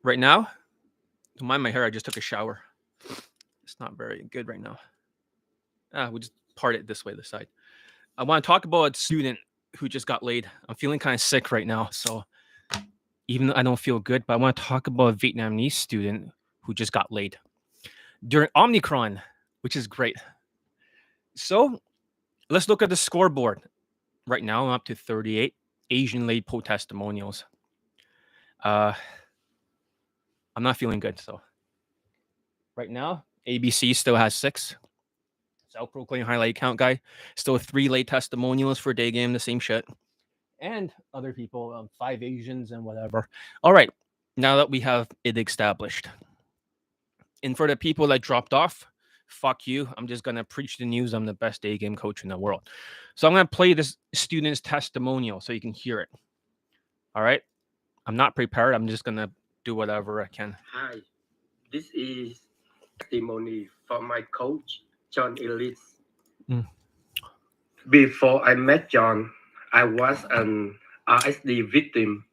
Right now, don't mind my hair. I just took a shower. It's not very good right now. We'll just part it this way, this side. I want to talk about a student who just got laid. I'm feeling kind of sick right now, so even though I don't feel good, but I want to talk about a Vietnamese student who just got laid during Omicron, which is great. So let's look at the scoreboard. Right now, I'm up to 38 Asian laid testimonials. I'm not feeling good, so right now, ABC still has 6. Self-proclaimed highlight count guy, still 3 late testimonials for Daygame, the same shit. And other people, 5 Asians and whatever. All right, now that we have it established. And for the people that dropped off, fuck you. I'm just going to preach the news. I'm the best Daygame coach in the world. So I'm going to play this student's testimonial so you can hear it. All right? I'm not prepared. I'm just going to do whatever I can. Hi, this is testimony from my coach, John Ellis. Before I met John, I was an RSD victim.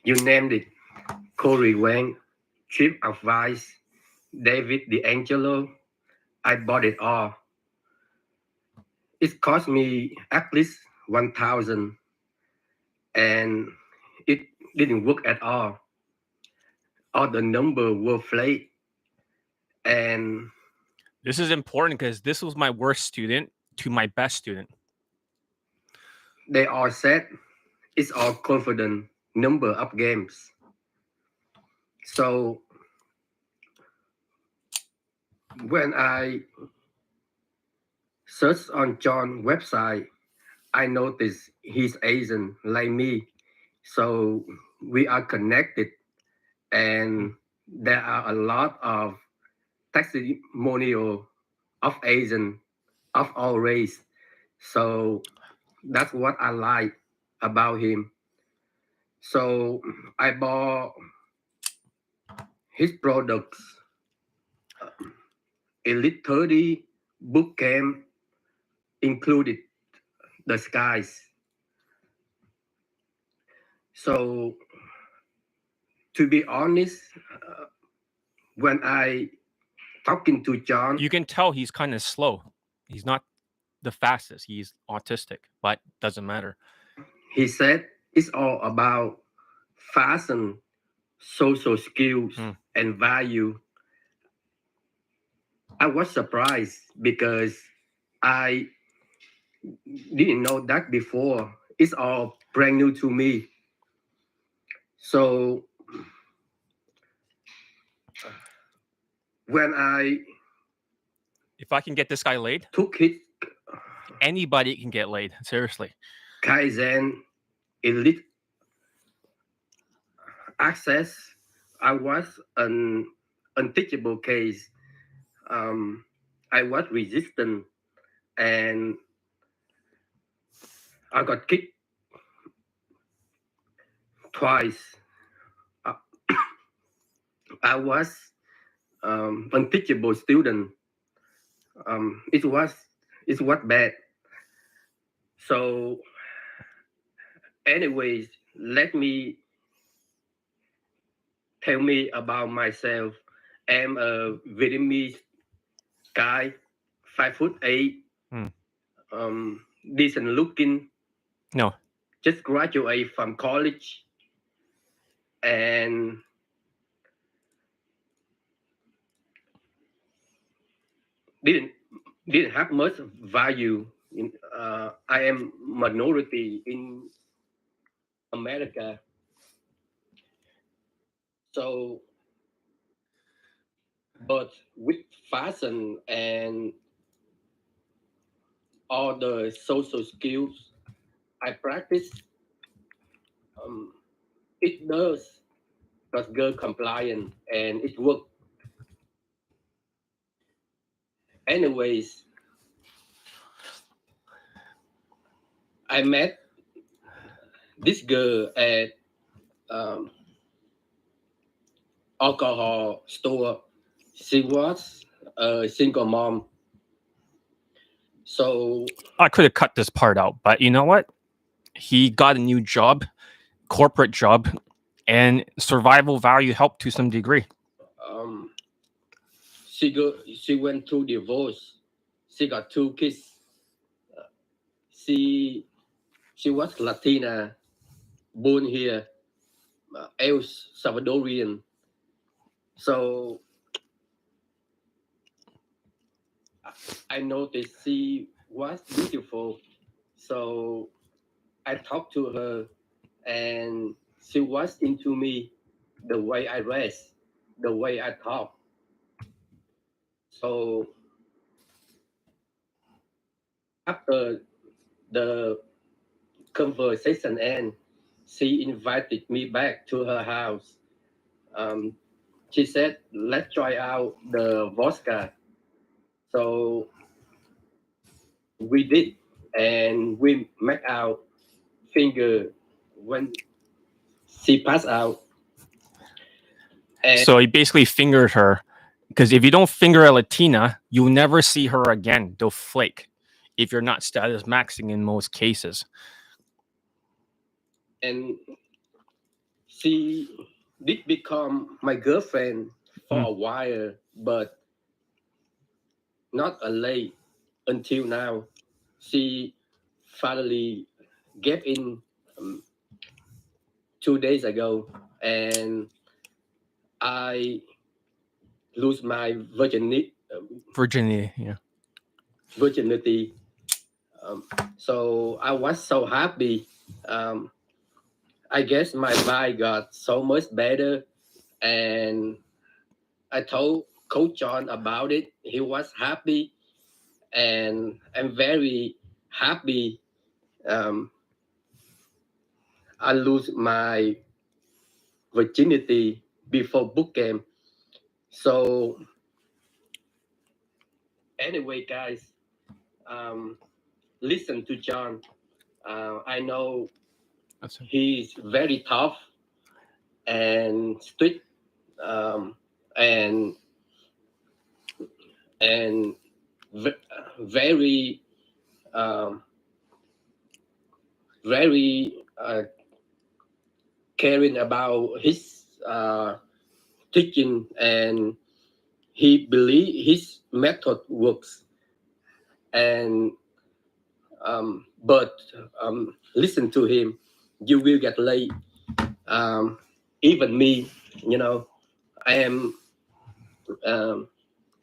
You named it. Corey Wang, Trip Advice, David D'Angelo. I bought it all. It cost me at least 1,000, and it didn't work at all. All the numbers were fake, and this is important because this was my worst student to my best student. They all said it's all confident number of games. So when I searched on John's website, I noticed he's Asian like me. So we are connected, and there are a lot of testimonial of Asian of all race. So that's what I like about him. So I bought his products, Elite 30, Bootcamp, included the skies. So to be honest, when I talking to John, you can tell he's kind of slow. He's not the fastest. He's autistic, but doesn't matter. He said it's all about fashion, social skills, and value. I was surprised because I didn't know that before. It's all brand new to me. So when if I can get this guy laid, took it, anybody can get laid. Seriously. Kaizen Elite Access, I was an unteachable case. I was resistant, and I got kicked twice. I was unteachable student. It was bad. So, anyways, let me tell me about myself. I'm a Vietnamese guy, 5'8", decent looking. No. Just graduated from college, and didn't have much value. I am minority in America, so but with fashion and all the social skills I practice, it does got girl compliant and it worked. Anyways, I met this girl at alcohol store. She was a single mom. So I could have cut this part out, but you know what? He got a new job, corporate job, and survival value helped to some degree. Um, she went through divorce. She got 2 kids. She she was Latina, born here, El Salvadorian. So I noticed she was beautiful. So I talked to her, and she was into me, the way I dress, the way I talk. So after the conversation end, she invited me back to her house. Um, she said, "Let's try out the vodka." So we did, and we make out finger when she passed out. And So he basically fingered her, because if you don't finger a Latina, you'll never see her again. They'll flake if you're not status maxing in most cases. and she did become my girlfriend for a while, but not a late until now. She finally gave in 2 days ago, and I lose my Virginia, yeah. virginity. So I was so happy. Um, I guess my vibe got so much better, and I told Coach John about it. He was happy, and I'm very happy. Um, I lose my virginity before bootcamp. So anyway, guys, um, listen to John. I know he's very tough and strict, um, and and very um, very caring about his teaching, and he believe his method works. And but listen to him, you will get late. Even me, you know, I am um,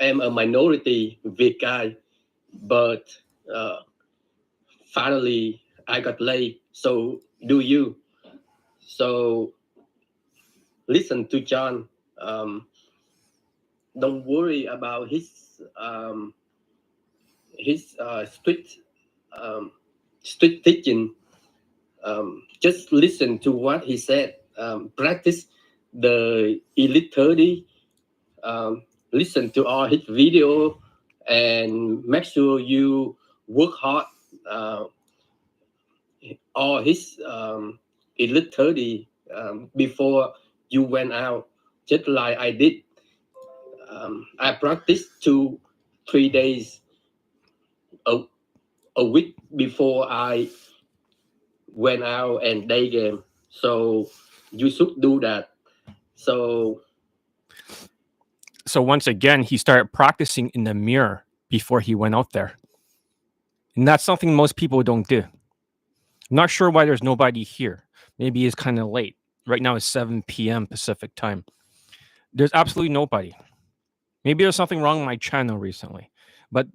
I am a minority VIET guy, but uh, finally I got late. So do you? So listen to John. Don't worry about his um, strict teaching. Just listen to what he said. Practice the Elite 30. Listen to all his video, and make sure you work hard. Uh, all his Elite 30 before you went out, just like I did. I practiced 2-3 days a, a week before I went out and day game. So you should do that. So once again, he started practicing in the mirror before he went out there. And that's something most people don't do. I'm not sure why there's nobody here. Maybe it's kind of late. Right now it's 7 p.m. Pacific time. There's absolutely nobody. Maybe there's something wrong with my channel recently, but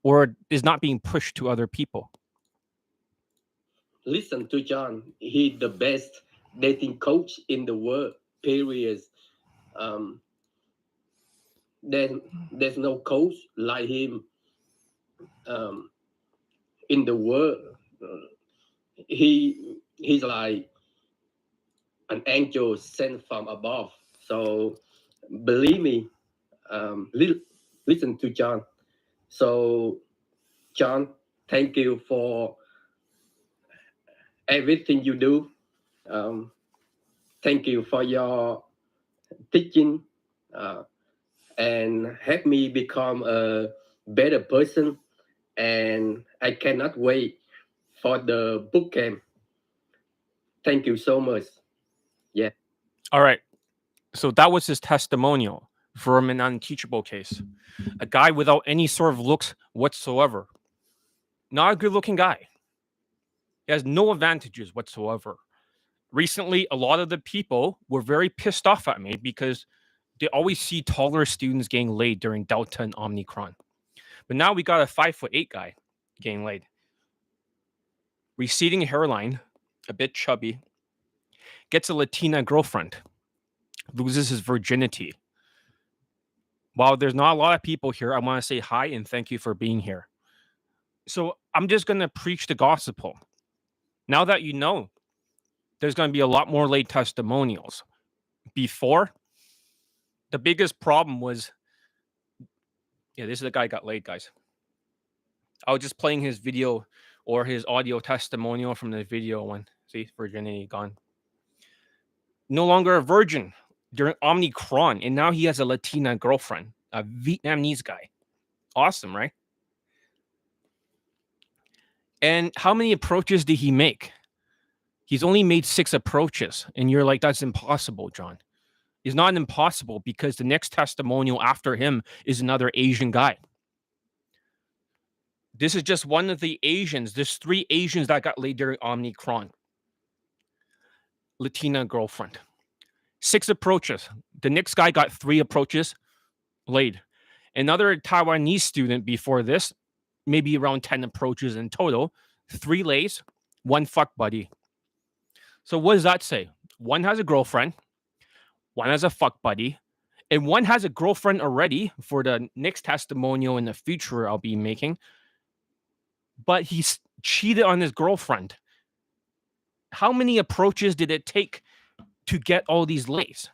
or is not being pushed to other people. listen to John. He's the best dating coach in the world. Period. Um, there's no coach like him um, in the world. He's like an angel sent from above. So believe me, listen to John. So John, thank you for everything you do. Um, thank you for your teaching, uh, and help me become a better person. And I cannot wait for the boot camp. Thank you so much. Yeah. All right. So that was his testimonial from an unteachable case. A guy without any sort of looks whatsoever. Not a good looking guy. He has no advantages whatsoever. Recently, a lot of the people were very pissed off at me because they always see taller students getting laid during Delta and Omicron. But now we got a 5'8" guy getting laid. Receding hairline, a bit chubby, gets a Latina girlfriend, loses his virginity. While there's not a lot of people here, I want to say hi and thank you for being here. So I'm just going to preach the gospel. Now that you know, there's going to be a lot more late testimonials. Before, the biggest problem was, this is the guy who got laid, guys. I was just playing his video or his audio testimonial from the video one. See, virginity gone. No longer a virgin during Omicron, and now he has a Latina girlfriend, a Vietnamese guy. Awesome, right? And how many approaches did he make? He's only made 6 approaches, and you're like, that's impossible, John. It's not impossible because the next testimonial after him is another Asian guy. This is just one of the Asians. There's 3 Asians that got laid during Omicron. Latina girlfriend. 6 approaches. The next guy got 3 approaches, laid. Another Taiwanese student before this, maybe around 10 approaches in total. 3 lays, 1 fuck buddy. So what does that say? 1 has a girlfriend, 1 has a fuck buddy, and 1 has a girlfriend already for the next testimonial in the future I'll be making. But he's cheated on his girlfriend. How many approaches did it take to get all these lays?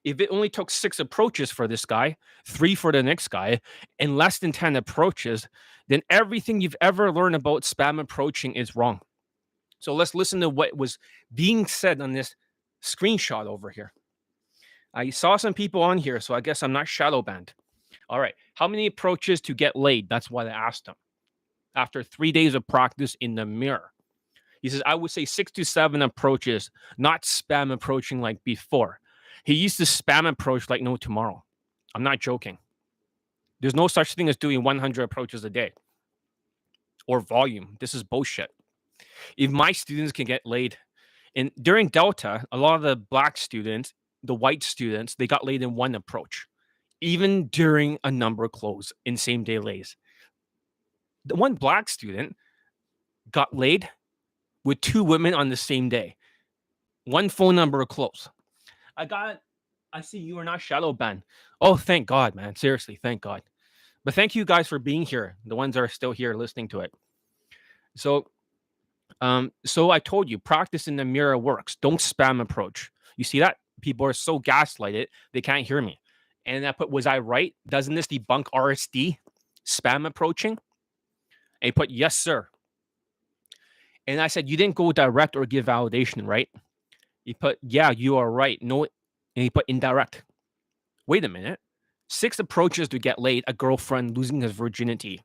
If it only took 6 approaches for this guy, 3 for the next guy, and less than 10 approaches, then everything you've ever learned about spam approaching is wrong. So let's listen to what was being said on this screenshot over here. I saw some people on here, so I guess I'm not shadow banned. All right. How many approaches to get laid? That's what I asked him. After 3 days of practice in the mirror. He says, I would say 6 to 7 approaches, not spam approaching like before. He used to spam approach like no tomorrow. I'm not joking. There's no such thing as doing 100 approaches a day or volume. This is bullshit. If my students can get laid, and during Delta, a lot of the black students, the white students, they got laid in 1 approach, even during a number close in same day lays. The 1 black student got laid with 2 women on the same day. 1 phone number close. I see you are not shadow banned. Oh, thank God, man. Seriously, thank God. But thank you guys for being here. The ones that are still here listening to it. So I told you, practice in the mirror works. Don't spam approach. You see that? People are so gaslighted, they can't hear me. And I put, was I right? Doesn't this debunk RSD? Spam approaching? And he put, yes, sir. And I said, you didn't go direct or give validation, right? He put, yeah, you are right. No, and he put indirect. Wait a minute. 6 approaches to get laid, a girlfriend losing his virginity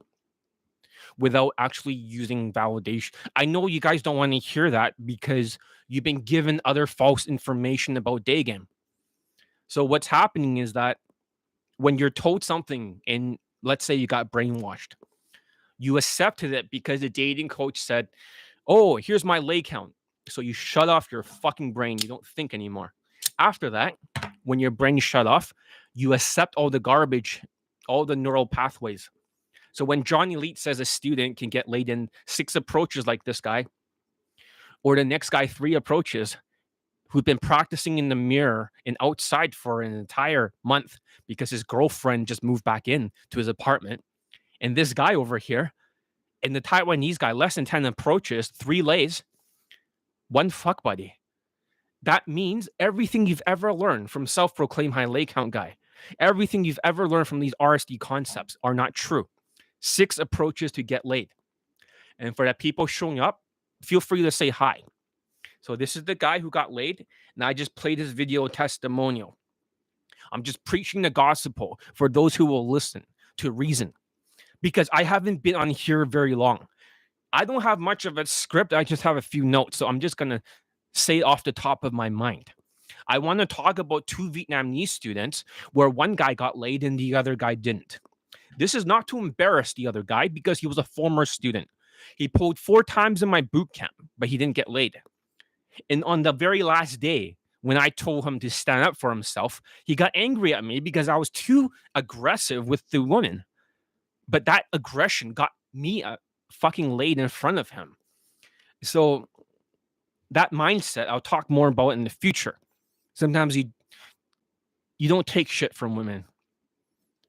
without actually using validation. I know you guys don't want to hear that because you've been given other false information about Daygame. So what's happening is that when you're told something and let's say you got brainwashed, you accepted it because the dating coach said, oh, here's my lay count. So you shut off your fucking brain. You don't think anymore. After that, when your brain shut off, you accept all the garbage, all the neural pathways. So when John Elite says a student can get laid in 6 approaches like this guy, or the next guy 3 approaches, who'd been practicing in the mirror and outside for an entire month because his girlfriend just moved back in to his apartment, and this guy over here, and the Taiwanese guy, less than 10 approaches, 3 lays, 1 fuck buddy. That means everything you've ever learned from self-proclaimed high lay count guy, everything you've ever learned from these RSD concepts are not true. 6 approaches to get laid. And for that people showing up, feel free to say hi. So this is the guy who got laid, and I just played his video testimonial. I'm just preaching the gospel for those who will listen to reason, because I haven't been on here very long. I don't have much of a script. I just have a few notes. So I'm just going to say off the top of my mind. I want to talk about 2 Vietnamese students where one guy got laid and the other guy didn't. This is not to embarrass the other guy because he was a former student. He pulled 4 times in my boot camp, but he didn't get laid. And on the very last day, when I told him to stand up for himself, he got angry at me because I was too aggressive with the woman. But that aggression got me fucking laid in front of him. So that mindset, I'll talk more about in the future. Sometimes you don't take shit from women.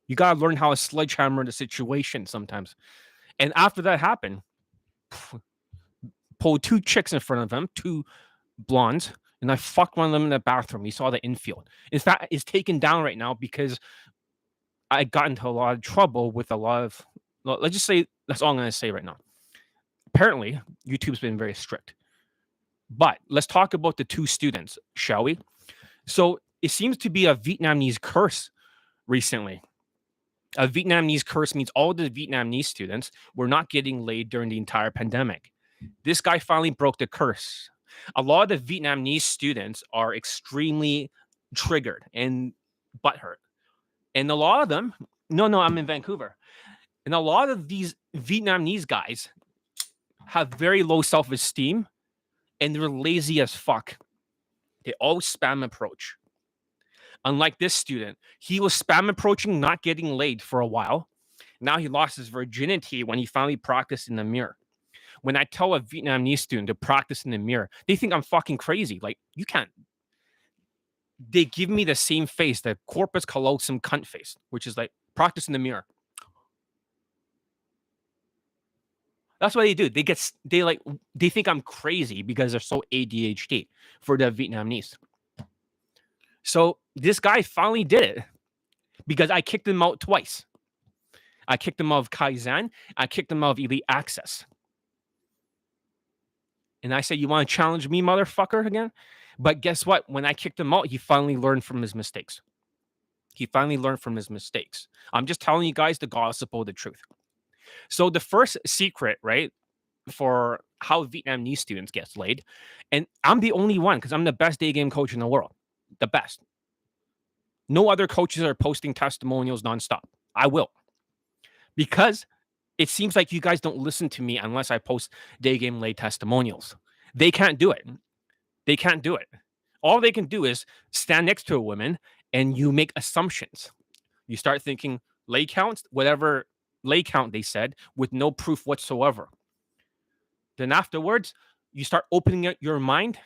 You gotta learn how to sledgehammer the situation sometimes. And after that happened, pulled 2 chicks in front of him, 2 blondes, and I fucked one of them in the bathroom. He saw the infield. In fact, it's taken down right now because I got into a lot of trouble with a lot of. Let's just say that's all I'm gonna say right now. Apparently, YouTube's been very strict. But let's talk about the 2 students, shall we? So it seems to be a Vietnamese curse recently. A Vietnamese curse means all the Vietnamese students were not getting laid during the entire pandemic. This guy finally broke the curse. A lot of the Vietnamese students are extremely triggered and butthurt. And a lot of them, no, I'm in Vancouver. And a lot of these Vietnamese guys have very low self-esteem and they're lazy as fuck. They all spam approach. Unlike this student, he was spam approaching, not getting laid for a while. Now he lost his virginity when he finally practiced in the mirror. When I tell a Vietnamese student to practice in the mirror, they think I'm fucking crazy. Like, you can't. They give me the same face, the corpus callosum cunt face, which is like, practice in the mirror. That's what they do. They think I'm crazy because they're so ADHD for the Vietnamese. So this guy finally did it because I kicked him out twice. I kicked him out of Kaizen. I kicked him out of Elite Access. And I said, you want to challenge me, motherfucker, again? But guess what? When I kicked him out, he finally learned from his mistakes. I'm just telling you guys the gospel, the truth. So the first secret, right, for how Vietnamese students get laid, and I'm the only one because I'm the best day game coach in the world. The best. No other coaches are posting testimonials nonstop. I will. Because it seems like you guys don't listen to me unless I post Daygame lay testimonials. They can't do it. All they can do is stand next to a woman and you make assumptions. You start thinking lay counts, whatever lay count they said, with no proof whatsoever. Then afterwards, you start opening up your mind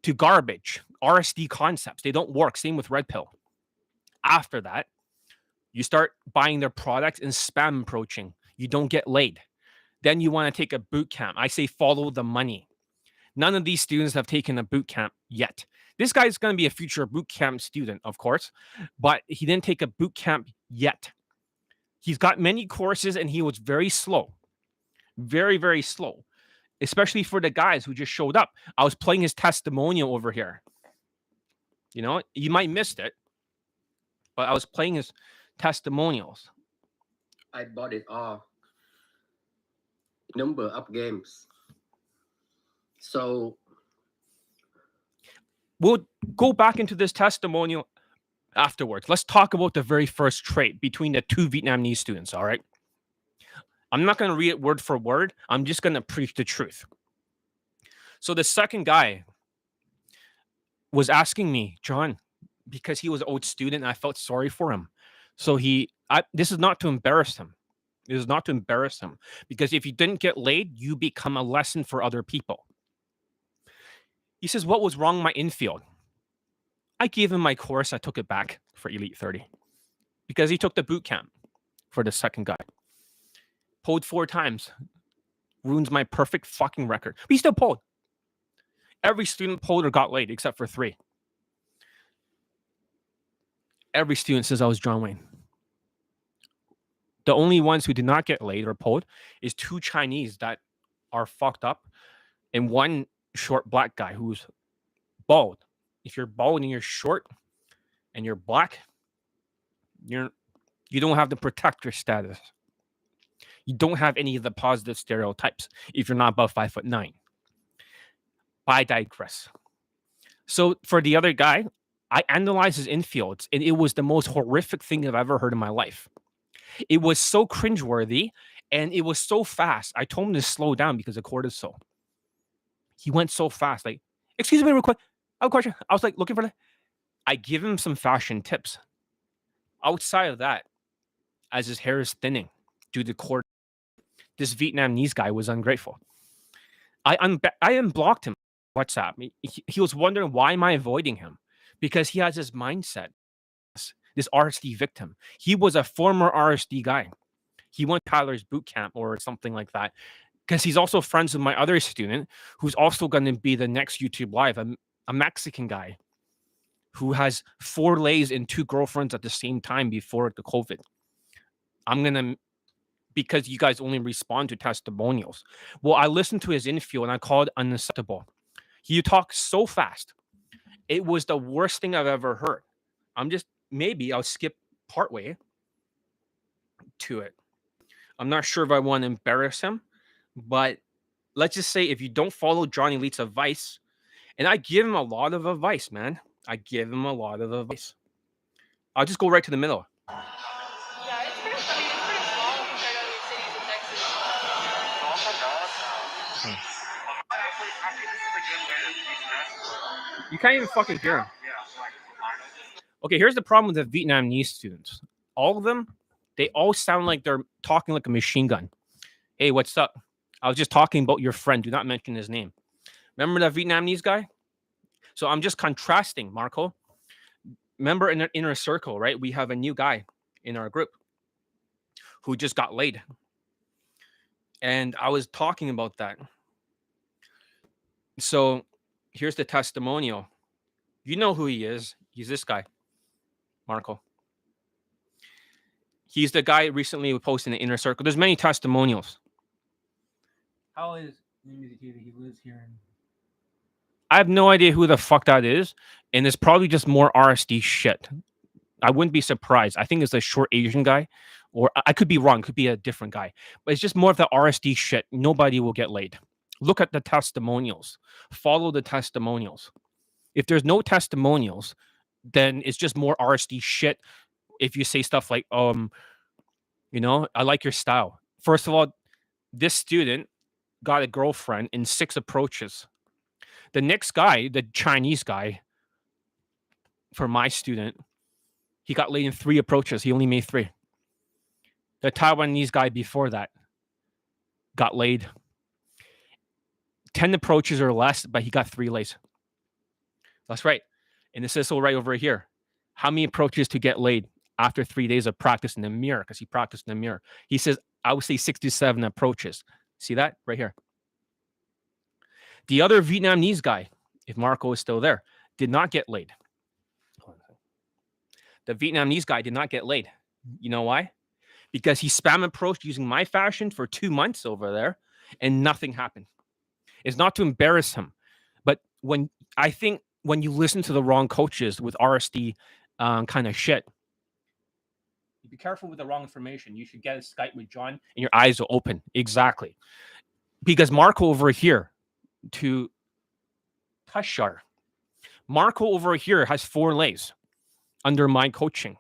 to garbage, RSD concepts. They don't work. Same with Red Pill. After that, you start buying their products and spam approaching. You don't get laid. Then you want to take a boot camp. I say follow the money. None of these students have taken a boot camp yet. This guy's going to be a future boot camp student, of course, but he didn't take a boot camp yet. He's got many courses and he was very slow. Very, very slow. Especially for the guys who just showed up. I was playing his testimonial over here. You know, you might missed it, but I was playing his testimonials. I bought it all. Number of games. So we'll go back into this testimonial afterwards. Let's talk about the very first trait between the 2 Vietnamese students, all right? I'm not going to read it word for word. I'm just going to preach the truth. So the second guy was asking me, John, because he was an old student and I felt sorry for him. So this is not to embarrass him. It is not to embarrass him. Because if you didn't get laid, you become a lesson for other people. He says, what was wrong with my infield? I gave him my course. I took it back for Elite 30. Because he took the boot camp for the second guy. Pulled 4 times. Ruins my perfect fucking record. But he still pulled. Every student pulled or got laid except for 3. Every student says I was John Wayne. The only ones who did not get laid or pulled is 2 Chinese that are fucked up and 1 short black guy who's bald. If you're bald and you're short and you're black, you don't have the protector status. You don't have any of the positive stereotypes if you're not above 5'9". But I digress. So for the other guy, I analyzed his infields, and it was the most horrific thing I've ever heard in my life. It was so cringeworthy, and it was so fast. I told him to slow down because of cortisol. He went so fast. Like, excuse me, real quick. I have a question. I was like looking for that. I give him some fashion tips. Outside of that, as his hair is thinning due to cord, this Vietnamese guy was ungrateful. I unblocked him on WhatsApp. He was wondering, why am I avoiding him? Because he has this mindset. This RSD victim. He was a former RSD guy. He went to Tyler's Bootcamp or something like that. Because he's also friends with my other student, who's also going to be the next YouTube Live, a Mexican guy who has 4 lays and 2 girlfriends at the same time before the COVID. I'm going to, because you guys only respond to testimonials. Well, I listened to his infield and I called it unacceptable. He talks so fast. It was the worst thing I've ever heard. Maybe I'll skip partway to it. I'm not sure if I want to embarrass him, but let's just say if you don't follow Johnny Lee's advice, and I give him a lot of advice, man. I give him a lot of advice. I'll just go right to the middle. Yeah, it's pretty. I mean, it's pretty small compared to other cities in Texas. You can't even fucking hear him. Okay, here's the problem with the Vietnamese students. All of them, they all sound like they're talking like a machine gun. Hey, what's up? I was just talking about your friend. Do not mention his name. Remember that Vietnamese guy? So I'm just contrasting, Marco. Remember in the inner circle, right? We have a new guy in our group who just got laid. And I was talking about that. So here's the testimonial. You know who he is. He's this guy, Marco. He's the guy recently who posted in the inner circle. There's many testimonials. How is he lives here? I have no idea who the fuck that is, and it's probably just more RSD shit. I wouldn't be surprised. I think it's a short Asian guy, or I could be wrong. It could be a different guy, but it's just more of the RSD shit. Nobody will get laid. Look at the testimonials. Follow the testimonials. If there's no testimonials, then it's just more RSD shit. If you say stuff like, I like your style. First of all, this student got a girlfriend in 6 approaches. The next guy, the Chinese guy, for my student, he got laid in 3 approaches. He only made 3. The Taiwanese guy before that got laid 10 approaches or less, but he got 3 lays. That's right. And this is so right over here. How many approaches to get laid after 3 days of practice in the mirror? Because he practiced in the mirror. He says, I would say 67 approaches. See that right here? The other Vietnamese guy, if Marco is still there, did not get laid. The Vietnamese guy did not get laid. You know why? Because he spam approached using my fashion for 2 months over there and nothing happened. It's not to embarrass him, but when you listen to the wrong coaches with RSD kind of shit, be careful with the wrong information. You should get a Skype with John and your eyes will open. Exactly. Because Marco over here to Tushar, Marco over here has 4 lays under my coaching.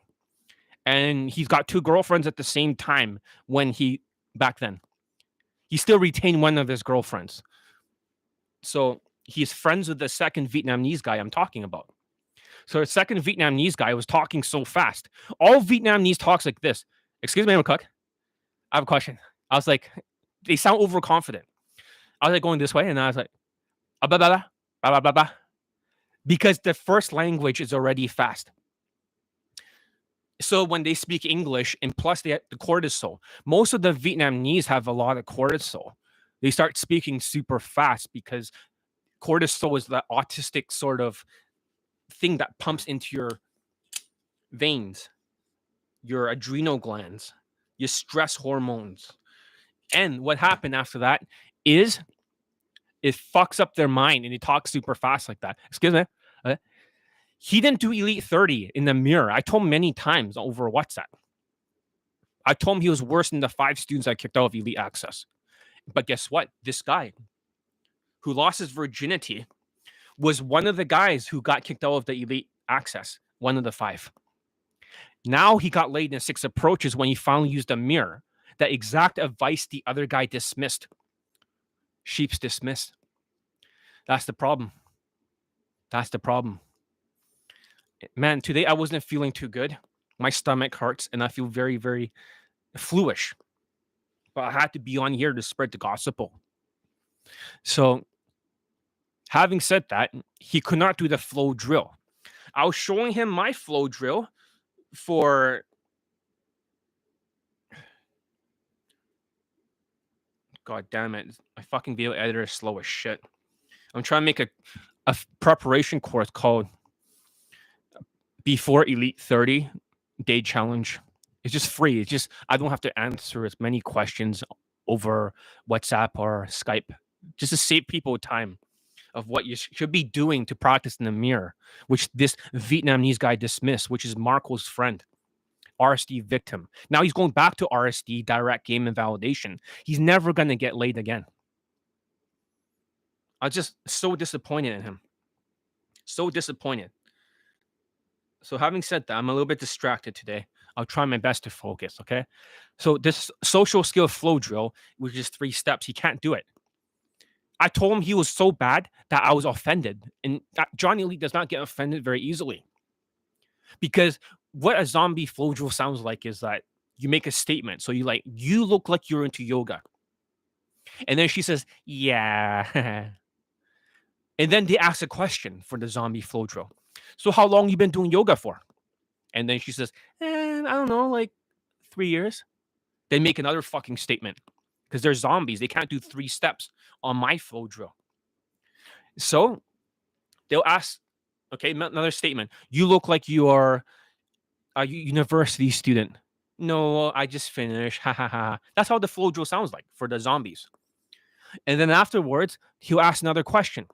And he's got 2 girlfriends at the same time back then. He still retained one of his girlfriends. So he's friends with the second Vietnamese guy I'm talking about. So the second Vietnamese guy was talking so fast. All Vietnamese talks like this. Excuse me, I'm a cook. I have a question. I was like, they sound overconfident. I was like going this way, and I was like, blah, blah, blah, blah, blah, blah. Because the first language is already fast. So when they speak English, and plus they have the cortisol, most of the Vietnamese have a lot of cortisol. They start speaking super fast because cortisol is the autistic sort of thing that pumps into your veins, your adrenal glands, your stress hormones. And what happened after that is it fucks up their mind and they talk super fast like that. Excuse me. He didn't do Elite 30 in the mirror. I told him many times over WhatsApp. I told him he was worse than the 5 students I kicked out of Elite Access. But guess what? This guy who lost his virginity was one of the guys who got kicked out of the elite access, one of the 5. Now he got laid in 6 approaches when he finally used a mirror. That exact advice the other guy dismissed. Sheep's dismissed. That's the problem. That's the problem. Man, today I wasn't feeling too good. My stomach hurts and I feel very, very fluish. But I had to be on here to spread the gospel. So, having said that, he could not do the flow drill. I was showing him my flow drill for... God damn it. My fucking video editor is slow as shit. I'm trying to make a preparation course called Before Elite 30 Day Challenge. It's just free. It's just, I don't have to answer as many questions over WhatsApp or Skype, just to save people time of what you should be doing to practice in the mirror, which this Vietnamese guy dismissed, which is Marco's friend, RSD victim. Now he's going back to RSD, direct game invalidation. He's never going to get laid again. I was just so disappointed in him. So disappointed. So having said that, I'm a little bit distracted today. I'll try my best to focus, okay? So this social skill flow drill, which is 3 steps, he can't do it. I told him he was so bad that I was offended. And Johnny Elite does not get offended very easily. Because what a zombie flow drill sounds like is that you make a statement. So you look like you're into yoga. And then she says, yeah. And then they ask a question for the zombie flow drill. So how long you been doing yoga for? And then she says, I don't know, like 3 years. They make another fucking statement. Because they're zombies. They can't do 3 steps on my flow drill. So they'll ask, okay, another statement. You look like you are a university student. No, I just finished. Ha ha ha. That's how the flow drill sounds like for the zombies. And then afterwards, he'll ask another question.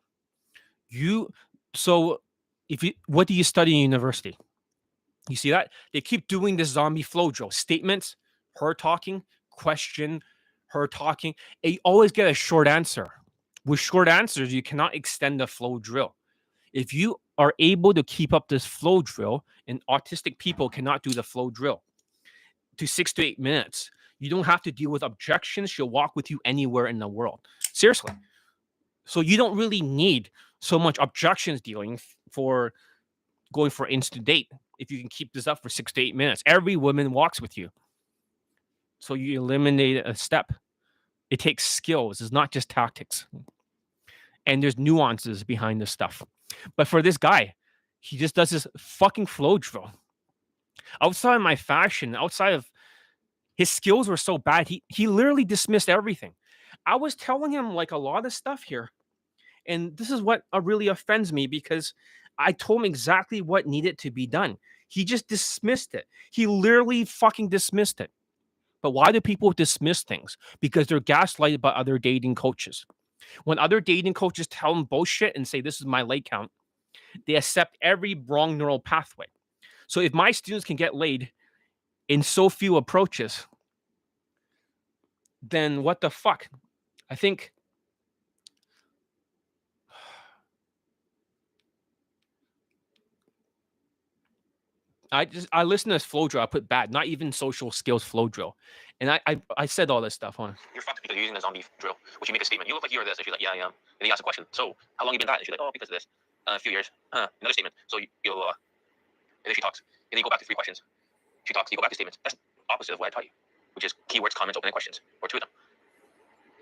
What do you study in university? You see that? They keep doing this zombie flow drill. Statements, her talking, question, her talking. You always get a short answer. With short answers, you cannot extend the flow drill. If you are able to keep up this flow drill, and autistic people cannot do the flow drill to 6 to 8 minutes, you don't have to deal with objections. She'll walk with you anywhere in the world. Seriously. So you don't really need so much objections dealing for going for instant date if you can keep this up for 6 to 8 minutes. Every woman walks with you. So you eliminate a step. It takes skills. It's not just tactics. And there's nuances behind this stuff. But for this guy, he just does this fucking flow drill. Outside of my fashion, outside of his skills were so bad, he literally dismissed everything. I was telling him like a lot of stuff here. And this is what really offends me, because I told him exactly what needed to be done. He just dismissed it. He literally fucking dismissed it. But why do people dismiss things? Because they're gaslighted by other dating coaches. When other dating coaches tell them bullshit and say, this is my leg count, they accept every wrong neural pathway. So if my students can get laid in so few approaches, then what the fuck? I think I listen to this flow drill. I put bad, not even social skills flow drill. And I said all this stuff on. You're fucked because you're using the zombie drill, which you make a statement. You look like you're this. And she's like, yeah, I am. And he asks a question. So, how long you been that? And she's like, oh, because of this. A few years. Another statement. So, and then she talks. And then you go back to 3 questions. She talks. You go back to statements. That's opposite of what I taught you, which is keywords, comments, open-ended questions. Or 2 of them.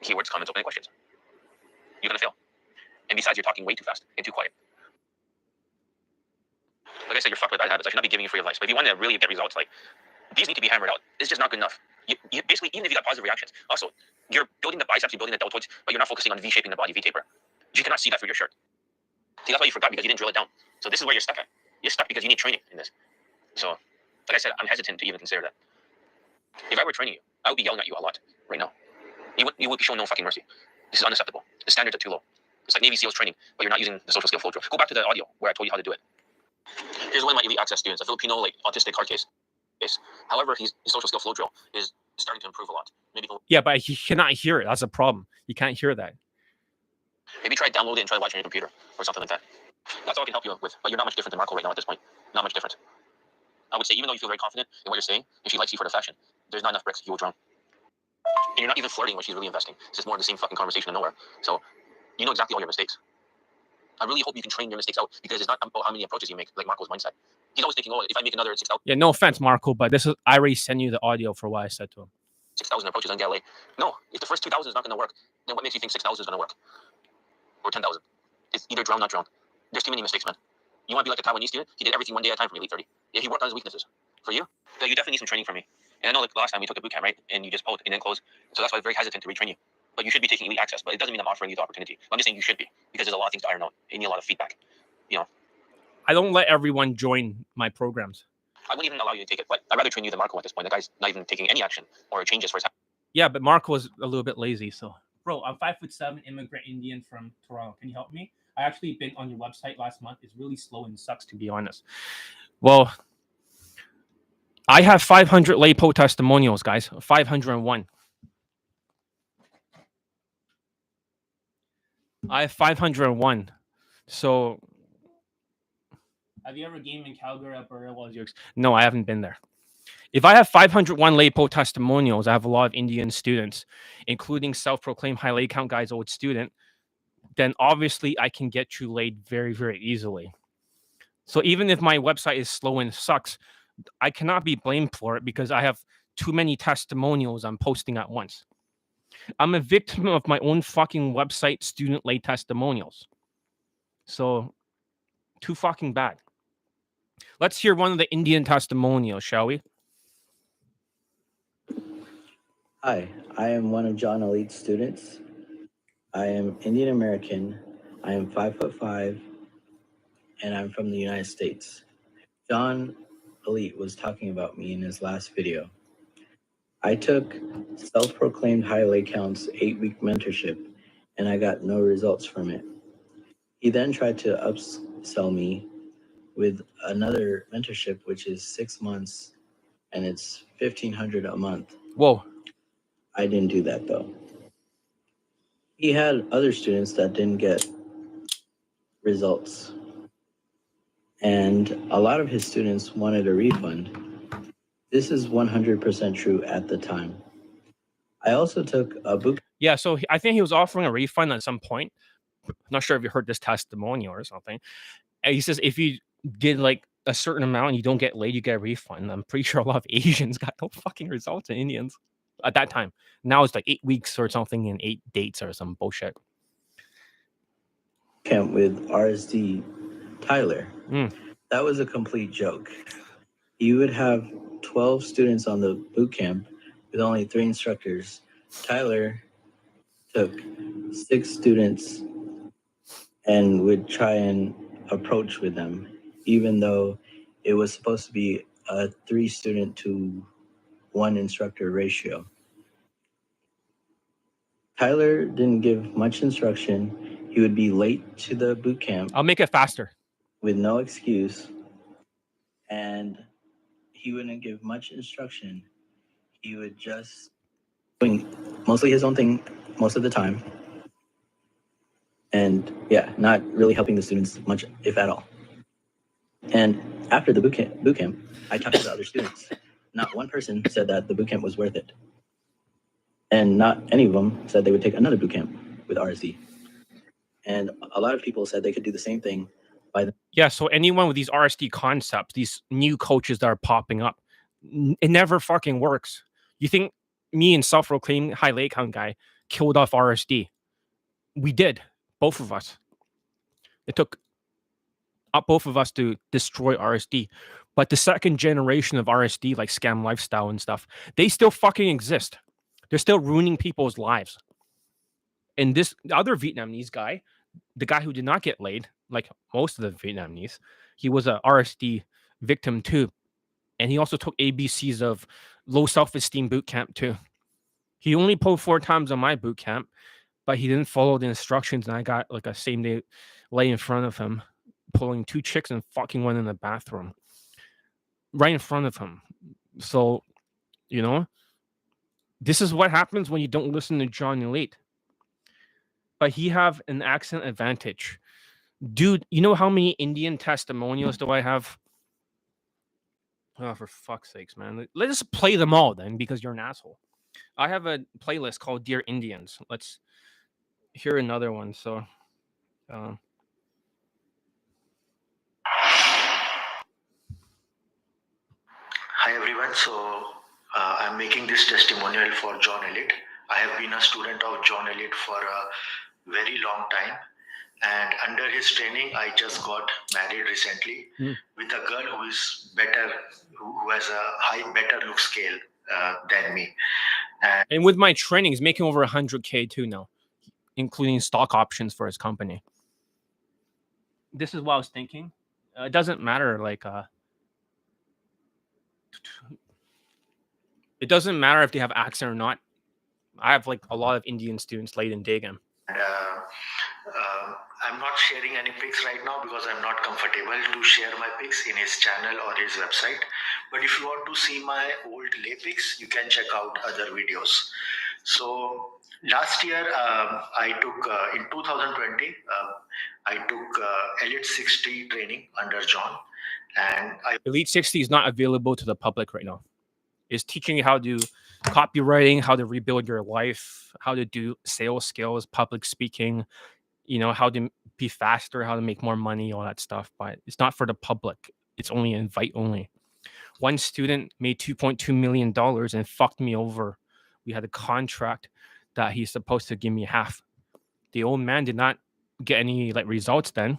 Keywords, comments, open-ended questions. You're going to fail. And besides, you're talking way too fast and too quiet. Like I said, you're fucked with bad habits. I should not be giving you free advice. But if you want to really get results, like, these need to be hammered out. It's just not good enough. You basically, even if you got positive reactions, also, you're building the biceps, you're building the deltoids, but you're not focusing on V-shaping the body, V-taper. You cannot see that through your shirt. See, that's why you forgot, because you didn't drill it down. So this is where you're stuck at. You're stuck because you need training in this. So, like I said, I'm hesitant to even consider that. If I were training you, I would be yelling at you a lot right now. You would be showing no fucking mercy. This is unacceptable. The standards are too low. It's like Navy SEALs training, but you're not using the social skill flow drill. Go back to the audio where I told you how to do it. Here's one of my elite access students, a Filipino, like, autistic hard case. However, his social skill flow drill is starting to improve a lot. Maybe yeah, but he cannot hear it. That's a problem. You can't hear that. Maybe try download it and try to watch it on your computer or something like that. That's all I can help you with. But you're not much different than Marco right now at this point. Not much different. I would say, even though you feel very confident in what you're saying, and she likes you for the fashion, there's not enough bricks. You will drown. And you're not even flirting when she's really investing. It's just more of the same fucking conversation of nowhere. So you know exactly all your mistakes. I really hope you can train your mistakes out, because it's not about how many approaches you make, like Marco's mindset. He's always thinking, oh, if I make another 6,000. Yeah, no offense, Marco, but this is I already sent you the audio for what I said to him. 6,000 approaches on Galilei. No, if the first 2,000 is not going to work, then what makes you think 6,000 is going to work? Or 10,000? It's either drown, not drown. There's too many mistakes, man. You want to be like a Taiwanese student? He did everything one day at a time from Elite 30. Yeah, he worked on his weaknesses. For you, you definitely need some training from me. And I know, like, last time we took a bootcamp, right? And you just pulled and then closed. So that's why I'm very hesitant to retrain you. But you should be taking Elite Access. But it doesn't mean I'm offering you the opportunity. I'm just saying you should be, because there's a lot of things to iron out. You need a lot of feedback. You know, I don't let everyone join my programs. I wouldn't even allow you to take it. But I'd rather train you than Marco at this point. The guy's not even taking any action or changes for his. Yeah, but Marco was a little bit lazy. So, bro, I'm 5'7", immigrant Indian from Toronto. Can you help me? I actually been on your website last month. It's really slow and sucks, to be honest. Well, I have 500 LAPO testimonials, guys. 501. I have 501. So, have you ever gamed in Calgary, Alberta? No, I haven't been there. If I have 501 LAPO testimonials, I have a lot of Indian students, including self-proclaimed high lay count guy's old student, then obviously I can get you laid very, very easily. So even if my website is slow and sucks, I cannot be blamed for it because I have too many testimonials I'm posting at once. I'm a victim of my own fucking website student lay testimonials. So too fucking bad. Let's hear one of the Indian testimonials, shall we? Hi, I am one of John Elite's students. I am Indian American. I am 5'5", and I'm from the United States. John Elite was talking about me in his last video. I took self-proclaimed high lay counts 8-week mentorship, and I got no results from it. He then tried to upsell me with another mentorship, which is 6 months, and it's $1,500 a month. Whoa. I didn't do that though. He had other students that didn't get results, and a lot of his students wanted a refund. This is 100% true at the time. I also took a boot. Yeah, so I think he was offering a refund at some point. I'm not sure if you heard this testimonial or something. And he says if you did like a certain amount and you don't get laid, you get a refund. I'm pretty sure a lot of Asians got no fucking results in Indians at that time. Now it's like 8 weeks or something and 8 dates or some bullshit. Camp with RSD Tyler. That was a complete joke. You would have 12 students on the boot camp with only 3 instructors. Tyler took 6 students and would try and approach with them, even though it was supposed to be a 3 student to 1 instructor ratio. Tyler didn't give much instruction. He would be late to the boot camp. I'll make it faster. With no excuse. And he wouldn't give much instruction. He would just doing mostly his own thing most of the time. And yeah, not really helping the students much, if at all. And after the boot camp, I talked to the other students. Not one person said that the boot camp was worth it. And not any of them said they would take another boot camp with RSD. And a lot of people said they could do the same thing by the. Yeah, so anyone with these RSD concepts, these new coaches that are popping up, it never fucking works. You think me and self-proclaimed high lay count guy killed off RSD? We did, both of us. It took both of us to destroy RSD. But the second generation of RSD, like Scam Lifestyle and stuff, they still fucking exist. They're still ruining people's lives. And this other Vietnamese guy, the guy who did not get laid, like most of the Vietnamese, he was a RSD victim too. And he also took ABCs of low self-esteem boot camp too. He only pulled 4 times on my boot camp, but he didn't follow the instructions. And I got like a same day lay in front of him, pulling 2 chicks and fucking one in the bathroom right in front of him. So, you know, this is what happens when you don't listen to John Elite. but he have an accent advantage. Dude, you know how many Indian testimonials do I have? Oh, for fuck's sakes, man. Let's play them all then, because you're an asshole. I have a playlist called Dear Indians. Let's hear another one. So, um, Hi everyone. So I'm making this testimonial for John Elliott. I have been a student of John Elliott for a very long time, and under his training, I just got married recently with a girl who is better, who has a better look scale than me. and with my training, he's making over 100K too now, including stock options for his company. This is what I was thinking. It doesn't matter, like, it doesn't matter if they have accent or not. I have like a lot of Indian students late in Daygame. I'm not sharing any pics right now because I'm not comfortable to share my pics in his channel or his website. But if you want to see my old lay pics, you can check out other videos. So last year, I took in 2020, I took Elite 60 training under John, and Elite 60 is not available to the public right now. It's teaching you how to copywriting, how to rebuild your life, how to do sales skills, public speaking, you know, how to be faster, how to make more money, all that stuff. But it's not for the public. It's only invite only. One student made $2.2 million and fucked me over. We had a contract that he's supposed to give me half. The old man did not get any like results then.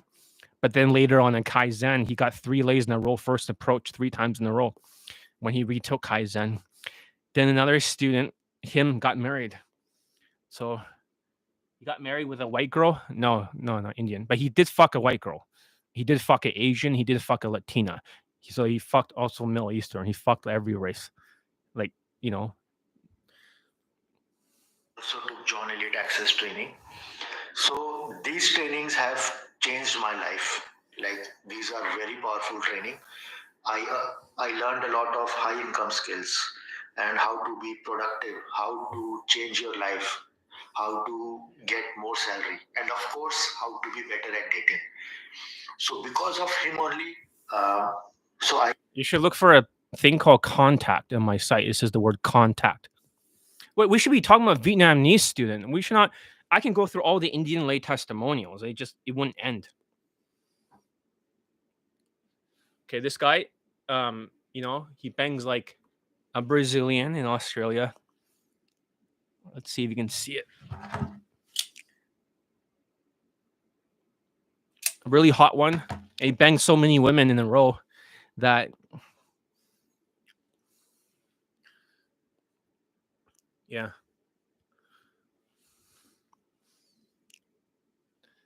But then later on in Kaizen, he got 3 lays in a row, first approach 3 times in a row when he retook Kaizen. Then another student, him, got married. So he got married with a white girl. No, not Indian. But he did fuck a white girl. He did fuck an Asian. He did fuck a Latina. So he fucked also Middle Eastern. He fucked every race. Like, you know. Also took John Elliott Access training. So these trainings have changed my life. Like, these are very powerful training. I learned a lot of high income skills and how to be productive, how to change your life, how to get more salary, and of course, how to be better at dating. So because of him only, you should look for a thing called contact on my site. It says the word contact. Wait, we should be talking about Vietnamese student. We should not. I can go through all the Indian lay testimonials. It wouldn't end. Okay, this guy, you know, he bangs like a Brazilian in Australia. Let's see if you can see it. A really hot one. He banged so many women in a row that, yeah.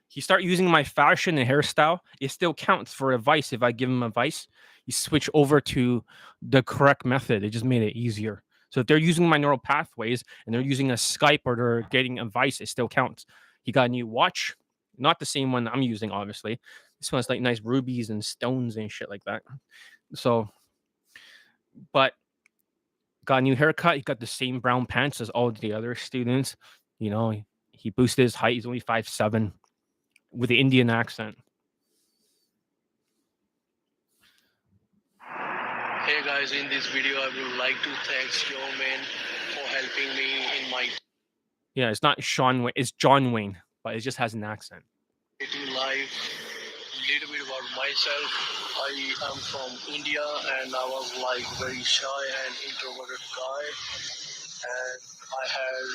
He start using my fashion and hairstyle. It still counts for advice. If I give him advice, you switch over to the correct method. It just made it easier. So if they're using my neural pathways and they're using a Skype or they're getting advice, it still counts. He got a new watch, not the same one I'm using, obviously. This one's like nice rubies and stones and shit like that. So, but got a new haircut. He got the same brown pants as all the other students. You know, he boosted his height. He's only 5'7" with the Indian accent. Hey guys, in this video I would like to thank Joe Man for helping me in my Yeah, it's not Sean Wayne, it's John Wayne, but it just has an accent. dating life. Little bit about myself. I am from India and I was like very shy and introverted guy, and I had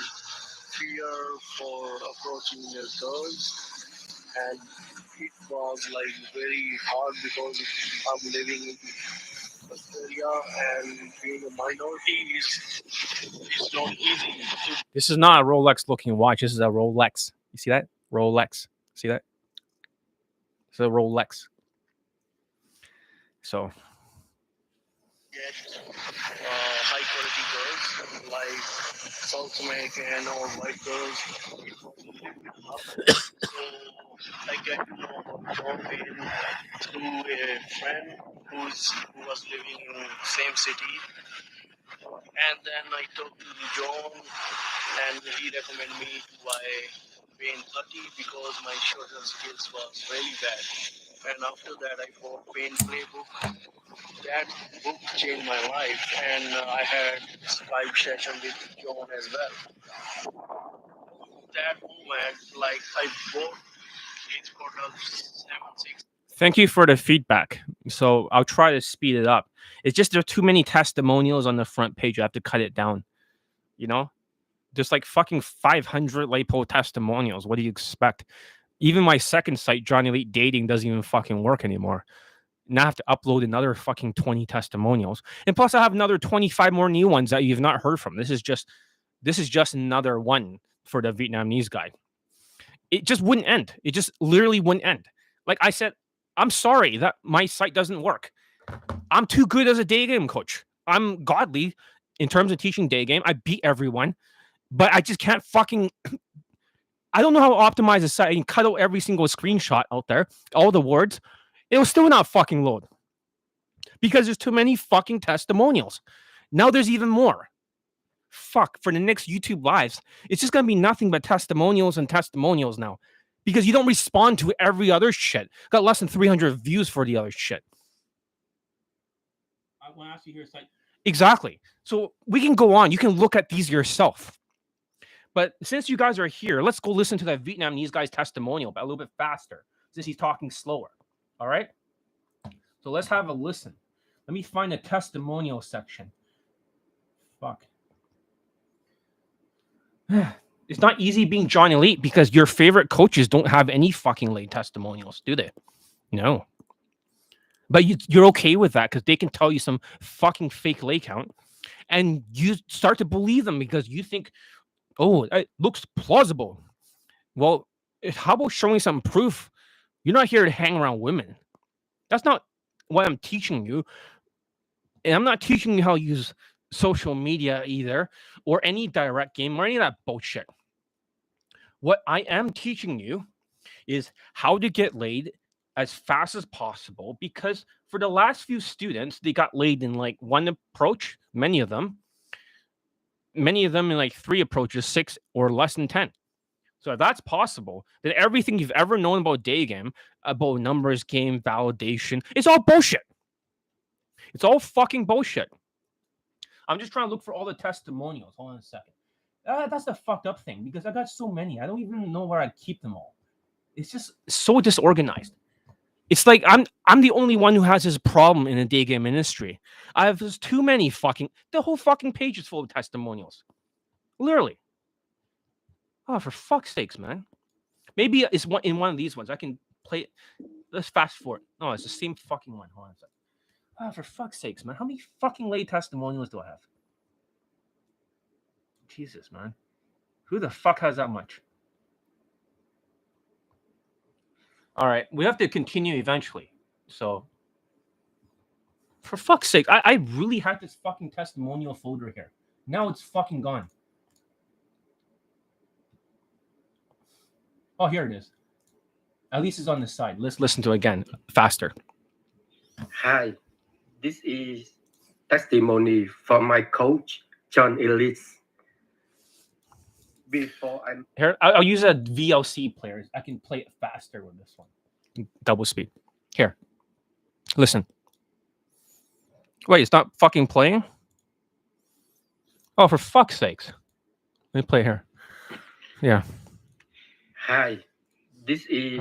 fear for approaching girls, and it was like very hard because I'm living in Australia and being a minority is not easy. This is not a Rolex looking watch. This is a Rolex. You see that? Rolex. See that? It's a Rolex. So Get high quality girls like South American or white girls. So I get to know about John Wayne through a friend who was living in same city, and then I talked to John and he recommended me to buy pain 30 because my social skills was really bad. And after that, I bought Pain Playbook. That book changed my life, and I had Skype session with John as well. That moment, like I bought his product 7 6. Thank you for the feedback. So I'll try to speed it up. It's just there are too many testimonials on the front page. I have to cut it down. You know, there's like fucking 500 LAPO testimonials. What do you expect? Even my second site, Johnny Elite Dating, doesn't even fucking work anymore. Now I have to upload another fucking 20 testimonials, and plus I have another 25 more new ones that you've not heard from. This is just another one for the Vietnamese guy. It just wouldn't end. It just literally wouldn't end. Like I said, I'm sorry that my site doesn't work. I'm too good as a day game coach. I'm godly in terms of teaching day game. I beat everyone, but I just can't fucking. I don't know how to optimize a site. I can cut out every single screenshot out there, all the words. It will still not fucking load because there's too many fucking testimonials. Now there's even more. Fuck, for the next YouTube lives, it's just gonna be nothing but testimonials and testimonials now, because you don't respond to every other shit. Got less than 300 views for the other shit. I want to ask you here, site. Exactly. So we can go on. You can look at these yourself. But since you guys are here, let's go listen to that Vietnamese guy's testimonial, but a little bit faster, since he's talking slower. All right. So let's have a listen. Let me find the testimonial section. Fuck. It's not easy being John Elite because your favorite coaches don't have any fucking late testimonials, do they? No. But you're okay with that because they can tell you some fucking fake lay count, and you start to believe them because you think, oh, it looks plausible. Well, how about showing some proof? You're not here to hang around women. That's not what I'm teaching you. And I'm not teaching you how to use social media either, or any direct game or any of that bullshit. What I am teaching you is how to get laid as fast as possible, because for the last few students, they got laid in like one approach, many of them in like 3 approaches, 6 or less than 10. So if that's possible, then everything you've ever known about day game, about numbers game, validation, it's all bullshit. It's all fucking bullshit. I'm just trying to look for all the testimonials. Hold on a second. That's the fucked up thing, because I got so many. I don't even know where I keep them all. It's just so disorganized. It's like I'm the only one who has this problem in the day game industry. There's too many fucking. The whole fucking page is full of testimonials. Literally. Oh, for fuck's sakes, man. Maybe it's in one of these ones. I can play it. Let's fast forward. No, it's the same fucking one. Hold on a second. Oh, for fuck's sakes, man. How many fucking late testimonials do I have? Jesus, man. Who the fuck has that much? All right. We have to continue eventually. So, for fuck's sake, I really had this fucking testimonial folder here. Now it's fucking gone. Oh, here it is. At least it's on the side. Let's listen to it again, faster. Hi, this is testimony from my coach, John Ellis. Before I'm Here, I'll use a VLC player. I can play it faster with this one. Double speed. Here. Listen. Wait, it's not fucking playing? Oh, for fuck's sakes. Let me play here. Yeah. Hi, this is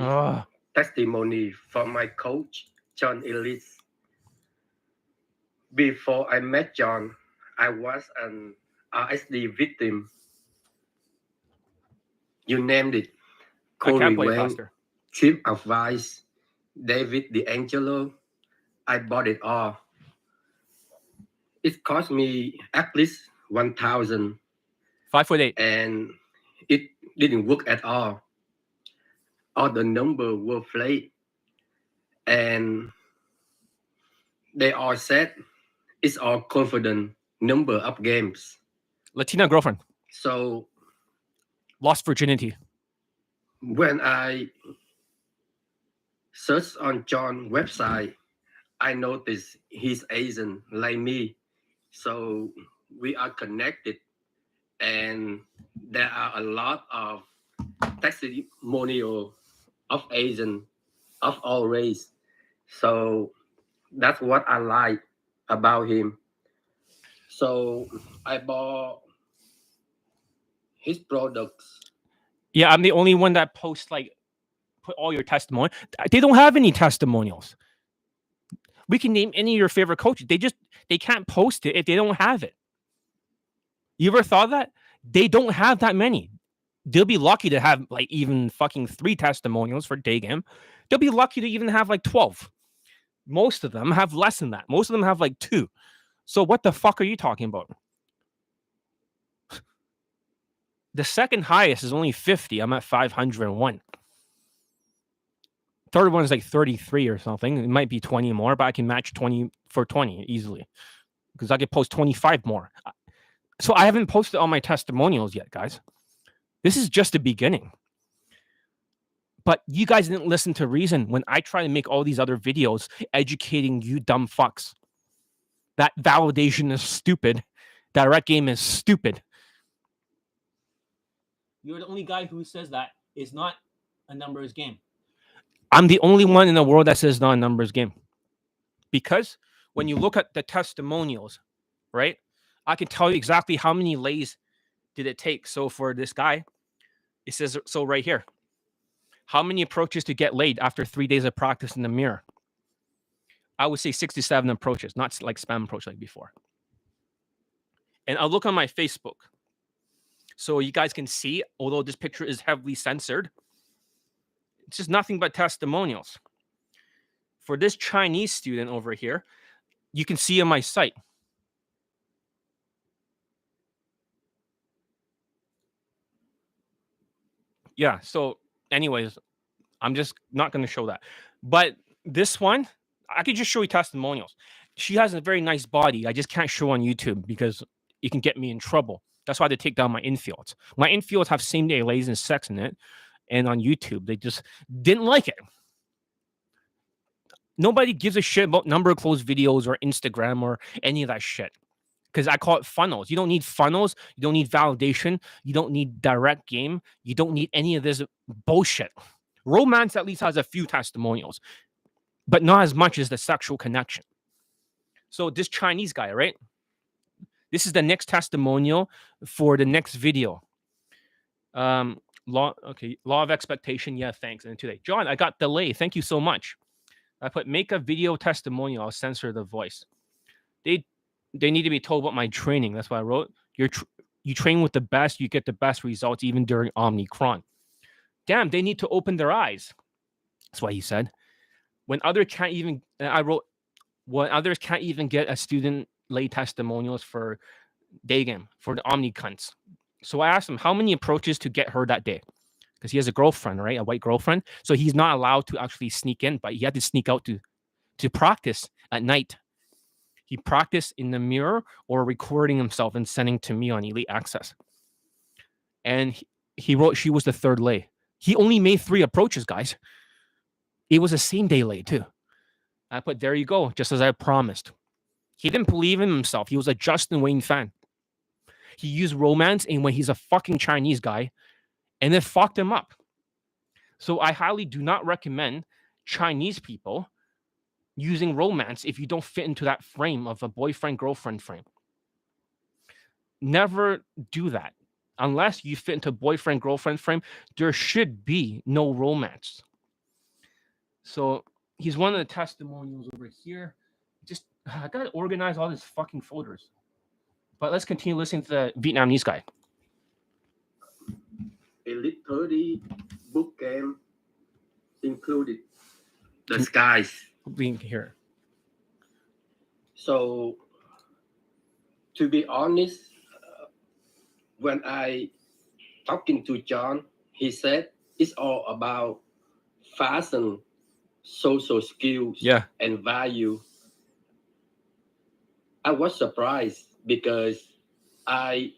testimony from my coach, John Ellis. Before I met John, I was an RSD victim. You named it. Corey Wang, Chip Advice, David D'Angelo. I bought it all. It cost me at least 1,000. 5'8", and it didn't work at all. All the numbers were fake, and they all said it's all confident number of games. Latina girlfriend. So lost virginity. When I searched on John's website, I noticed he's Asian like me. So we are connected, and there are a lot of testimonial of Asian of all race. So that's what I like about him. So I bought his products. Yeah, I'm the only one that posts like put all your testimony. They don't have any testimonials. We can name any of your favorite coaches. They can't post it if they don't have it. You ever thought that? They don't have that many. They'll be lucky to have like even fucking 3 testimonials for Daygame. They'll be lucky to even have like 12. Most of them have less than that. Most of them have like 2. So what the fuck are you talking about? The second highest is only 50. I'm at 501. Third one is like 33 or something. It might be 20 more, but I can match 20 for 20 easily because I could post 25 more. So I haven't posted all my testimonials yet, guys. This is just the beginning. But you guys didn't listen to reason when I try to make all these other videos educating you dumb fucks. That validation is stupid. Direct game is stupid. You're the only guy who says that is not a numbers game. I'm the only one in the world that says not a numbers game. Because when you look at the testimonials, right, I can tell you exactly how many lays did it take. So for this guy, it says so right here. How many approaches to get laid after 3 days of practice in the mirror? I would say 67 approaches, not like spam approach like before. And I'll look on my Facebook. So you guys can see, although this picture is heavily censored, it's just nothing but testimonials. For this Chinese student over here, you can see on my site. Yeah, so anyways, I'm just not going to show that. But this one, I could just show you testimonials. She has a very nice body. I just can't show on YouTube because it can get me in trouble. That's why I had to take down my infields. My infields have same-day lays and sex in it. And on YouTube, they just didn't like it. Nobody gives a shit about number of closed videos or Instagram or any of that shit. Because I call it funnels. You don't need funnels. You don't need validation. You don't need direct game. You don't need any of this bullshit. Romance at least has a few testimonials, but not as much as the sexual connection. So this Chinese guy, right? This is the next testimonial for the next video. Law of expectation. Yeah, thanks. And today, John, I got delay. Thank you so much. I put make a video testimonial. I'll censor the voice. They need to be told about my training. That's what I wrote. You train with the best, you get the best results even during Omicron. Damn, they need to open their eyes. That's what he said. When others can't even, I wrote, when others can't even get a student lay testimonials for Daygame, for the Omni cunts. So I asked him how many approaches to get her that day. Because he has a girlfriend, right? A white girlfriend. So he's not allowed to actually sneak in, but he had to sneak out to practice at night. He practiced in the mirror or recording himself and sending to me on Elite Access. And he wrote she was the third lay. He only made 3 approaches, guys. It was a same day lay too. I put, there you go, just as I promised. He didn't believe in himself. He was a Justin Wayne fan. He used romance and when he's a fucking Chinese guy, and it fucked him up. So I highly do not recommend Chinese people using romance if you don't fit into that frame of a boyfriend-girlfriend frame. Never do that. Unless you fit into boyfriend-girlfriend frame, there should be no romance. So he's one of the testimonials over here. Just, I gotta organize all these fucking folders. But let's continue listening to the Vietnamese guy. Elite 30 bootcamp included the skies. Being here. So, to be honest, when I talking to John, he said it's all about fashion, social skills, and value. I was surprised because I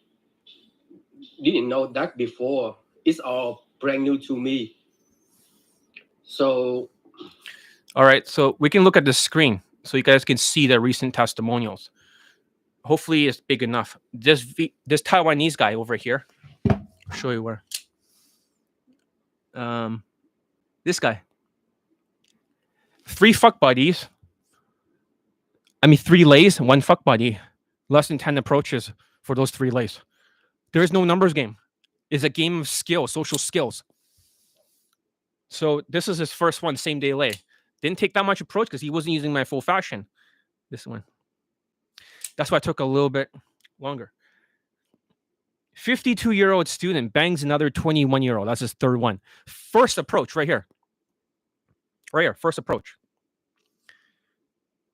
didn't know that before. It's all brand new to me. So, all right, so we can look at the screen so you guys can see the recent testimonials. Hopefully it's big enough. This Taiwanese guy over here, I'll show you where. This guy. 3 fuck buddies. 3 lays, 1 fuck buddy. Less than 10 approaches for those 3 lays. There is no numbers game. It's a game of skills, social skills. So this is his first one, same day lay. Didn't take that much approach because he wasn't using my full fashion. This one. That's why it took a little bit longer. 52-year-old student bangs another 21-year-old. That's his third one. First approach right here. Right here, first approach.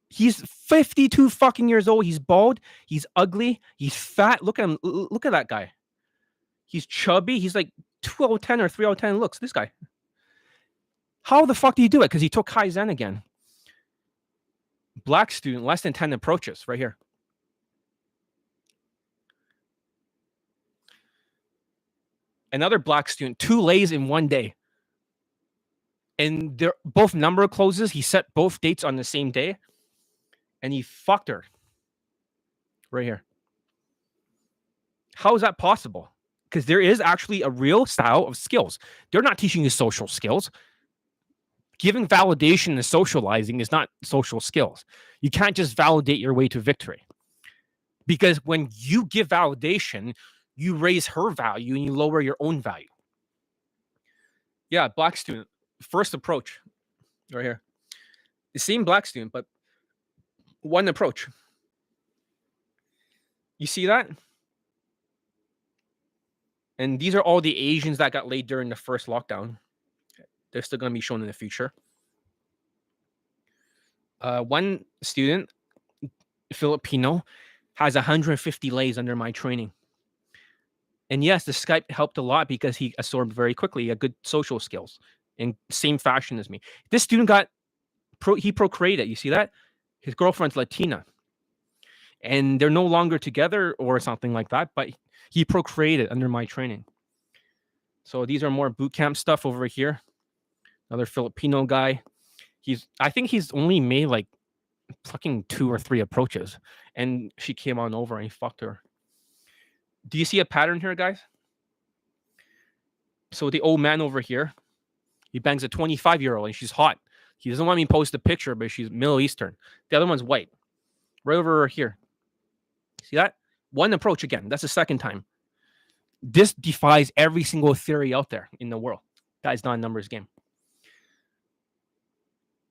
He's 52 fucking years old. He's bald. He's ugly. He's fat. Look at him. Look at that guy. He's chubby. He's like 2 out of 10 or 3 out of 10 looks. This guy. How the fuck do you do it? Because he took Kaizen again. Black student, less than 10 approaches. Right here. Another black student, 2 lays in 1 day. And they're both number closes. He set both dates on the same day. And he fucked her. Right here. How is that possible? Because there is actually a real style of skills. They're not teaching you social skills. Giving validation and socializing is not social skills. You can't just validate your way to victory. Because when you give validation, you raise her value and you lower your own value. Yeah, black student. First approach. Right here. The same black student, but 1 approach. You see that? And these are all the Asians that got laid during the first lockdown. They're still going to be shown in the future. 1 student, Filipino, has 150 lays under my training. And yes, the Skype helped a lot because he absorbed very quickly. He had good social skills in same fashion as me. This student he procreated. You see that? His girlfriend's Latina. And they're no longer together or something like that, but he procreated under my training. So these are more boot camp stuff over here. Another Filipino guy. I think he's only made like fucking 2 or 3 approaches. And she came on over and he fucked her. Do you see a pattern here, guys? So the old man over here, he bangs a 25-year-old and she's hot. He doesn't want me to post a picture, but she's Middle Eastern. The other one's white. Right over here. See that? 1 approach again. That's the second time. This defies every single theory out there in the world. That is not a numbers game.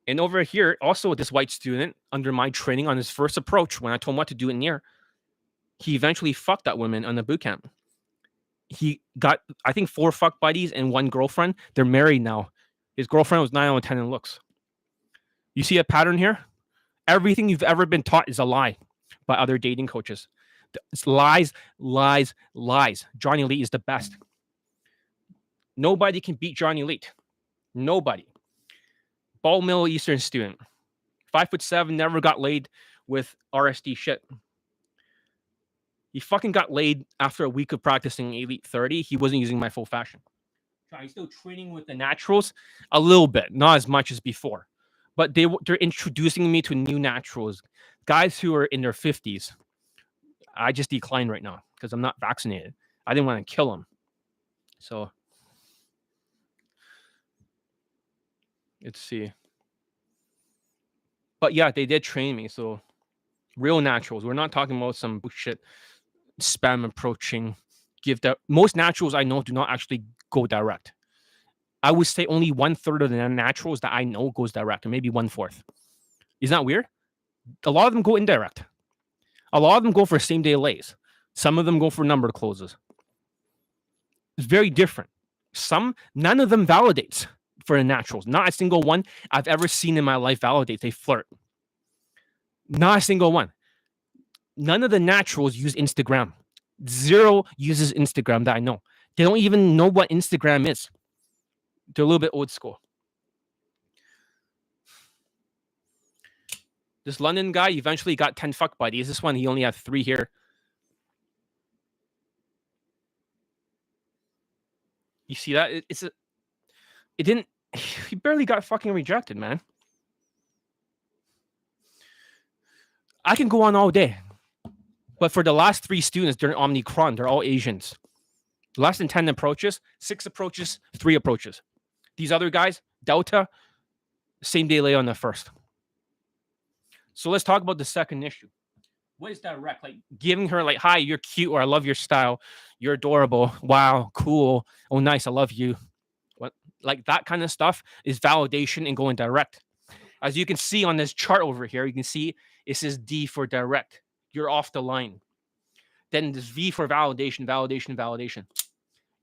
And over here, also this white student, under my training on his first approach, when I told him what to do in here, he eventually fucked that woman on the boot camp. He got, I think, 4 fuck buddies and 1 girlfriend. They're married now. His girlfriend was 9 out of 10 in looks. You see a pattern here? Everything you've ever been taught is a lie by other dating coaches. It's lies, lies, lies. Johnny Elite is the best. Nobody can beat Johnny Elite. Nobody. Bald Middle Eastern student. 5'7", never got laid with RSD shit. He fucking got laid after a week of practicing Elite 30. He wasn't using my full fashion. He's still training with the naturals a little bit, not as much as before. But they're introducing me to new naturals, guys who are in their 50s. I just declined right now because I'm not vaccinated. I didn't want to kill them. So let's see. But yeah, they did train me. So real naturals. We're not talking about some bullshit spam approaching. Most naturals I know do not actually go direct. I would say only 1/3 of the naturals that I know goes direct, or maybe 1/4. Isn't that weird? A lot of them go indirect. A lot of them go for same day lays. Some of them go for number closes. It's very different. None of them validates for the naturals. Not a single one I've ever seen in my life validates. They flirt. Not a single one. None of the naturals use Instagram. 0 uses Instagram that I know. They don't even know what Instagram is. They're a little bit old school. This London guy eventually got 10 fuck buddies. This one, he only had 3 here. You see that? He barely got fucking rejected, man. I can go on all day. But for the last 3 students during Omicron, they're all Asians. Less than 10 approaches, 6 approaches, 3 approaches. These other guys, Delta, same day lay on the first. So let's talk about the second issue. What is direct? Like giving her like, hi, you're cute, or I love your style, you're adorable, wow, cool, oh nice, I love you. What, like that kind of stuff is validation and going direct. As you can see on this chart over here, you can see it says D for direct. You're off the line. Then this V for validation, validation, validation.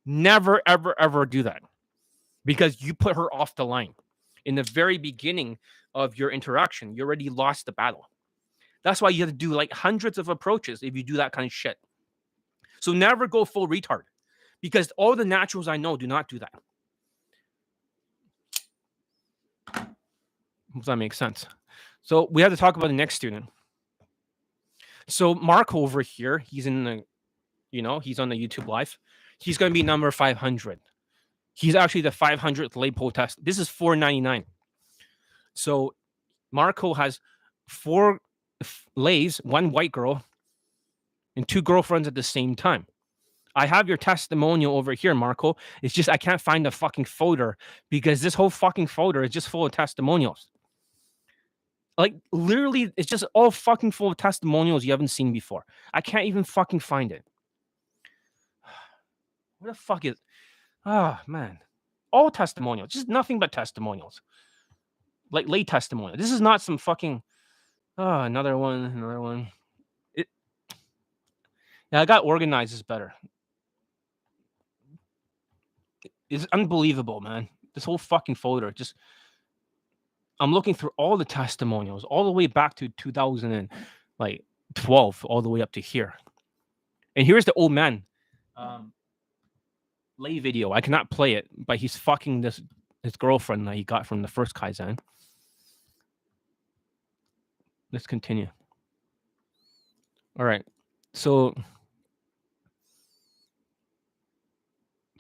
Never, ever, ever do that, because you put her off the line. In the very beginning of your interaction, you already lost the battle. That's why you have to do like hundreds of approaches if you do that kind of shit. So never go full retard, because all the naturals I know do not do that. Does that make sense? So we have to talk about the next student. So Mark over here, he's in the, he's on the YouTube live. He's going to be number 500. He's actually the 500th lay poll test. This is 499. So Marco has 4 lays, 1 white girl, and 2 girlfriends at the same time. I have your testimonial over here, Marco. It's just I can't find the fucking folder, because this whole fucking folder is just full of testimonials. Like literally, it's just all fucking full of testimonials you haven't seen before. I can't even fucking find it. What the fuck is? Oh man, all testimonials, just nothing but testimonials. Like lay testimonial. This is not some fucking. Oh, another one. Yeah, I got organized is better. It's unbelievable, man. This whole fucking folder. Just I'm looking through all the testimonials, all the way back to 2012, all the way up to here. And here's the old man lay video. I cannot play it, but he's fucking his girlfriend that he got from the first Kaizen. Let's continue. All right. So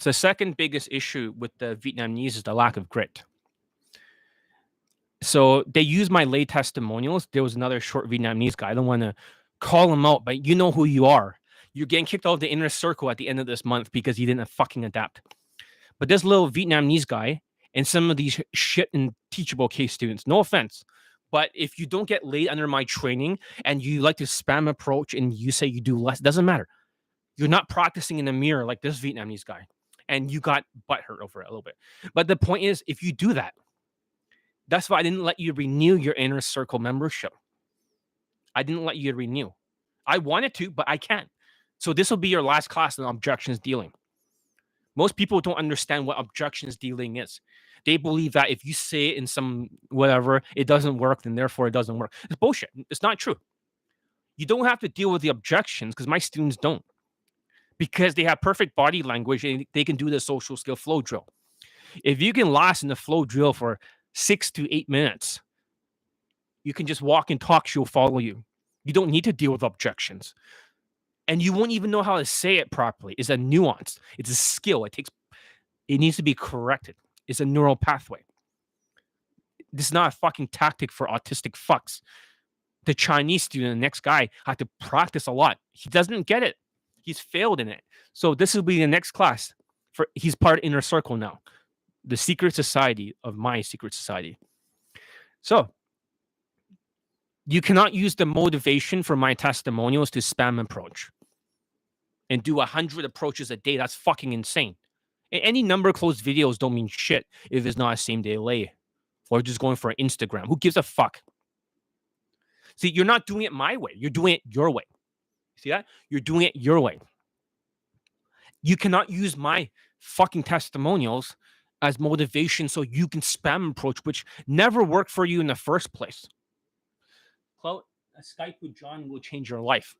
the second biggest issue with the Vietnamese is the lack of grit. So they use my lay testimonials. There was another short Vietnamese guy. I don't want to call him out, but you know who you are. You're getting kicked out of the inner circle at the end of this month because you didn't fucking adapt. But this little Vietnamese guy and some of these shit and teachable case students, no offense, but if you don't get laid under my training and you like to spam approach and you say you do less, doesn't matter. You're not practicing in the mirror like this Vietnamese guy. And you got butthurt over it a little bit. But the point is, if you do that, that's why I didn't let you renew your inner circle membership. I didn't let you renew. I wanted to, but I can't. So this will be your last class on objections dealing. Most people don't understand what objections dealing is. They believe that if you say it in some whatever, it doesn't work, then therefore it doesn't work. It's bullshit. It's not true. You don't have to deal with the objections, because my students don't. Because they have perfect body language and they can do the social skill flow drill. If you can last in the flow drill for 6 to 8 minutes, you can just walk and talk, she'll follow you. You don't need to deal with objections. And you won't even know how to say it properly. It's a nuance. It's a skill. It needs to be corrected. It's a neural pathway. This is not a fucking tactic for autistic fucks. The Chinese student, the next guy, had to practice a lot. He doesn't get it. He's failed in it. So this will be the next class. He's part of Inner Circle now. The secret society of my secret society. So you cannot use the motivation for my testimonials to spam approach and do 100 approaches a day. That's fucking insane. And any number closed videos don't mean shit if it's not a same day lay or just going for Instagram. Who gives a fuck? See, you're not doing it my way. You're doing it your way. See that? You're doing it your way. You cannot use my fucking testimonials as motivation so you can spam approach, which never worked for you in the first place. Clout, a Skype with John will change your life.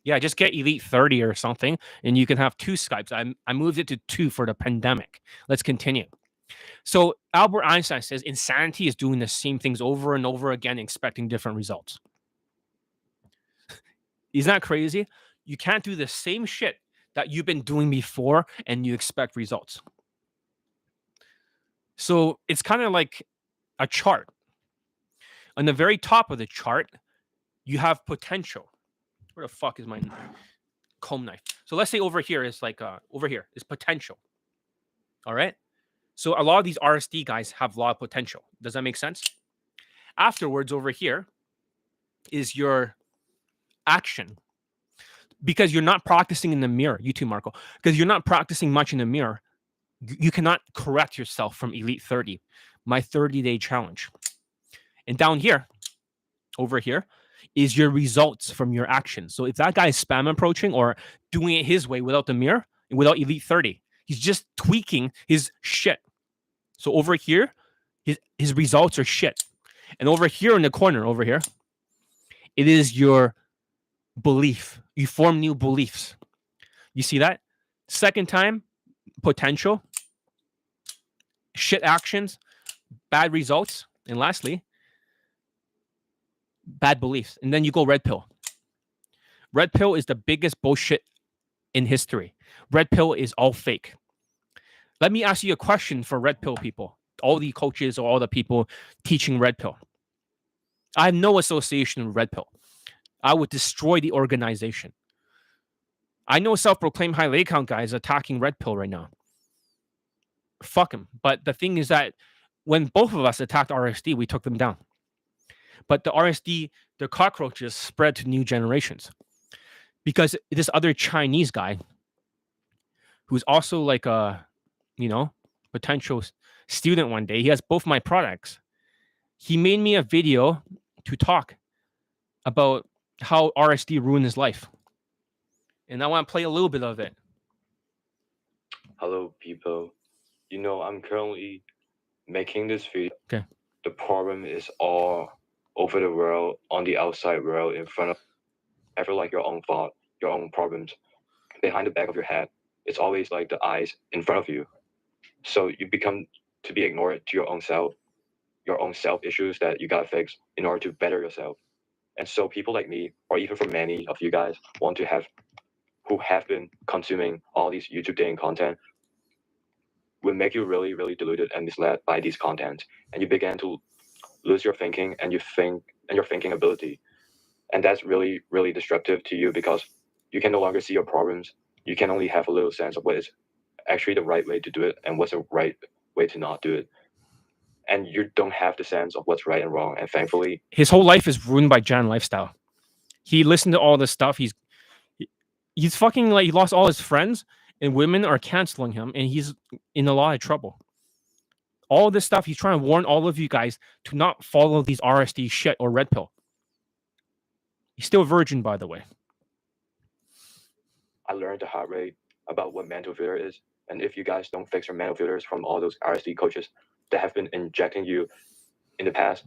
Yeah, just get Elite 30 or something, and you can have 2 Skypes. I moved it to 2 for the pandemic. Let's continue. So Albert Einstein says insanity is doing the same things over and over again, expecting different results. Isn't that crazy? You can't do the same shit that you've been doing before and you expect results. So it's kind of like a chart. On the very top of the chart, you have potential. Where the fuck is my comb knife? So let's say over here is like over here is potential. All right. So a lot of these RSD guys have a lot of potential. Does that make sense? Afterwards, over here is your action. Because you're not practicing in the mirror, you too, Marco. Because you're not practicing much in the mirror, you cannot correct yourself from Elite 30, my 30-day challenge. And down here, over here, is your results from your actions. So if that guy is spam approaching or doing it his way without the mirror, without Elite 30, he's just tweaking his shit. So over here, his results are shit. And over here in the corner, over here, it is your belief. You form new beliefs. You see that? Second time, potential, shit actions, bad results, and lastly, bad beliefs. And then you go red pill. Red pill is the biggest bullshit in history. Red pill is all fake. Let me ask you a question for red pill people, all the coaches or all the people teaching red pill. I have no association with red pill. I would destroy the organization. I know self-proclaimed high leg count guys attacking red pill right now. Fuck him. But the thing is that when both of us attacked RSD, we took them down. But the RSD, the cockroaches spread to new generations. Because this other Chinese guy, who's also like a, potential student one day, he has both my products. He made me a video to talk about how RSD ruined his life. And I want to play a little bit of it. Hello, people. I'm currently making this video. Okay. The problem is all over the world, on the outside world, in front of ever like your own thought, your own problems. Behind the back of your head, it's always like the eyes in front of you. So you become to be ignored to your own self issues that you gotta fix in order to better yourself. And so people like me, or even for many of you guys, who have been consuming all these YouTube dating content, will make you really, really deluded and misled by these content. And you begin to lose your thinking and your thinking ability. And that's really, really destructive to you because you can no longer see your problems. You can only have a little sense of what is actually the right way to do it and what's the right way to not do it. And you don't have the sense of what's right and wrong. And thankfully, his whole life is ruined by Jan lifestyle. He listened to all this stuff. He's fucking like, he lost all his friends and women are canceling him and he's in a lot of trouble. All this stuff, he's trying to warn all of you guys to not follow these RSD shit or red pill. He's still a virgin, by the way. I learned the hard way about what mental filter is. And if you guys don't fix your mental filters from all those RSD coaches that have been injecting you in the past,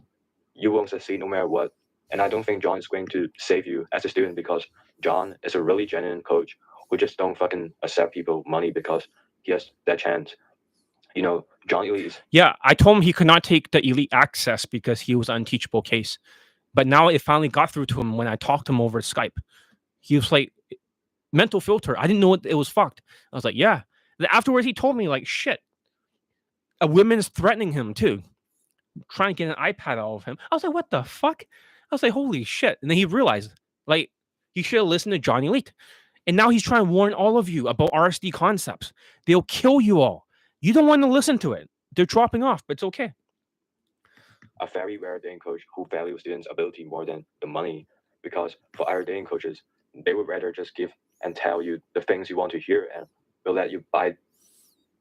you won't succeed no matter what. And I don't think John is going to save you as a student because John is a really genuine coach who just don't fucking accept people money because he has that chance. John Elite is... Yeah, I told him he could not take the Elite access because he was an unteachable case. But now it finally got through to him when I talked to him over Skype. He was like, mental filter. I didn't know it was fucked. I was like, yeah. Then afterwards, he told me, like, shit. A woman is threatening him, too. Trying to get an iPad out of him. I was like, what the fuck? I was like, holy shit. And then he realized, like, he should have listened to Johnny Elite. And now he's trying to warn all of you about RSD concepts. They'll kill you all. You don't want to listen to it. They're dropping off, but it's okay. A very rare dating coach who values students' ability more than the money. Because for our dating coaches, they would rather just give and tell you the things you want to hear and will let you buy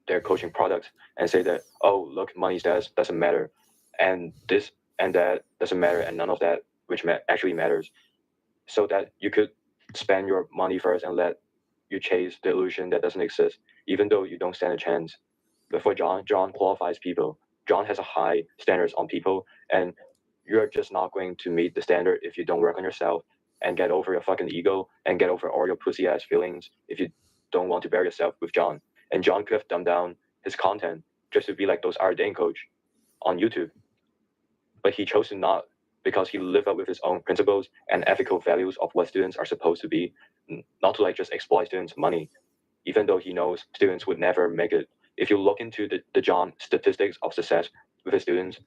their coaching products and say that, oh, look, money status doesn't matter. And this and that doesn't matter. And none of that, which actually matters. So that you could spend your money first and let you chase the illusion that doesn't exist, even though you don't stand a chance. But for John qualifies people. John has a high standards on people, and you're just not going to meet the standard if you don't work on yourself and get over your fucking ego and get over all your pussy ass feelings if you don't want to bury yourself with John. And John could have dumbed down his content just to be like those dating coach on YouTube. But he chose to not because he lived up with his own principles and ethical values of what students are supposed to be, not to like just exploit students' money, even though he knows students would never make it. If you look into the John statistics of success with his students,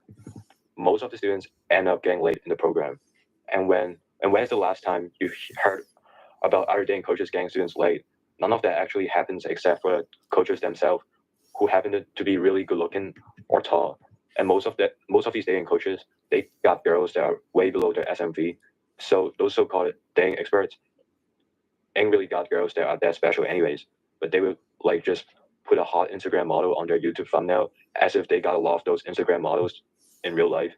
most of the students end up getting late in the program. And when is the last time you heard about other dating coaches getting students late? None of that actually happens except for coaches themselves who happened to be really good looking or tall. And most of these dating coaches, they got girls that are way below their SMV. So those so-called dating experts ain't really got girls that are that special anyways. But they will like just put a hot Instagram model on their YouTube thumbnail as if they got a lot of those Instagram models in real life.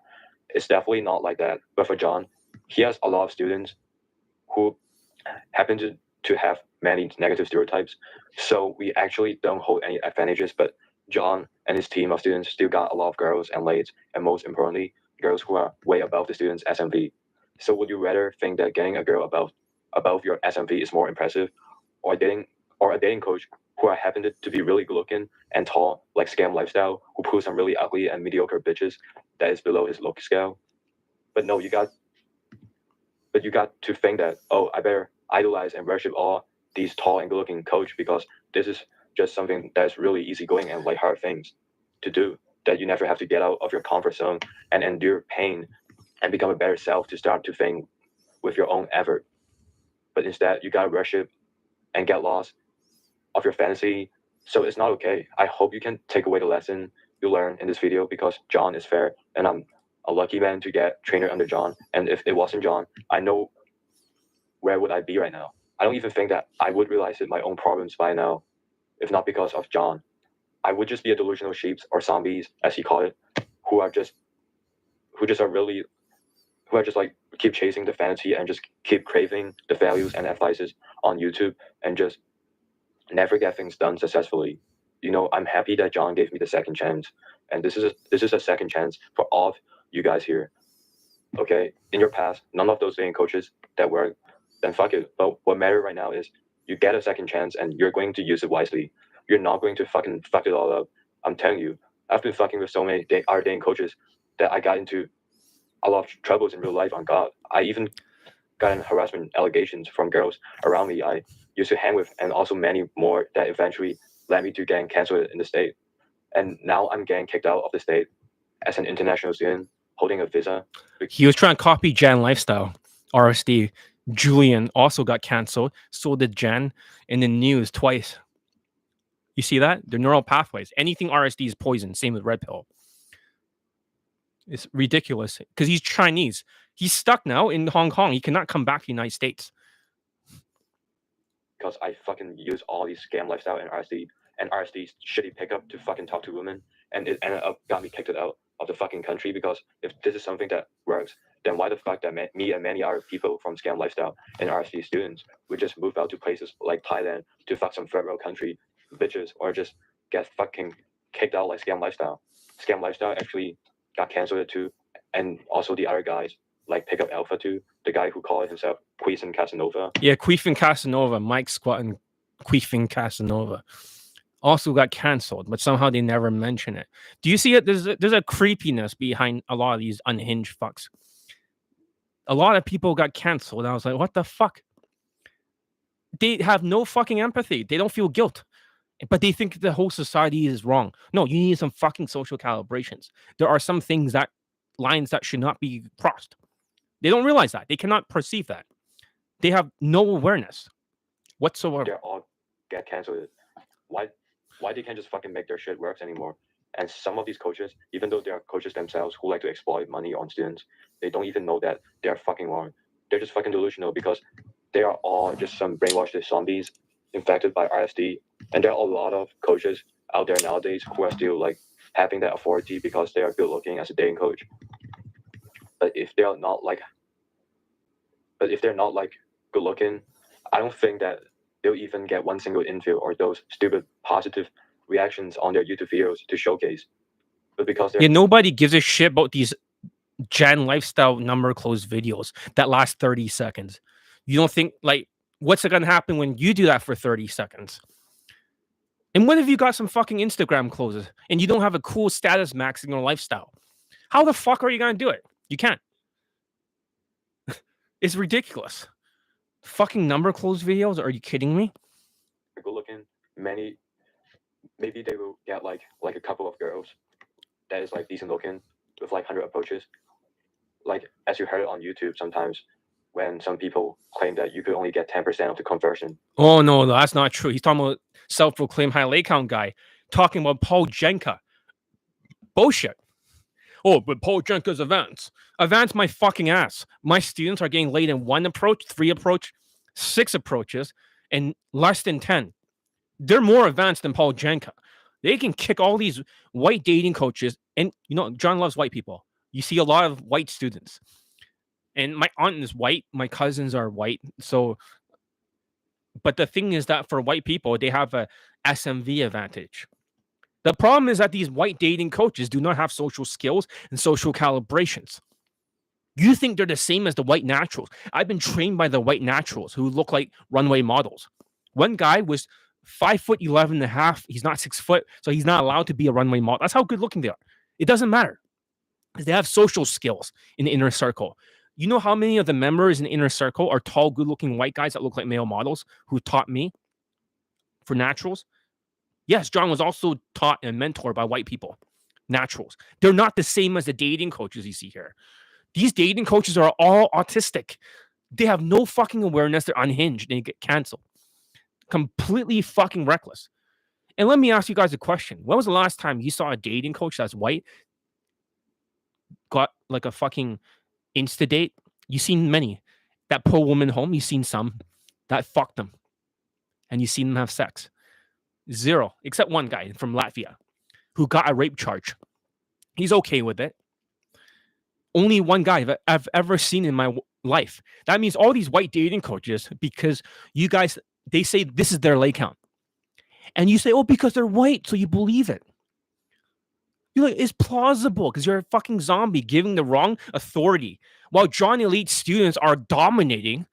It's definitely not like that. But for John, he has a lot of students who happen to have many negative stereotypes. So we actually don't hold any advantages, but John and his team of students still got a lot of girls and ladies, and most importantly, girls who are way above the students' SMV. So would you rather think that getting a girl above your SMV is more impressive, or a dating coach who happen to be really good looking and tall, like Scam Lifestyle, who pulls some really ugly and mediocre bitches that is below his look scale? But no, you got to think that, oh, I better idolize and worship all these tall and good looking coach because this is just something that's really easygoing and lighthearted things to do, that you never have to get out of your comfort zone and endure pain and become a better self to start to think with your own effort. But instead, you gotta worship and get lost of your fantasy. So it's not okay. I hope you can take away the lesson you learn in this video, because John is fair and I'm a lucky man to get trainer under John. And if it wasn't John, I know where would I be right now. I don't even think that I would realize my own problems by now, if not because of John. I would just be a delusional sheep or zombies, as he called it, who are just like keep chasing the fantasy and just keep craving the values and advices on YouTube and just never get things done successfully. You know, I'm happy that John gave me the second chance, and this is a second chance for all of you guys here. Okay, in your past, none of those dating coaches that work, then fuck it. But what matters right now is you get a second chance and you're going to use it wisely. You're not going to fucking fuck it all up. I'm telling you, I've been fucking with so many other dating coaches that I got into a lot of troubles in real life on God. I even got harassment allegations from girls around me I used to hang with, and also many more that eventually led me to getting canceled in the state. And now I'm getting kicked out of the state as an international student holding a visa. He was trying to copy Jan Lifestyle. RSD. Julian also got canceled. So did Jan in the news twice. You see that? The neural pathways. Anything RSD is poison. Same with Red Pill. It's ridiculous because he's Chinese. He's stuck now in Hong Kong. He cannot come back to the United States. Because I fucking use all these Scam Lifestyle and RSD's shitty pickup to fucking talk to women, and it ended up got me kicked out of the fucking country. Because if this is something that works, then why the fuck that me and many other people from Scam Lifestyle and RSD students would just move out to places like Thailand to fuck some third world country bitches, or just get fucking kicked out like Scam Lifestyle? Scam Lifestyle actually got canceled too, and also the other guys like Pickup Alpha too, the guy who called himself Queefin Casanova. Yeah, Queefin Casanova, Mike Squat and Queefin Casanova also got canceled, but somehow they never mention it. Do you see it? There's a creepiness behind a lot of these unhinged fucks. A lot of people got canceled. I was like, what the fuck? They have no fucking empathy. They don't feel guilt, but they think the whole society is wrong. No, you need some fucking social calibrations. There are some things that lines that should not be crossed. They don't realize that. They cannot perceive that. They have no awareness whatsoever. They all get canceled. Why they can't just fucking make their shit work anymore? And some of these coaches, even though they are coaches themselves who like to exploit money on students, they don't even know that they are fucking wrong. They're just fucking delusional because they are all just some brainwashed zombies infected by RSD. And there are a lot of coaches out there nowadays who are still like having that authority because they are good looking as a dating coach. But if they're not like good looking, I don't think that they'll even get one single infill or those stupid positive reactions on their YouTube videos to showcase. But because they're nobody gives a shit about these Jan Lifestyle number closed videos that last 30 seconds. You don't think, like, what's going to happen when you do that for 30 seconds? And what if you got some fucking Instagram closes and you don't have a cool status maxing or lifestyle? How the fuck are you going to do it? You can't. It's ridiculous. Fucking number closed videos? Are you kidding me? good looking, maybe they will get like a couple of girls that is like decent looking with like 100 approaches. Like as you heard on YouTube sometimes when some people claim that you could only get 10% of the conversion. Oh no, that's not true. He's talking about self-proclaimed high lay count guy. talking about Paul Jenka. Bullshit. Oh, but Paul Jenka's advanced. Advance my fucking ass. My students are getting laid in 1 approach, 3 approach, 6 approaches, and less than 10. They're more advanced than Paul Jenka. They can kick all these white dating coaches. And, John loves white people. You see a lot of white students. And my aunt is white. My cousins are white. So, but the thing is that for white people, they have a SMV advantage. The problem is that these white dating coaches do not have social skills and social calibrations. You think they're the same as the white naturals. I've been trained by the white naturals who look like runway models. One guy was 5'11" and a half. He's not 6 foot, so he's not allowed to be a runway model. That's how good looking they are. It doesn't matter because they have social skills in the inner circle. You know how many of the members in the inner circle are tall, good-looking white guys that look like male models who taught me for naturals? Yes, John was also taught and mentored by white people, naturals. They're not the same as the dating coaches you see here. These dating coaches are all autistic. They have no fucking awareness. They're unhinged. They get canceled. Completely fucking reckless. And let me ask you guys a question. When was the last time you saw a dating coach that's white got like a fucking Insta date? You've seen many. That pull woman home, you've seen some. That fucked them. And you've seen them have sex. 0. Except one guy from Latvia who got a rape charge. He's okay with it. Only one guy that I've ever seen in my life. That means all these white dating coaches, because you guys, they say this is their lay count. And you say, oh, because they're white, so you believe it. You're like, it's plausible because you're a fucking zombie giving the wrong authority. While John Elite students are dominating,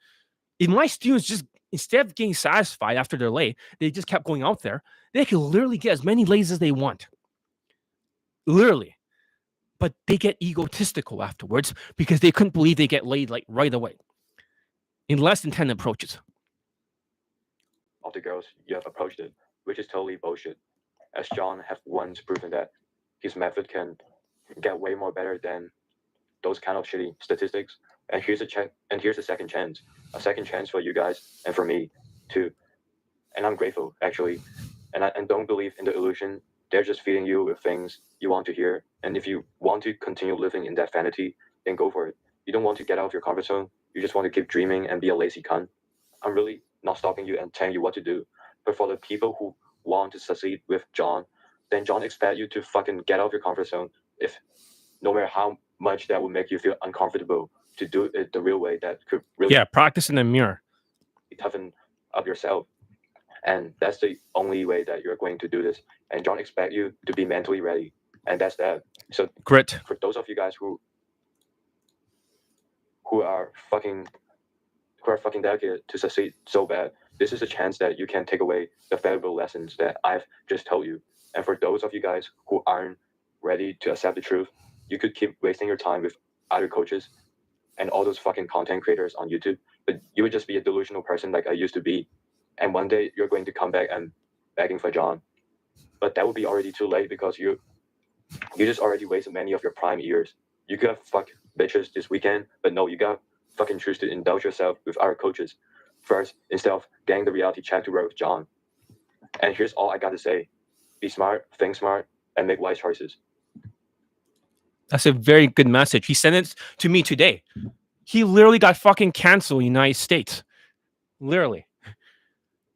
if my students just, instead of getting satisfied after their lay, they just kept going out there, they can literally get as many lays as they want. Literally. But they get egotistical afterwards because they couldn't believe they get laid like right away. In less than 10 approaches. Of the girls you have approached it, which is totally bullshit. As John have once proven that his method can get way more better than those kind of shitty statistics. And here's a second chance. A second chance for you guys and for me too. And I'm grateful actually. And don't believe in the illusion. They're just feeding you with things you want to hear. And if you want to continue living in that vanity, then go for it. You don't want to get out of your comfort zone. You just want to keep dreaming and be a lazy cunt. I'm really not stopping you and telling you what to do. But for the people who want to succeed with John, then John expects you to fucking get out of your comfort zone. If no matter how much that would make you feel uncomfortable, to do it the real way that could really practice in the mirror. Toughen up yourself. And that's the only way that you're going to do this. And John expects you to be mentally ready. And that's that. So grit. For those of you guys who are fucking dedicated to succeed so bad, this is a chance that you can take away the valuable lessons that I've just told you. And for those of you guys who aren't ready to accept the truth, you could keep wasting your time with other coaches and all those fucking content creators on YouTube, but you would just be a delusional person like I used to be. And one day you're going to come back and begging for John. But that would be already too late because you just already wasted many of your prime years. You could have fucked bitches this weekend, but no, you got fucking choose to indulge yourself with our coaches first instead of getting the reality check to work with John. And here's all I got to say. Be smart, think smart, and make wise choices. That's a very good message. He sent it to me today. He literally got fucking canceled in the United States. Literally.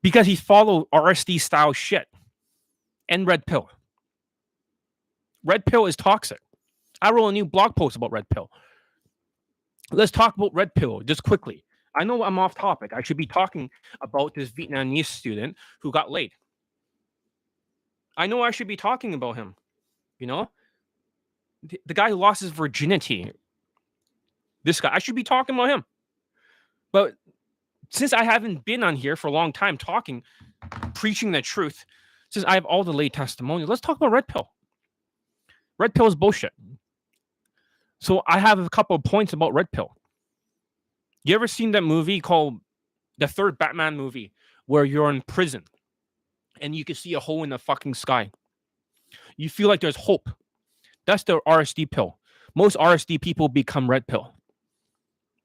Because he followed RSD style shit. And Red Pill. Red Pill is toxic. I wrote a new blog post about Red Pill. Let's talk about Red Pill just quickly. I know I'm off topic. I should be talking about this Vietnamese student who got laid. I know I should be talking about him. You know? The guy who lost his virginity. This guy. I should be talking about him. But since I haven't been on here for a long time talking, preaching the truth, since I have all the lay testimonials, let's talk about Red Pill. Red Pill is bullshit. So I have a couple of points about Red Pill. You ever seen that movie called the third Batman movie where you're in prison and you can see a hole in the fucking sky? You feel like there's hope. That's the RSD pill. Most RSD people become Red Pill.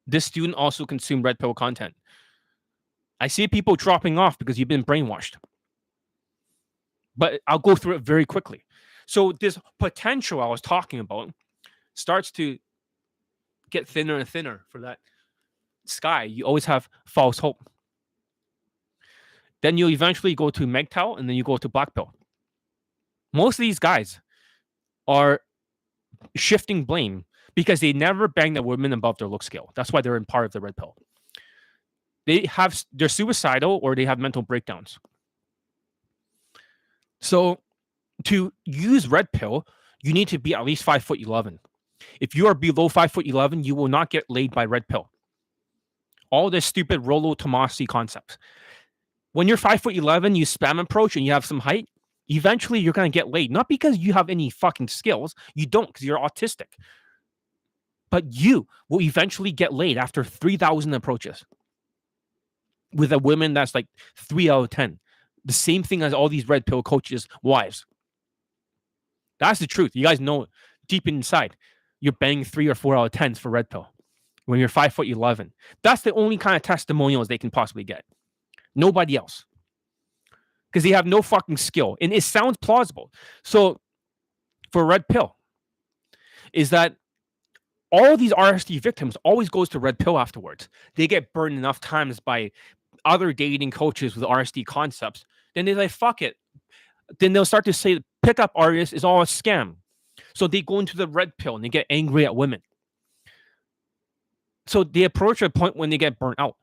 This student also consumed Red Pill content. I see people dropping off because you've been brainwashed. But I'll go through it very quickly. So this potential I was talking about starts to get thinner and thinner for that sky. You always have false hope. Then you eventually go to MGTOW, and then you go to black pill. Most of these guys are shifting blame because they never bang the women above their look scale. That's why they're in part of the red pill. They're suicidal or they have mental breakdowns. So to use red pill, you need to be at least 5'11". If you are below 5'11", you will not get laid by red pill. All this stupid Rollo Tomasi concepts. When you're 5'11", you spam approach and you have some height, eventually you're going to get laid. Not because you have any fucking skills. You don't, because you're autistic. But you will eventually get laid after 3,000 approaches with a woman that's like 3 out of 10. The same thing as all these red pill coaches' wives. That's the truth. You guys know deep inside, you're banging 3 or 4 out of 10s for red pill when you're 5'11". That's the only kind of testimonials they can possibly get. Nobody else. Because they have no fucking skill. And it sounds plausible. So for red pill, is that all these RSD victims always goes to red pill afterwards. They get burned enough times by other dating coaches with RSD concepts. Then they're like, fuck it. Then they'll start to say pickup artists is all a scam. So they go into the red pill and they get angry at women. So they approach a point when they get burnt out.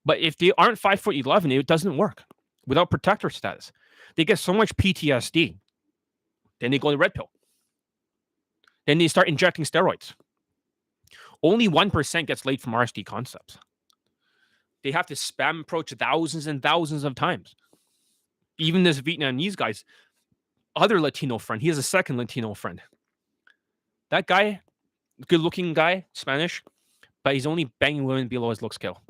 But if they aren't 5'11", it doesn't work without protector status. They get so much PTSD. Then they go to red pill. Then they start injecting steroids. Only 1% gets laid from RSD concepts. They have to spam approach thousands and thousands of times. Even this Vietnamese guy's other Latino friend, he has a second Latino friend. That guy, good-looking guy, Spanish, but he's only banging women below his look scale.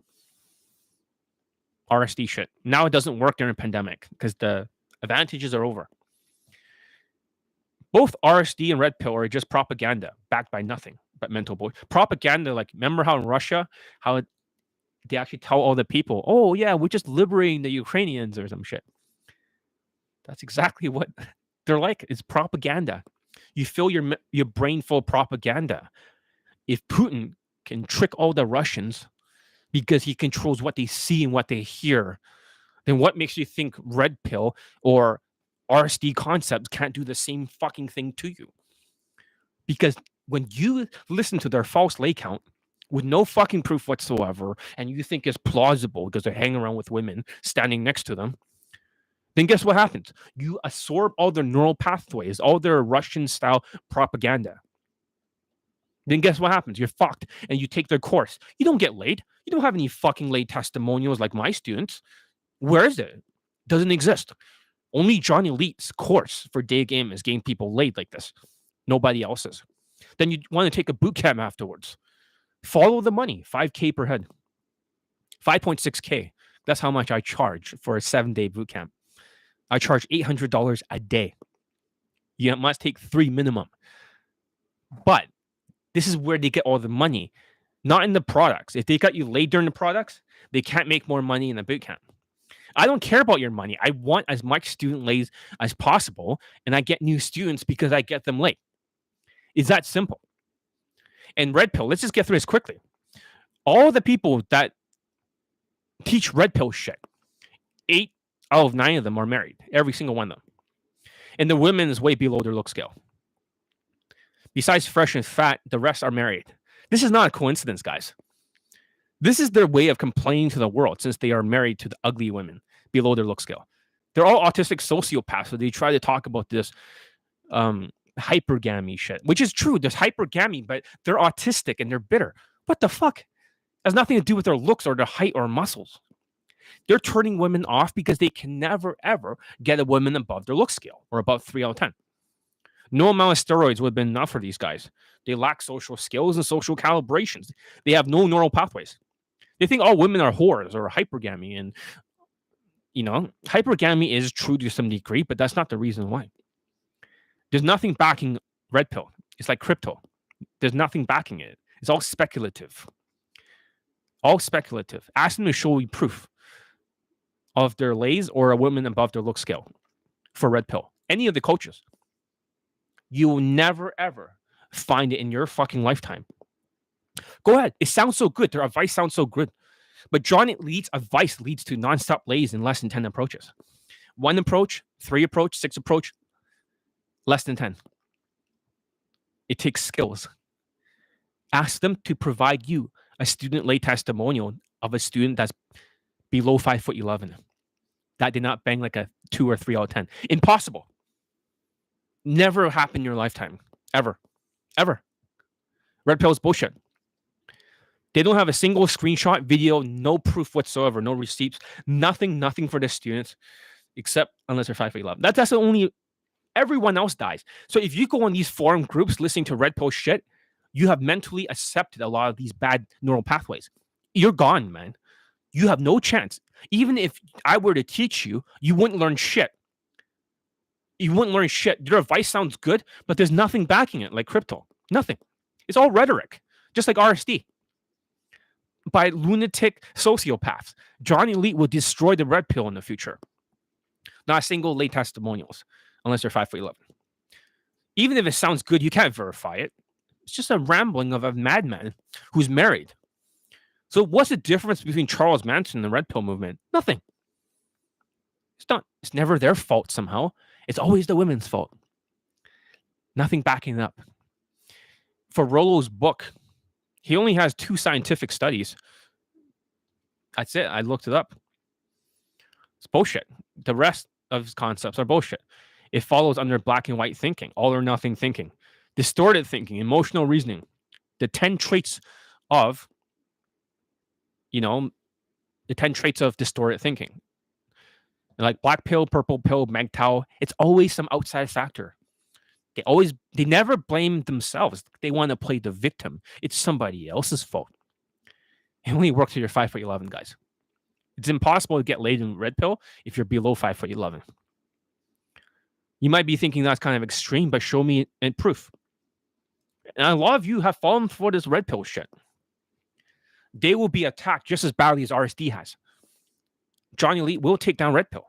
RSD shit. Now it doesn't work during a pandemic because the advantages are over. Both RSD and red pill are just propaganda backed by nothing but mental bullshit. Propaganda, like, remember how in Russia, how they actually tell all the people, oh yeah, we're just liberating the Ukrainians or some shit. That's exactly what they're like. It's propaganda. You fill your brain full of propaganda. If Putin can trick all the Russians because he controls what they see and what they hear, then what makes you think red pill or RSD concepts can't do the same fucking thing to you? Because when you listen to their false lay count with no fucking proof whatsoever, and you think it's plausible because they're hanging around with women standing next to them, then guess what happens? You absorb all their neural pathways, all their Russian-style propaganda. Then guess what happens? You're fucked, and you take their course. You don't get laid. You don't have any fucking laid testimonials like my students. Where is it? Doesn't exist. Only John Elite's course for Daygame is getting people laid like this. Nobody else's. Then you want to take a boot camp afterwards. Follow the money, $5K per head. 5.6K. That's how much I charge for a 7-day boot camp. I charge $800 a day. You must take 3 minimum. But this is where they get all the money, not in the products. If they got you laid during the products, they can't make more money in the boot camp. I don't care about your money. I want as much student lays as possible, and I get new students because I get them late. It's that simple. And red pill, let's just get through this quickly. All the people that teach red pill shit, 8 out of 9 of them are married. Every single one of them. And the women is way below their look scale. Besides fresh and fat, the rest are married. This is not a coincidence, guys. This is their way of complaining to the world since they are married to the ugly women below their look scale. They're all autistic sociopaths, so they try to talk about this hypergamy shit, which is true. There's hypergamy, but they're autistic and they're bitter. What the fuck? It has nothing to do with their looks or their height or muscles. They're turning women off because they can never, ever get a woman above their look scale or above 3 out of 10. No amount of steroids would have been enough for these guys. They lack social skills and social calibrations. They have no neural pathways. They think all women are whores or hypergamy. And, you know, hypergamy is true to some degree, but that's not the reason why. There's nothing backing red pill. It's like crypto. There's nothing backing it. It's all speculative. All speculative. Ask them to show you proof of their lays or a woman above their look scale. for red pill. Any of the coaches. You will never, ever find it in your fucking lifetime. Go ahead. It sounds so good. Their advice sounds so good. But John Elite's advice leads to nonstop lays in less than 10 approaches. 1 approach, 3 approach, 6 approach, less than 10. It takes skills. Ask them to provide you a student lay testimonial of a student that's below 5'11". That did not bang like a 2 or 3 out of 10. Impossible. Never happen in your lifetime. Ever. Ever. Red pill is bullshit. They don't have a single screenshot, video, no proof whatsoever, no receipts, nothing for the students, except unless they're 5'11". That's the only. Everyone else dies. So if you go on these forum groups listening to red pill shit, you have mentally accepted a lot of these bad neural pathways. You're gone, man. You have no chance. Even if I were to teach you, you wouldn't learn shit. You wouldn't learn shit. Your advice sounds good, but there's nothing backing it, like crypto. Nothing. It's all rhetoric, just like RSD. By lunatic sociopaths. John Elite will destroy the red pill in the future. Not a single lay testimonials, unless they're 5'11". Even if it sounds good, you can't verify it. It's just a rambling of a madman who's married. So what's the difference between Charles Manson and the red pill movement? Nothing. It's not. It's never their fault somehow. It's always the women's fault. Nothing backing it up. For Rollo's book, he only has 2 scientific studies. That's it. I looked it up. It's bullshit. The rest of his concepts are bullshit. It follows under black and white thinking, all or nothing thinking, distorted thinking, emotional reasoning, the 10 traits of, the 10 traits of distorted thinking. Like black pill, purple pill, MGTOW, it's always some outside factor. They never blame themselves. They want to play the victim. It's somebody else's fault. It only works if you're 5'11", guys. It's impossible to get laid in red pill if you're below 5'11". You might be thinking that's kind of extreme, but show me in proof. And a lot of you have fallen for this red pill shit. They will be attacked just as badly as RSD has. John Elite will take down red pill.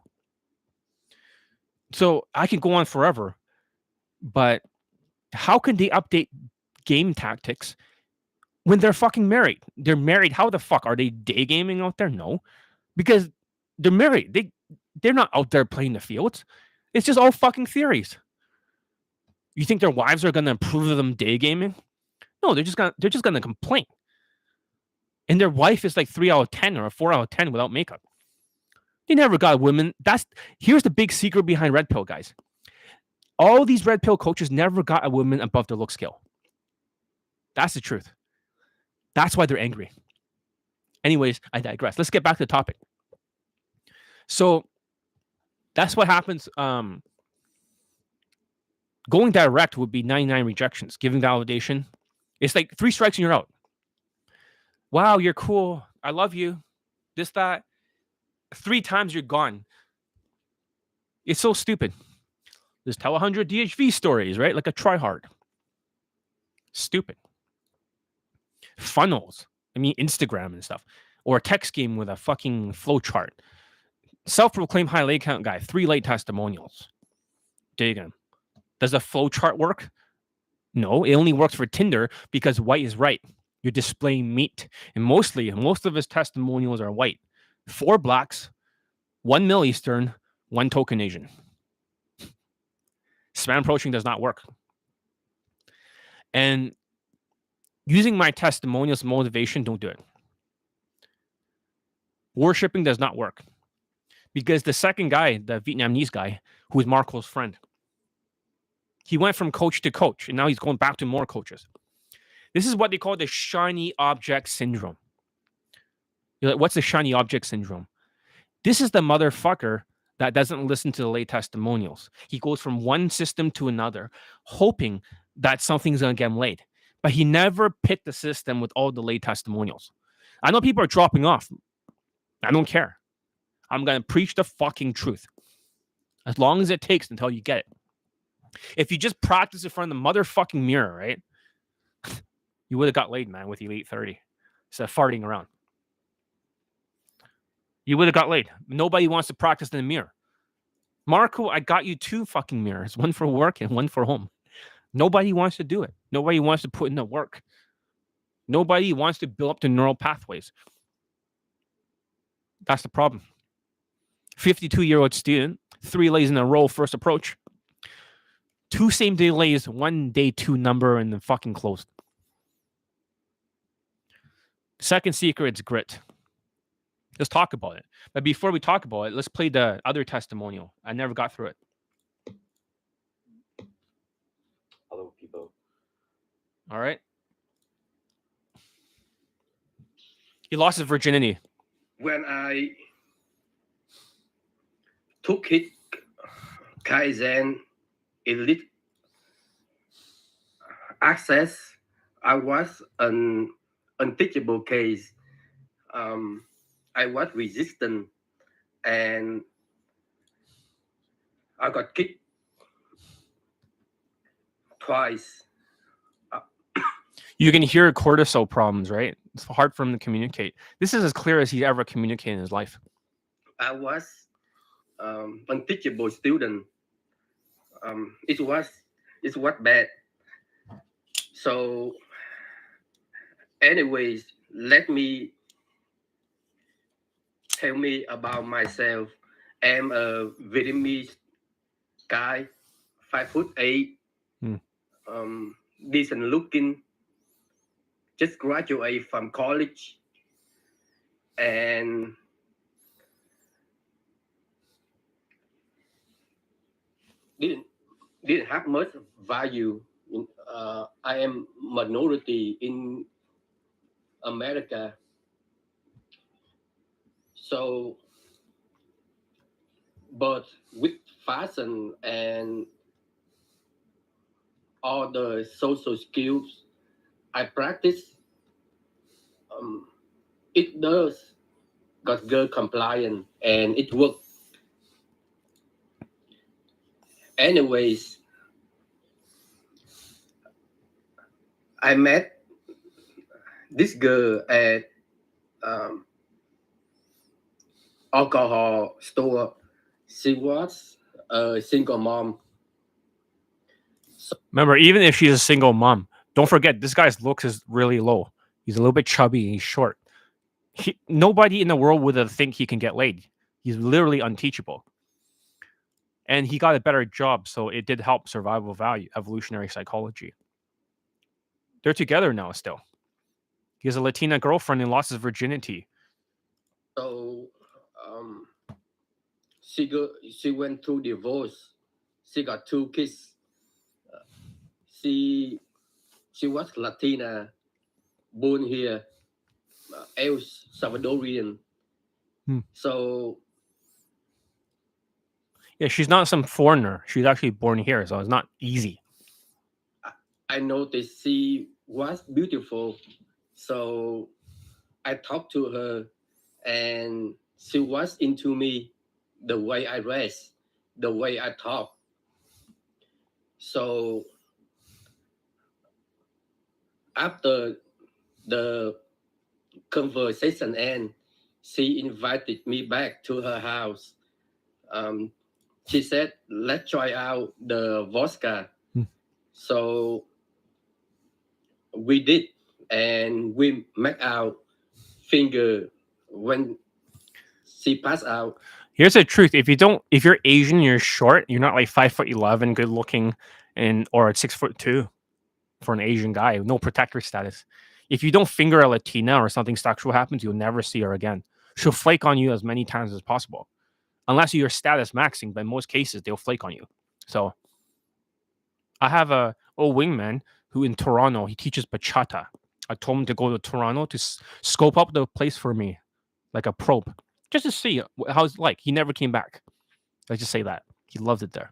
So I can go on forever, but how can they update game tactics when they're fucking married? They're married. How the fuck are they daygaming out there? No, because they're married. They're not out there playing the fields. It's just all fucking theories. You think their wives are gonna approve of them daygaming? No, they're just gonna complain. And their wife is like 3 out of 10 or a 4 out of 10 without makeup. They never got women. Here's the big secret behind red pill, guys. All these red pill coaches never got a woman above their look scale. That's the truth. That's why they're angry. Anyways, I digress. Let's get back to the topic. So that's what happens. Going direct would be 99 rejections. Giving validation, it's like 3 strikes and you're out. Wow, you're cool. I love you. This, that. 3 times you're gone. It's so stupid. Just tell 100 DHV stories, right? Like a tryhard. Stupid. Funnels. I mean, Instagram and stuff. Or a text game with a fucking flow chart. Self-proclaimed high lay count guy. 3 late testimonials. Daygame. Does a flow chart work? No, it only works for Tinder because white is right. You're displaying meat. And most of his testimonials are white. 4 blacks, 1 Middle Eastern, 1 token Asian. Spam approaching does not work. And using my testimonials motivation, don't do it. Worshipping does not work. Because the second guy, the Vietnamese guy, who is Marco's friend, he went from coach to coach, and now he's going back to more coaches. This is what they call the shiny object syndrome. You're like, what's the shiny object syndrome? This is the motherfucker that doesn't listen to the lay testimonials. He goes from one system to another, hoping that something's going to get him laid. But he never picked the system with all the lay testimonials. I know people are dropping off. I don't care. I'm going to preach the fucking truth. As long as it takes until you get it. If you just practice in front of the motherfucking mirror, right? You would have got laid, man, with Elite 30. Instead of farting around. You would have got laid. Nobody wants to practice in the mirror. Marco, I got you 2 fucking mirrors, one for work and one for home. Nobody wants to do it. Nobody wants to put in the work. Nobody wants to build up the neural pathways. That's the problem. 52-year-old student, 3 lays in a row, first approach. 2 same-day lays, 1 day 2 number, and then fucking closed. Second secret is grit. Let's talk about it. But before we talk about it, let's play the other testimonial. I never got through it. Hello, people. All right. He lost his virginity. When I took his Kaizen Elite access, I was an unteachable case. I was resistant and I got kicked twice. You can hear cortisol problems, right? It's hard for him to communicate. This is as clear as he ever communicated in his life. I was unteachable student. It was bad. So, anyways, let me tell me about myself. I'm a Vietnamese guy, 5'8", decent looking, just graduated from college, and didn't have much value. I am minority in America, so but with fashion and all the social skills I practice, it does got girl compliant and it worked. Anyways, I met this girl at alcohol store. She was a single mom. Remember, even if she's a single mom, don't forget this guy's looks is really low. He's a little bit chubby. He's short. Nobody in the world would think he can get laid. He's literally unteachable. And he got a better job, so it did help survival value, evolutionary psychology. They're together now still. He has a Latina girlfriend and lost his virginity. So she went through divorce. She got 2 kids. She was Latina, born here, El Salvadorian. So yeah, she's not some foreigner. She's actually born here, so it's not easy. I noticed she was beautiful, so I talked to her, and she was into me, the way I dress, the way I talk. So after the conversation end, she invited me back to her house. She said, let's try out the vodka. So we did, and we make out finger when she passed out. Here's the truth: if you're Asian, you're short. You're not like 5'11", good looking, or at 6'2" for an Asian guy, no protector status. If you don't finger a Latina or something sexual happens, you'll never see her again. She'll flake on you as many times as possible, unless you're status maxing. But in most cases, they'll flake on you. So, I have a old wingman who in Toronto, he teaches bachata. I told him to go to Toronto to scope up the place for me, like a probe, just to see how it's like. He never came back. Let's just say that. He loved it there.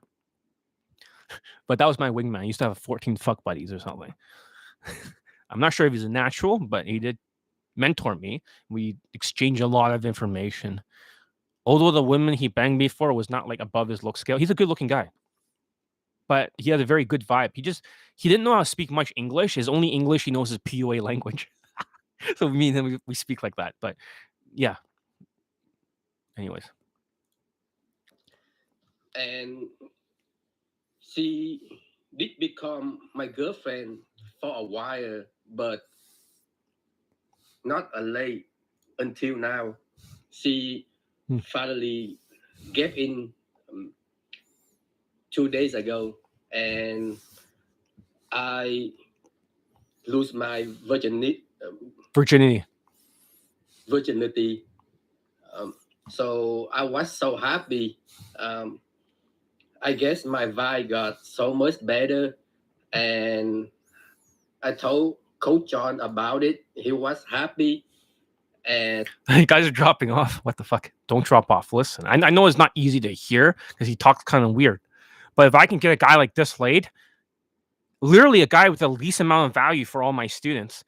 But that was my wingman. I used to have 14 fuck buddies or something. I'm not sure if he's a natural, but he did mentor me. We exchanged a lot of information. Although the women he banged me for was not like above his look scale, he's a good looking guy. But he had a very good vibe. He didn't know how to speak much English. His only English he knows is POA language. So me and him, we speak like that. But yeah. Anyways. and she did become my girlfriend for a while, but not a late until now. She finally gave in 2 days ago, and I lose my Virginity. virginity. So I was so happy. I guess my vibe got so much better, and I told Coach John about it. He was happy, and You guys are dropping off. What the fuck? Don't drop off. Listen, I know it's not easy to hear because he talks kind of weird, but if I can get a guy like this laid, literally a guy with the least amount of value for all my students,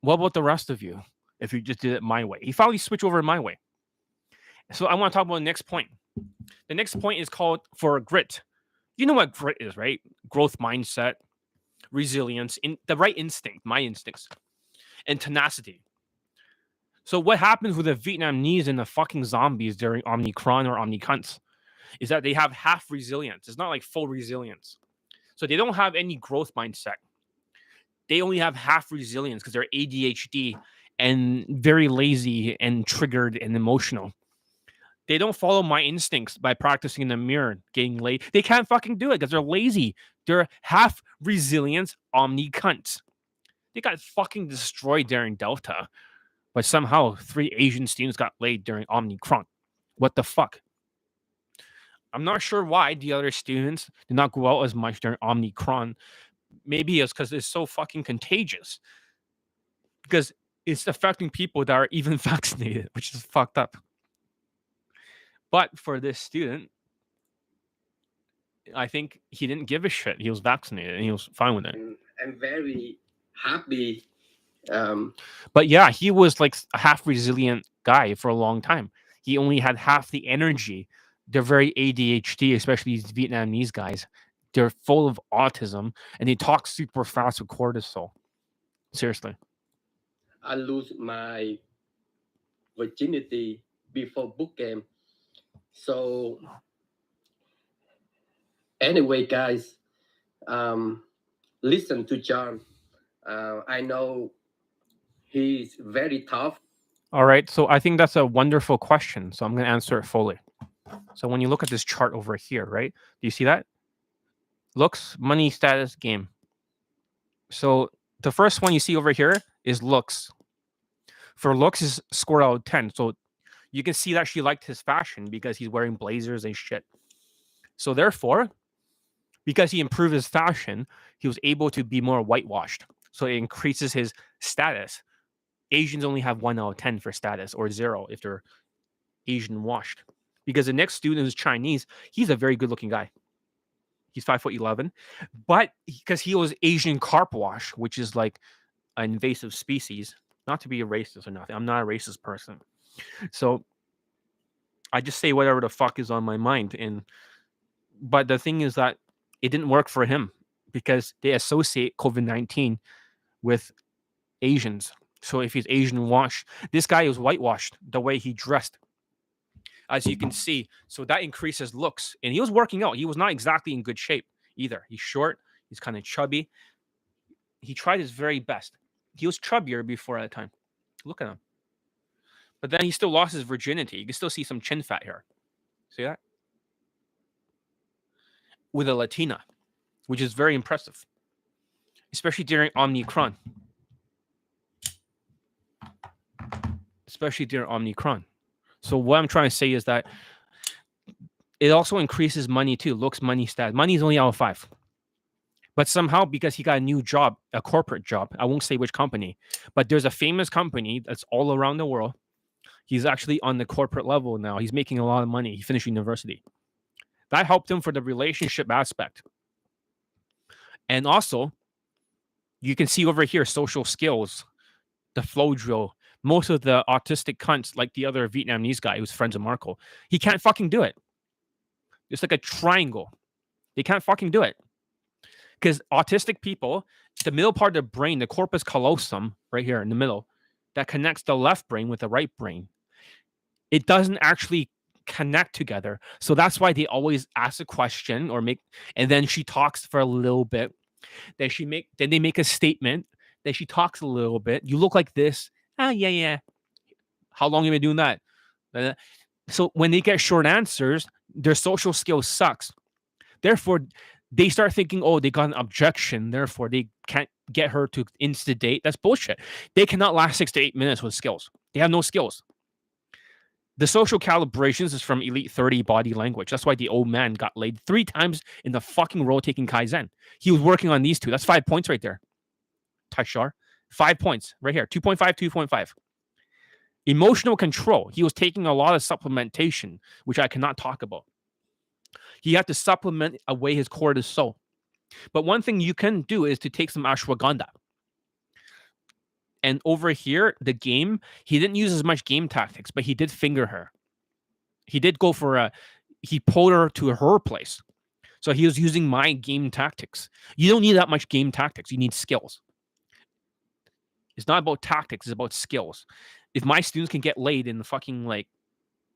what about the rest of you? If you just did it my way, he finally switched over my way. So I want to talk about the next point. The next point is called for grit. You know what grit is, right? Growth mindset, resilience, in the right instinct, my instincts, and tenacity. So what happens with the Vietnamese and the fucking zombies during Omicron or Omnicunts is that they have half resilience. It's not like full resilience. So they don't have any growth mindset. They only have half resilience because they're ADHD and very lazy and triggered and emotional. They don't follow my instincts by practicing in the mirror, getting late. They can't fucking do it because they're lazy. They're half resilience omni-cunts. They got fucking destroyed during Delta, but somehow 3 Asian students got laid during Omicron. What the fuck? I'm not sure why the other students did not go out as much during Omicron. Maybe it's because it's so fucking contagious. Because it's affecting people that are even vaccinated, which is fucked up. But for this student, I think he didn't give a shit. He was vaccinated and he was fine with it. I'm very happy. But yeah, he was like a half resilient guy for a long time. He only had half the energy. They're very ADHD, especially these Vietnamese guys. They're full of autism and they talk super fast with cortisol. Seriously. I lose my virginity before bootcamp. So anyway, guys, listen to John. I know he's very tough. All right. So I think that's a wonderful question. So I'm going to answer it fully. So when you look at this chart over here, right? Do you see that? Looks, money, status, game. So the first one you see over here is looks. For looks is scored out of 10. So you can see that she liked his fashion because he's wearing blazers and shit. So therefore, because he improved his fashion, he was able to be more whitewashed. So it increases his status. Asians only have 1 out of 10 for status, or 0 if they're Asian washed. Because the next student is Chinese, he's a very good looking guy. He's 5'11", but because he was Asian carp wash, which is like an invasive species, not to be a racist or nothing. I'm not a racist person. So I just say whatever the fuck is on my mind. But the thing is that it didn't work for him because they associate COVID-19 with Asians. So if he's Asian washed, this guy is whitewashed the way he dressed. As you can see, so that increases looks. And he was working out. He was not exactly in good shape either. He's short. He's kind of chubby. He tried his very best. He was chubbier before that time. Look at him. But then he still lost his virginity. You can still see some chin fat here. See that? With a Latina, which is very impressive, especially during Omicron. So what I'm trying to say is that it also increases money too. Looks, money, stats. Money is only out of 5. But somehow, because he got a new job, a corporate job, I won't say which company, but there's a famous company that's all around the world. He's actually on the corporate level now. He's making a lot of money. He finished university. That helped him for the relationship aspect. And also, you can see over here, social skills, the flow drill. Most of the autistic cunts, like the other Vietnamese guy who's friends with Marco, he can't fucking do it. It's like a triangle. They can't fucking do it. Because autistic people, the middle part of the brain, the corpus callosum, right here in the middle, that connects the left brain with the right brain, it doesn't actually connect together. So that's why they always ask a question or and then she talks for a little bit. Then they make a statement. Then she talks a little bit. You look like this. Yeah. How long have you been doing that? So when they get short answers, their social skills sucks. Therefore, they start thinking, oh, they got an objection. Therefore, they can't get her to insta-date. That's bullshit. They cannot last 6 to 8 minutes with skills. They have no skills. The social calibrations is from Elite 30 body language. That's why the old man got laid 3 times in the fucking row taking Kaizen. He was working on these 2. That's 5 points right there. Taishar. 5 points right here. 2.5, 2.5. Emotional control. He was taking a lot of supplementation, which I cannot talk about. He had to supplement away his cortisol. But one thing you can do is to take some ashwagandha. And over here, the game, he didn't use as much game tactics, but he did finger her. He did go for he pulled her to her place. So he was using my game tactics. You don't need that much game tactics. You need skills. It's not about tactics. It's about skills. If my students can get laid in the fucking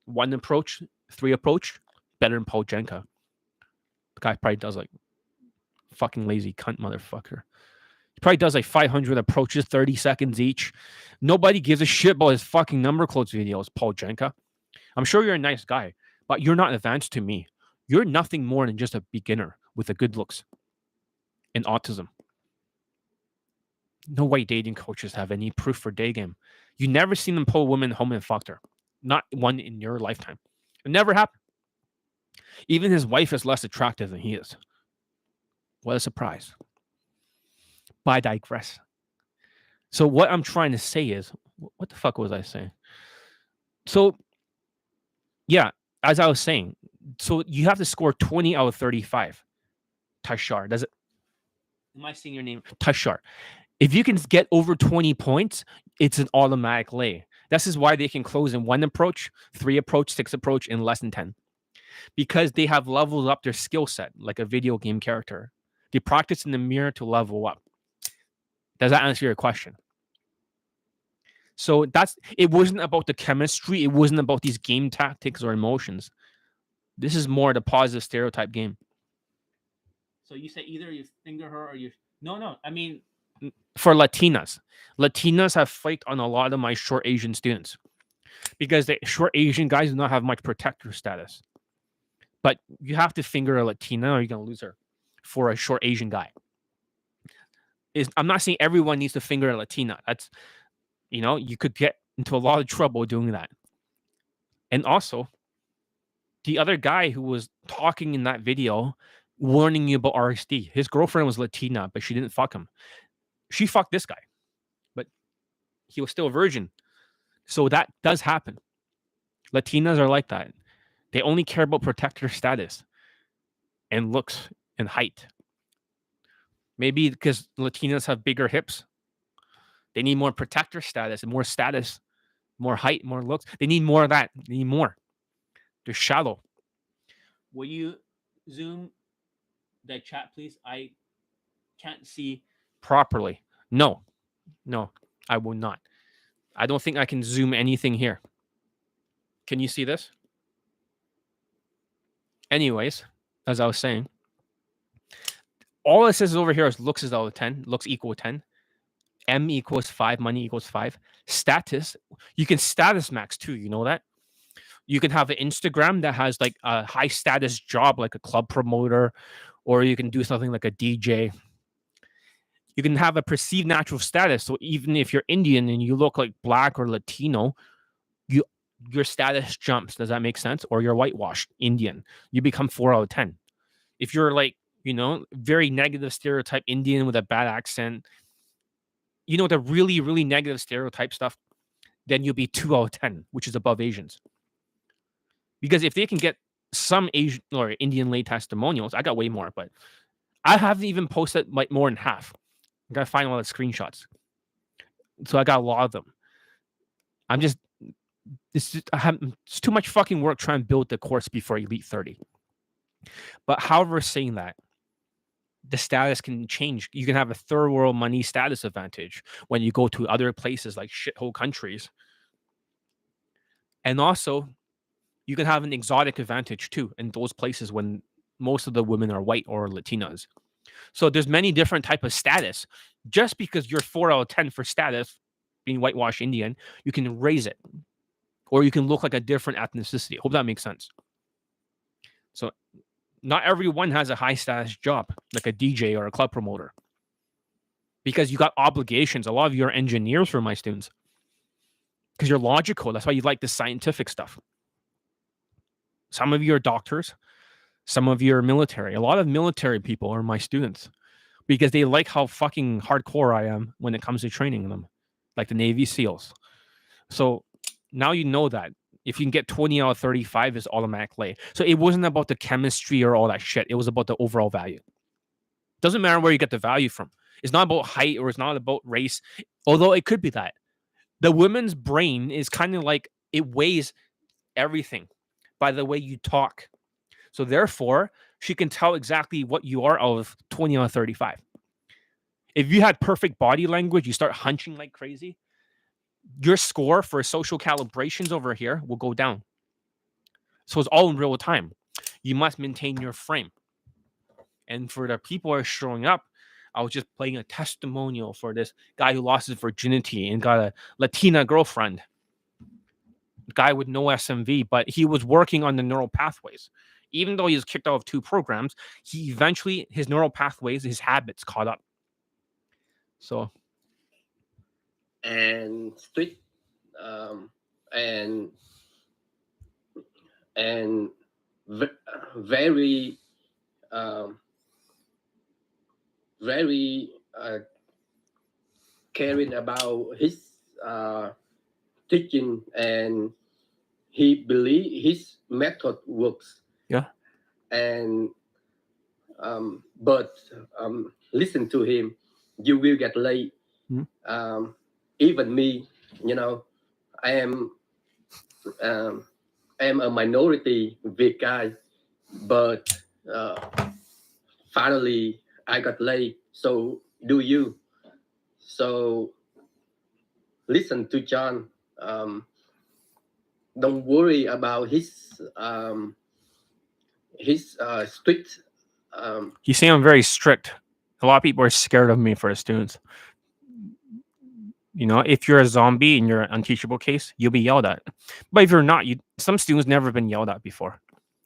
1 approach, 3 approach, better than Paul Jenka. The guy probably does fucking lazy cunt motherfucker. He probably does 500 approaches, 30 seconds each. Nobody gives a shit about his fucking number close videos, Paul Jenka. I'm sure you're a nice guy, but you're not advanced to me. You're nothing more than just a beginner with a good looks and autism. No white dating coaches have any proof for Daygame. You never seen them pull a woman home and fucked her. Not one in your lifetime. It never happened. Even his wife is less attractive than he is. What a surprise. But I digress. So what I'm trying to say is, what the fuck was I saying? So, yeah, as I was saying, so you have to score 20 out of 35. Tashar, does it? Am I saying your name? Tashar. If you can get over 20 points, it's an automatic lay. This is why they can close in 1 approach, 3 approach, 6 approach in less than 10. Because they have leveled up their skill set like a video game character. They practice in the mirror to level up. Does that answer your question? So it wasn't about the chemistry. It wasn't about these game tactics or emotions. This is more the positive stereotype game. So you say either you finger her or you... No. I mean, for Latinas. Latinas have flaked on a lot of my short Asian students. Because the short Asian guys do not have much protector status. But you have to finger a Latina or you're going to lose her for a short Asian guy. I'm not saying everyone needs to finger a Latina. That's, you could get into a lot of trouble doing that. And also, the other guy who was talking in that video, warning you about RSD, his girlfriend was Latina, but she didn't fuck him. She fucked this guy, but he was still a virgin. So that does happen. Latinas are like that. They only care about protector status and looks and height. Maybe because Latinas have bigger hips. They need more protector status and more status, more height, more looks. They need more of that. They need more. They're shallow. Will you zoom the chat, please? I can't see properly. No, I will not. I don't think I can zoom anything here. Can you see this? Anyways, as I was saying, all it says over here is looks is all 10. Looks equal 10. M equals 5. Money equals 5. Status. You can status max too. You know that? You can have an Instagram that has a high status job, like a club promoter, or you can do something like a DJ. You can have a perceived natural status. So even if you're Indian and you look like Black or Latino, your status jumps. Does that make sense? Or you're whitewashed Indian. You become 4 out of 10. If you're very negative stereotype Indian with a bad accent, the really, really negative stereotype stuff, then you'll be 2 out of 10, which is above Asians. Because if they can get some Asian or Indian lay testimonials, I got way more, but I haven't even posted more than half. I gotta find all the screenshots. So I got a lot of them. It's too much fucking work trying to build the course before Elite 30. But however, saying that, the status can change. You can have a third world money status advantage when you go to other places like shithole countries. And also, you can have an exotic advantage too in those places when most of the women are white or Latinas. So there's many different type of status. Just because you're 4 out of 10 for status, being whitewashed Indian, you can raise it. Or you can look like a different ethnicity. Hope that makes sense. So not everyone has a high status job, like a DJ or a club promoter. Because you got obligations. A lot of you are engineers for my students. Because you're logical. That's why you like the scientific stuff. Some of you are doctors. Some of you are military. A lot of military people are my students. Because they like how fucking hardcore I am when it comes to training them. Like the Navy SEALs. So now you know that. If you can get 20 out of 35 is automatic lay. So it wasn't about the chemistry or all that shit. It was about the overall value. Doesn't matter where you get the value from. It's not about height or it's not about race. Although it could be that. The women's brain is kind of like it weighs everything by the way you talk. So therefore, she can tell exactly what you are out of 20 out of 35. If you had perfect body language, you start hunching like crazy, your score for social calibrations over here will go down. So it's all in real time. You must maintain your frame. And for the people who are showing up, I was just playing a testimonial for this guy who lost his virginity and got a Latina girlfriend. Guy with no SMV, but he was working on the neural pathways. Even though he was kicked out of 2 programs, he eventually, his neural pathways, his habits caught up. So. And strict, and very, very caring about his teaching, and he believe his method works. Yeah. And but listen to him, you will get late. Mm-hmm. Even me, I am a minority VIET guy, but finally I got late. So do you. So listen to John. Don't worry about his strict. You say I'm very strict. A lot of people are scared of me for the students. If you're a zombie and you're an unteachable case, you'll be yelled at. But if you're not, some students never been yelled at before.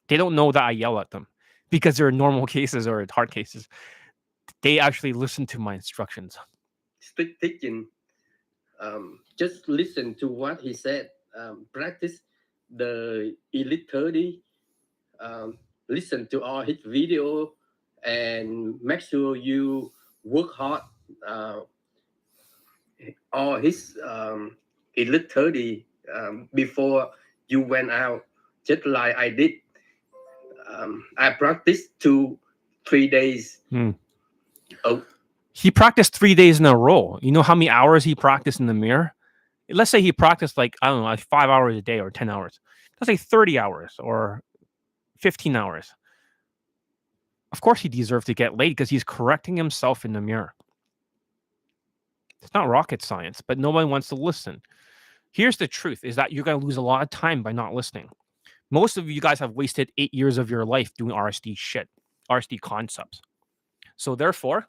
They don't know that I yell at them because they're normal cases or hard cases. They actually listen to my instructions. Strict teaching. Just listen to what he said. Practice the Elite 30. Listen to all his video and make sure you work hard. All his Elite 30 before you went out, just like I did. I practiced 2-3 days. He practiced 3 days in a row. You know how many hours he practiced in the mirror? Let's say he practiced like 5 hours a day or 10 hours. Let's say 30 hours or 15 hours. Of course he deserved to get late because he's correcting himself in the mirror. It's not rocket science, but nobody wants to listen. Here's the truth, is that you're going to lose a lot of time by not listening. Most of you guys have wasted 8 years of your life doing RSD shit, RSD concepts. So therefore,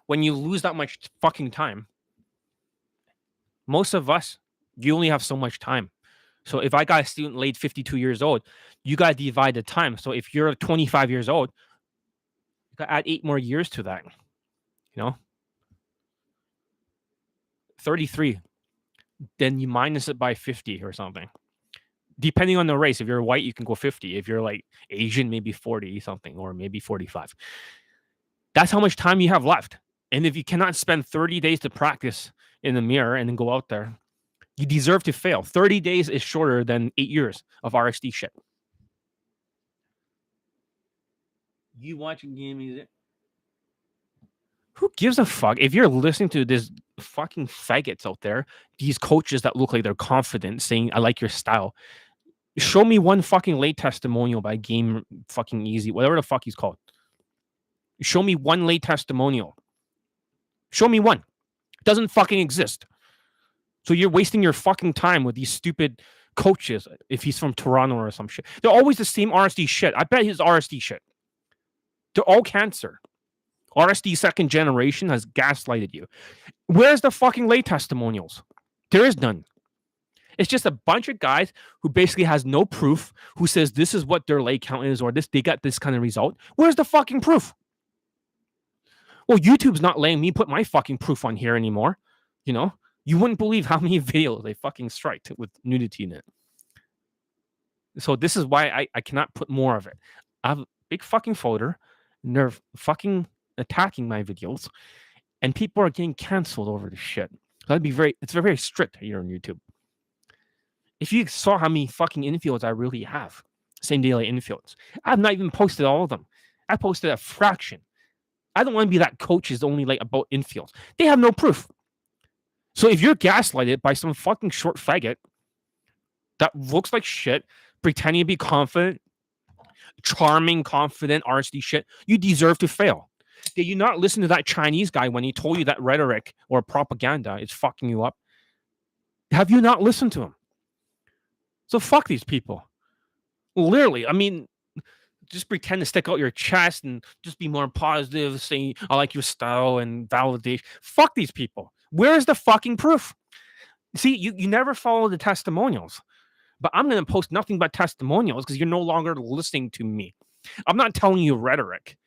when you lose that much fucking time, most of us, you only have so much time. So if I got a student late 52 years old, you got to divide the time. So if you're 25 years old, you got to add 8 more years to that. 33. Then you minus it by 50 or something. Depending on the race. If you're white, you can go 50. If you're like Asian, maybe 40 something, or maybe 45. That's how much time you have left. And if you cannot spend 30 days to practice in the mirror and then go out there, you deserve to fail. 30 days is shorter than 8 years of RSD shit. You watching game music? Who gives a fuck? If you're listening to this fucking faggots out there, these coaches that look like they're confident saying, I like your style. Show me one fucking late testimonial by Game fucking Easy, whatever the fuck he's called. Show me one late testimonial. Show me one. It doesn't fucking exist. So you're wasting your fucking time with these stupid coaches, if he's from Toronto or some shit. They're always the same RSD shit. I bet he's RSD shit. They're all cancer. RSD second generation has gaslighted you. Where's the fucking lay testimonials? There is none. It's just a bunch of guys who basically has no proof, who says this is what their lay count is, or they got this kind of result. Where's the fucking proof? Well, YouTube's not letting me put my fucking proof on here anymore. You know, you wouldn't believe how many videos they fucking striked with nudity in it. So this is why I cannot put more of it. I have a big fucking folder, and they're fucking attacking my videos, and people are getting canceled over this shit. So it's very strict here on YouTube. If you saw how many fucking infields I really have, same daily infields, I've not even posted all of them. I posted a fraction. I don't want to be that coach is only like about infields. They have no proof. So if you're gaslighted by some fucking short faggot that looks like shit, pretending to be confident, charming, confident, RSD shit, you deserve to fail. Did you not listen to that Chinese guy when he told you that rhetoric or propaganda is fucking you up? Have you not listened to him? So fuck these people. Literally, I mean, just pretend to stick out your chest and just be more positive, saying, I like your style and validation. Fuck these people. Where is the fucking proof? See, you never follow the testimonials. But I'm going to post nothing but testimonials because you're no longer listening to me. I'm not telling you rhetoric.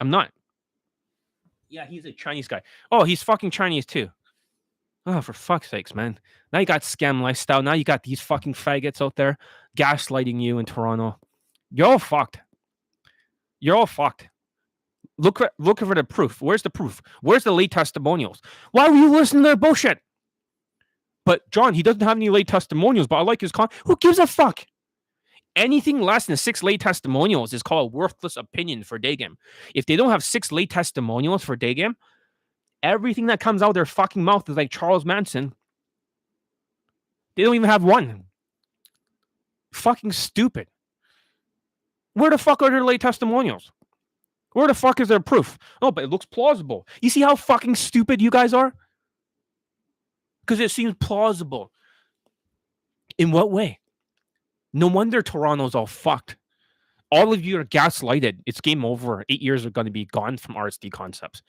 I'm not. Yeah, he's a Chinese guy. Oh, he's fucking Chinese too. Oh, for fuck's sakes, man. Now you got scam lifestyle. Now you got these fucking faggots out there gaslighting you in Toronto. You're all fucked. You're all fucked. Look for the proof. Where's the proof? Where's the late testimonials? Why were you listening to their bullshit? But John, he doesn't have any late testimonials, but I like his Who gives a fuck? Anything less than 6 late testimonials is called a worthless opinion for Daygame. If they don't have 6 late testimonials for Daygame, everything that comes out of their fucking mouth is like Charles Manson. They don't even have one. Fucking stupid. Where the fuck are their late testimonials? Where the fuck is their proof? Oh, but it looks plausible. You see how fucking stupid you guys are? Because it seems plausible. In what way? No wonder Toronto's all fucked. All of you are gaslighted. It's game over. 8 years are going to be gone from RSD concepts.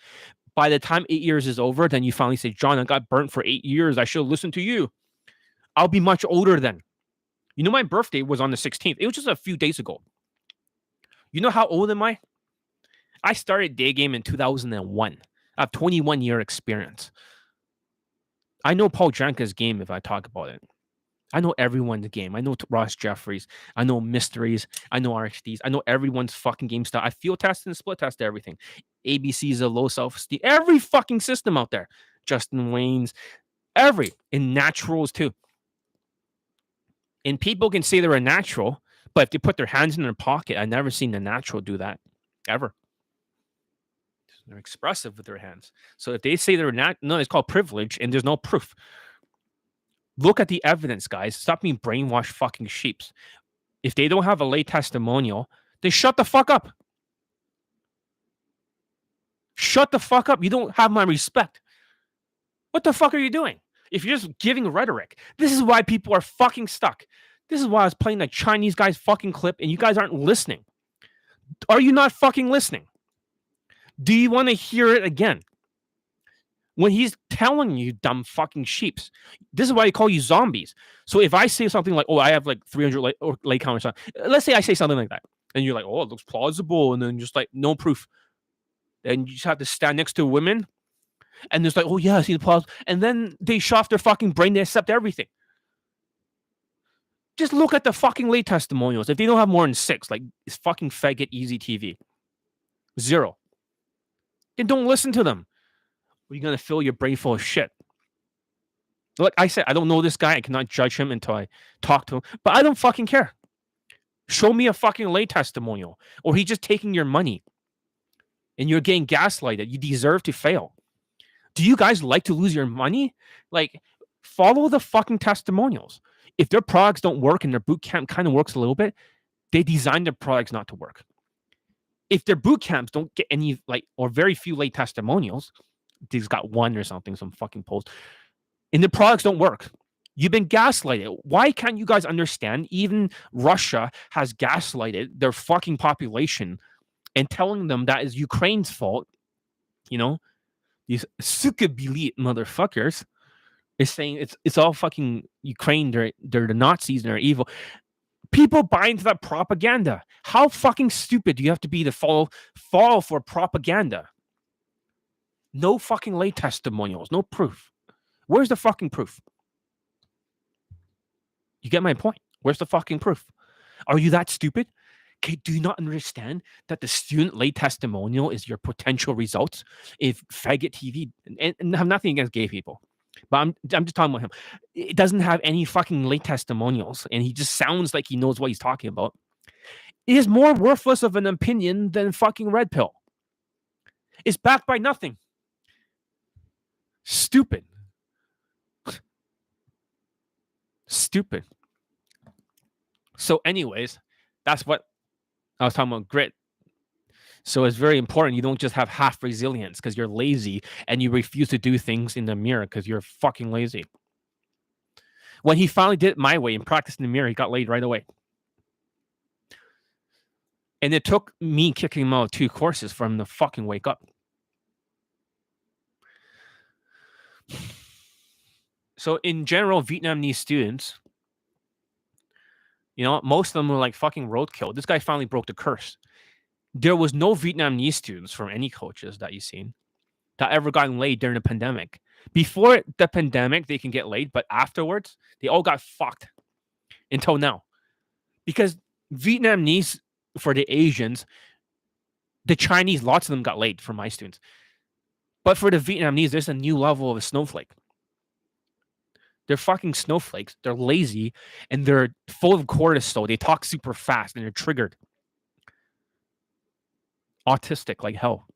By the time 8 years is over, then you finally say, John, I got burnt for 8 years. I should listen to you. I'll be much older then. You know, my birthday was on the 16th. It was just a few days ago. You know how old am I? I started Daygame in 2001. I have 21-year experience. I know Paul Janka's game if I talk about it. I know everyone's game. I know Ross Jeffries. I know Mysteries. I know RxDs. I know everyone's fucking game style. I field test and split test everything. ABC's a low self-esteem. Every fucking system out there. Justin Wayne's. And naturals too. And people can say they're a natural, but if they put their hands in their pocket, I've never seen a natural do that. Ever. They're expressive with their hands. So if they say they're not, no, it's called privilege, and there's no proof. Look at the evidence, guys. Stop being brainwashed fucking sheeps. If they don't have a lay testimonial, then shut the fuck up. Shut the fuck up. You don't have my respect. What the fuck are you doing? If you're just giving rhetoric, this is why people are fucking stuck. This is why I was playing the Chinese guy's fucking clip and you guys aren't listening. Are you not fucking listening? Do you want to hear it again? When he's telling you dumb fucking sheeps, this is why I call you zombies. So if I say something like, oh, I have like 300 lay count or something, let's say I say something like that, and you're like, oh, it looks plausible, and then just like, no proof. Then you just have to stand next to women, and there's like, oh yeah, I see the plausible, and then they shut off their fucking brain, they accept everything. Just look at the fucking lay testimonials. If they don't have more than 6, like it's fucking faggot easy TV. 0. Then don't listen to them. Or you're going to fill your brain full of shit. Like I said, I don't know this guy. I cannot judge him until I talk to him. But I don't fucking care. Show me a fucking lay testimonial. Or he's just taking your money. And you're getting gaslighted. You deserve to fail. Do you guys like to lose your money? Like, follow the fucking testimonials. If their products don't work and their boot camp kind of works a little bit, they designed their products not to work. If their boot camps don't get any, like, or very few late testimonials, they've got one or something, some fucking post, and the products don't work, You've been gaslighted. Why can't you guys understand? Even Russia has gaslighted their fucking population and telling them that is Ukraine's fault. You know, these sukabilit motherfuckers is saying it's all fucking Ukraine. They're the Nazis and they're evil. People buy into that propaganda. How fucking stupid do you have to be to fall for propaganda? No fucking lay testimonials, no proof. Where's the fucking proof? You get my point. Where's the fucking proof? Are you that stupid? Okay, do you not understand that the student lay testimonial is your potential results if faggot TV, and I have nothing against gay people, but I'm just talking about him. It doesn't have any fucking lay testimonials, and he just sounds like he knows what he's talking about. It is more worthless of an opinion than fucking red pill. It's backed by nothing. Stupid. Stupid. So anyways, that's what I was talking about, grit. So it's very important you don't just have half resilience because you're lazy and you refuse to do things in the mirror because you're fucking lazy. When he finally did it my way and practiced in the mirror, he got laid right away. And it took me kicking him out of 2 courses for him to fucking wake up. So in general, Vietnamese students, you know, most of them were like fucking roadkill. This guy finally broke the curse. There was no Vietnamese students from any coaches that you've seen that ever gotten laid during the pandemic. Before the pandemic, they can get laid, but afterwards, they all got fucked until now. Because Vietnamese, for the Asians, the Chinese, lots of them got laid from my students. But for the Vietnamese, there's a new level of a snowflake. They're fucking snowflakes. They're lazy and they're full of cortisol. They talk super fast and they're triggered. Autistic like hell.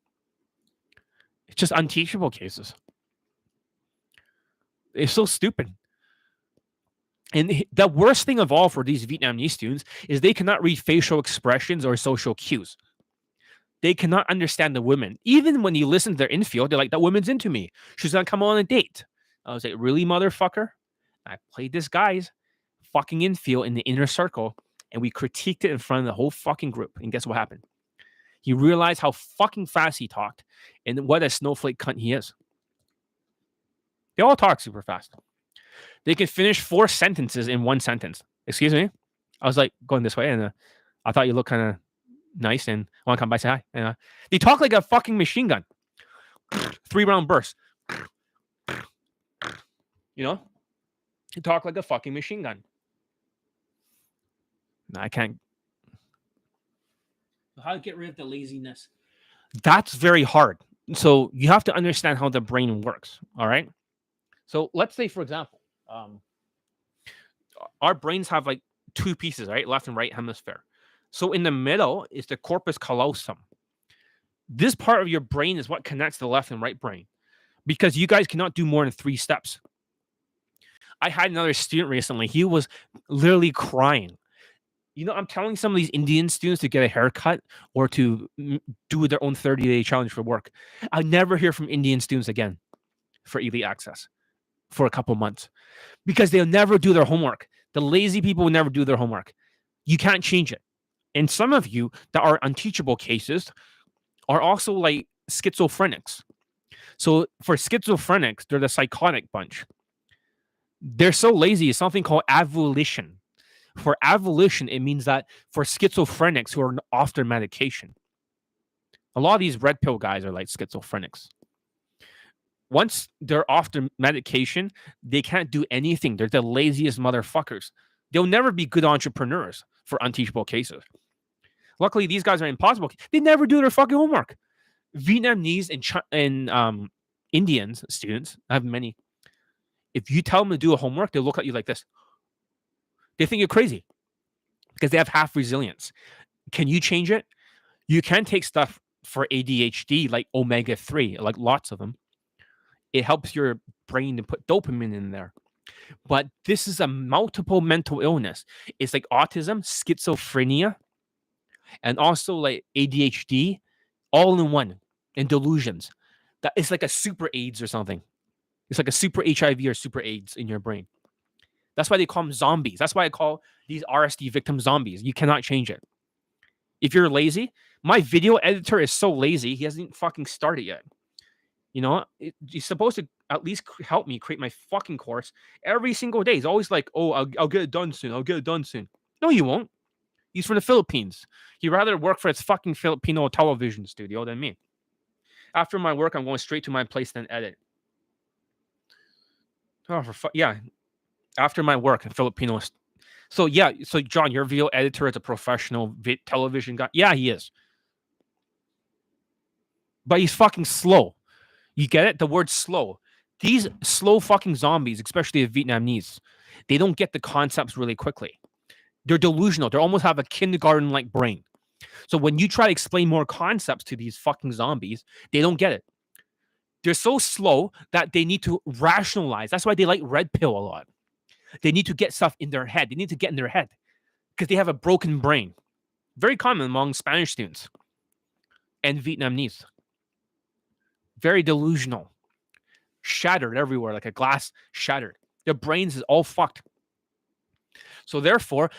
It's just unteachable cases. It's so stupid. And the worst thing of all for these Vietnamese students is they cannot read facial expressions or social cues. They cannot understand the women. Even when you listen to their infield, they're like, that woman's into me. She's going to come on a date. I was like, really, motherfucker? I played this guy's fucking infield in the inner circle, and we critiqued it in front of the whole fucking group. And guess what happened? He realized how fucking fast he talked and what a snowflake cunt he is. They all talk super fast. They can finish 4 sentences in 1 sentence. Excuse me? I was like going this way, and I thought you looked kind of nice and want to come by say hi. And they talk like a fucking machine gun. 3-round bursts. You know? They talk like a fucking machine gun. No, I can't. How to get rid of the laziness? That's very hard. So you have to understand how the brain works. All right. So let's say, for example, our brains have like 2 pieces, right? Left and right hemisphere. So in the middle is the corpus callosum. This part of your brain is what connects the left and right brain, because you guys cannot do more than 3 steps. I had another student recently. He was literally crying. You know, I'm telling some of these Indian students to get a haircut or to do their own 30-day challenge for work. I'll never hear from Indian students again for Elite Access for a couple months because they'll never do their homework. The lazy people will never do their homework. You can't change it. And some of you that are unteachable cases are also like schizophrenics. So for schizophrenics, they're the psychotic bunch. They're so lazy. It's something called avolition. For avolition, it means that for schizophrenics who are off their medication, a lot of these red pill guys are like schizophrenics. Once they're off their medication, they can't do anything. They're the laziest motherfuckers. They'll never be good entrepreneurs for unteachable cases. Luckily, these guys are impossible. They never do their fucking homework. Vietnamese and Indians students, I have many. If you tell them to do a homework, they'll look at you like this. They think you're crazy because they have half resilience. Can you change it? You can take stuff for ADHD like omega-3, like lots of them. It helps your brain to put dopamine in there. But this is a multiple mental illness. It's like autism, schizophrenia, and also like ADHD, all in one, and delusions. That it's like a super AIDS or something. It's like a super HIV or super AIDS in your brain. That's why they call them zombies. That's why I call these RSD victim zombies. You cannot change it. If you're lazy, my video editor is so lazy, he hasn't fucking started yet. You know, he's supposed to at least help me create my fucking course every single day. He's always like, oh, I'll get it done soon. I'll get it done soon. No, you won't. He's from the Philippines. He'd rather work for his fucking Filipino television studio than me. After my work, I'm going straight to my place and edit. Oh, yeah. After my work, Filipino. So yeah, so John, your video editor is a professional television guy. Yeah, he is. But he's fucking slow. You get it? The word slow. These slow fucking zombies, especially the Vietnamese, they don't get the concepts really quickly. They're delusional. They almost have a kindergarten-like brain. So when you try to explain more concepts to these fucking zombies, they don't get it. They're so slow that they need to rationalize. That's why they like red pill a lot. They need to get stuff in their head. They need to get in their head because they have a broken brain. Very common among Spanish students and Vietnamese. Very delusional. Shattered everywhere, like a glass shattered. Their brains is all fucked. So therefore,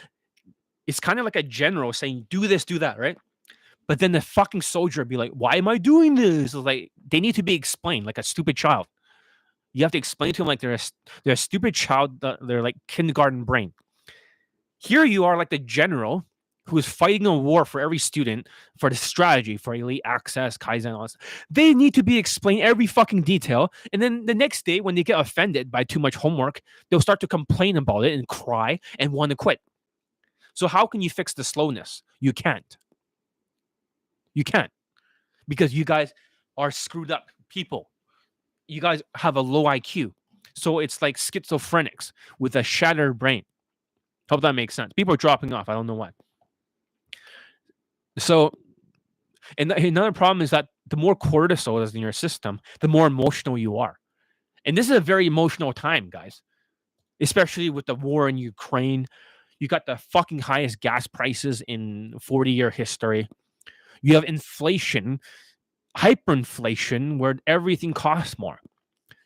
it's kind of like a general saying, do this, do that, right? But then the fucking soldier would be like, why am I doing this? It's like, they need to be explained like a stupid child. You have to explain to them like they're a stupid child. They're like kindergarten brain. Here you are like the general who is fighting a war for every student, for the strategy, for elite access, Kaizen, all this. They need to be explained every fucking detail. And then the next day, when they get offended by too much homework, they'll start to complain about it and cry and want to quit. So how can you fix the slowness? You can't. You can't. Because you guys are screwed up people. You guys have a low IQ. So it's like schizophrenics with a shattered brain. Hope that makes sense. People are dropping off. I don't know why. So, and another problem is that the more cortisol is in your system, the more emotional you are. And this is a very emotional time, guys. Especially with the war in Ukraine. You got the fucking highest gas prices in 40-year history. You have inflation, hyperinflation, where everything costs more.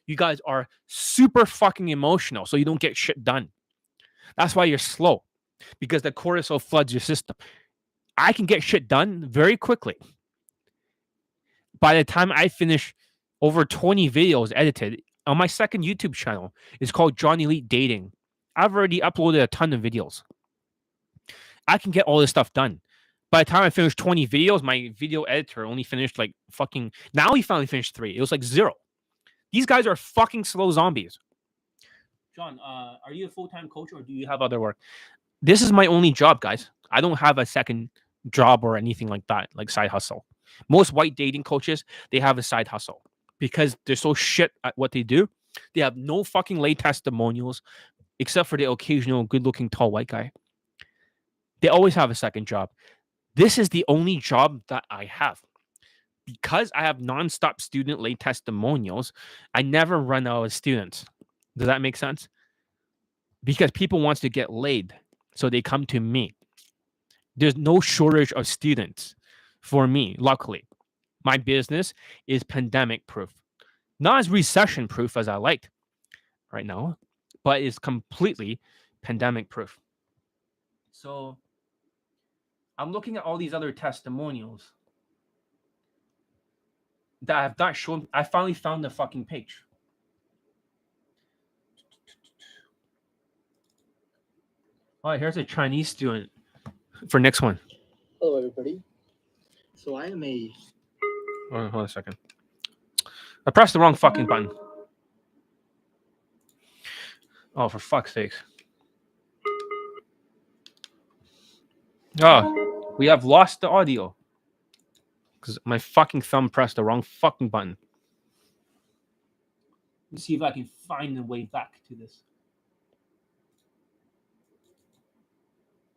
You guys are super fucking emotional, so you don't get shit done. That's why you're slow, because the cortisol floods your system. I can get shit done very quickly. By the time I finish over 20 videos edited on my second YouTube channel, it's called John Elite Dating. I've already uploaded a ton of videos. I can get all this stuff done. By the time I finish 20 videos, my video editor only finished like fucking... Now he finally finished 3. It was like 0. These guys are fucking slow zombies. John, are you a full-time coach or do you have other work? This is my only job, guys. I don't have a second job or anything like that, like side hustle. Most white dating coaches, they have a side hustle because they're so shit at what they do. They have no fucking lay testimonials except for the occasional good-looking tall white guy. They always have a second job. This is the only job that I have. Because I have nonstop student lay testimonials, I never run out of students. Does that make sense? Because people want to get laid, so they come to me. There's no shortage of students for me, luckily. My business is pandemic proof. Not as recession proof as I like right now, but it's completely pandemic proof. So I'm looking at all these other testimonials that I have not shown. I finally found the fucking page. All right, here's a Chinese student for next one. Hello, everybody. So I am a... Hold on a second. I pressed the wrong fucking button. Oh, for fuck's sakes. Oh, we have lost the audio. Because my fucking thumb pressed the wrong fucking button. Let's see if I can find the way back to this.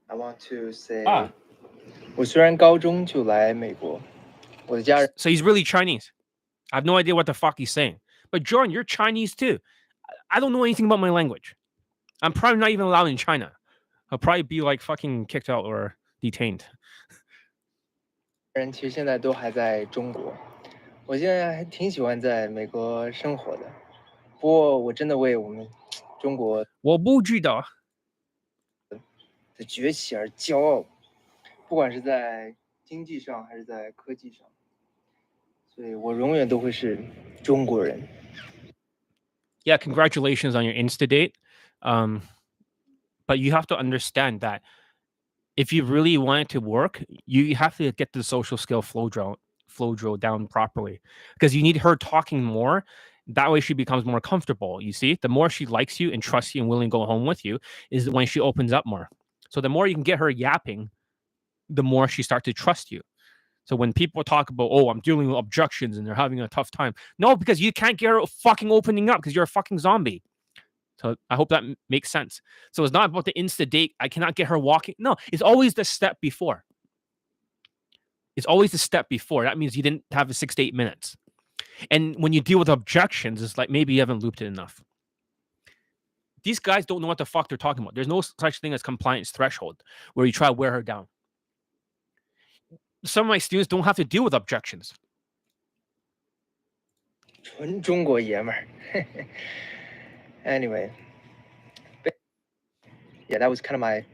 I want to say, 我虽然高中就来美国，我的家人 So he's really Chinese. I have no idea what the fuck he's saying. But John, you're Chinese too. I don't know anything about my language. I'm probably not even allowed in China. I'll probably be like fucking kicked out or detained. 人其实现在都还在中国，我现在还挺喜欢在美国生活的。不过我真的为我们中国我不知道。的崛起而骄傲，不管是在经济上还是在科技上，所以我永远都会是中国人。Yeah, congratulations on your Insta date. But you have to understand that if you really want it to work, you have to get the social skill flow drill down properly, because you need her talking more. That way she becomes more comfortable. You see, the more she likes you and trusts you and willing to go home with you is when she opens up more. So the more you can get her yapping, the more she starts to trust you. So when people talk about, oh, I'm dealing with objections and they're having a tough time, no, because you can't get her fucking opening up because you're a fucking zombie. So I hope that makes sense. So it's not about the Insta date. I cannot get her walking. No, it's always the step before. It's always the step before. That means you didn't have a 6 to 8 minutes. And when you deal with objections, it's like maybe you haven't looped it enough. These guys don't know what the fuck they're talking about. There's no such thing as compliance threshold where you try to wear her down. Some of my students don't have to deal with objections. 纯中国爷们儿。Anyway, yeah, that was kind of my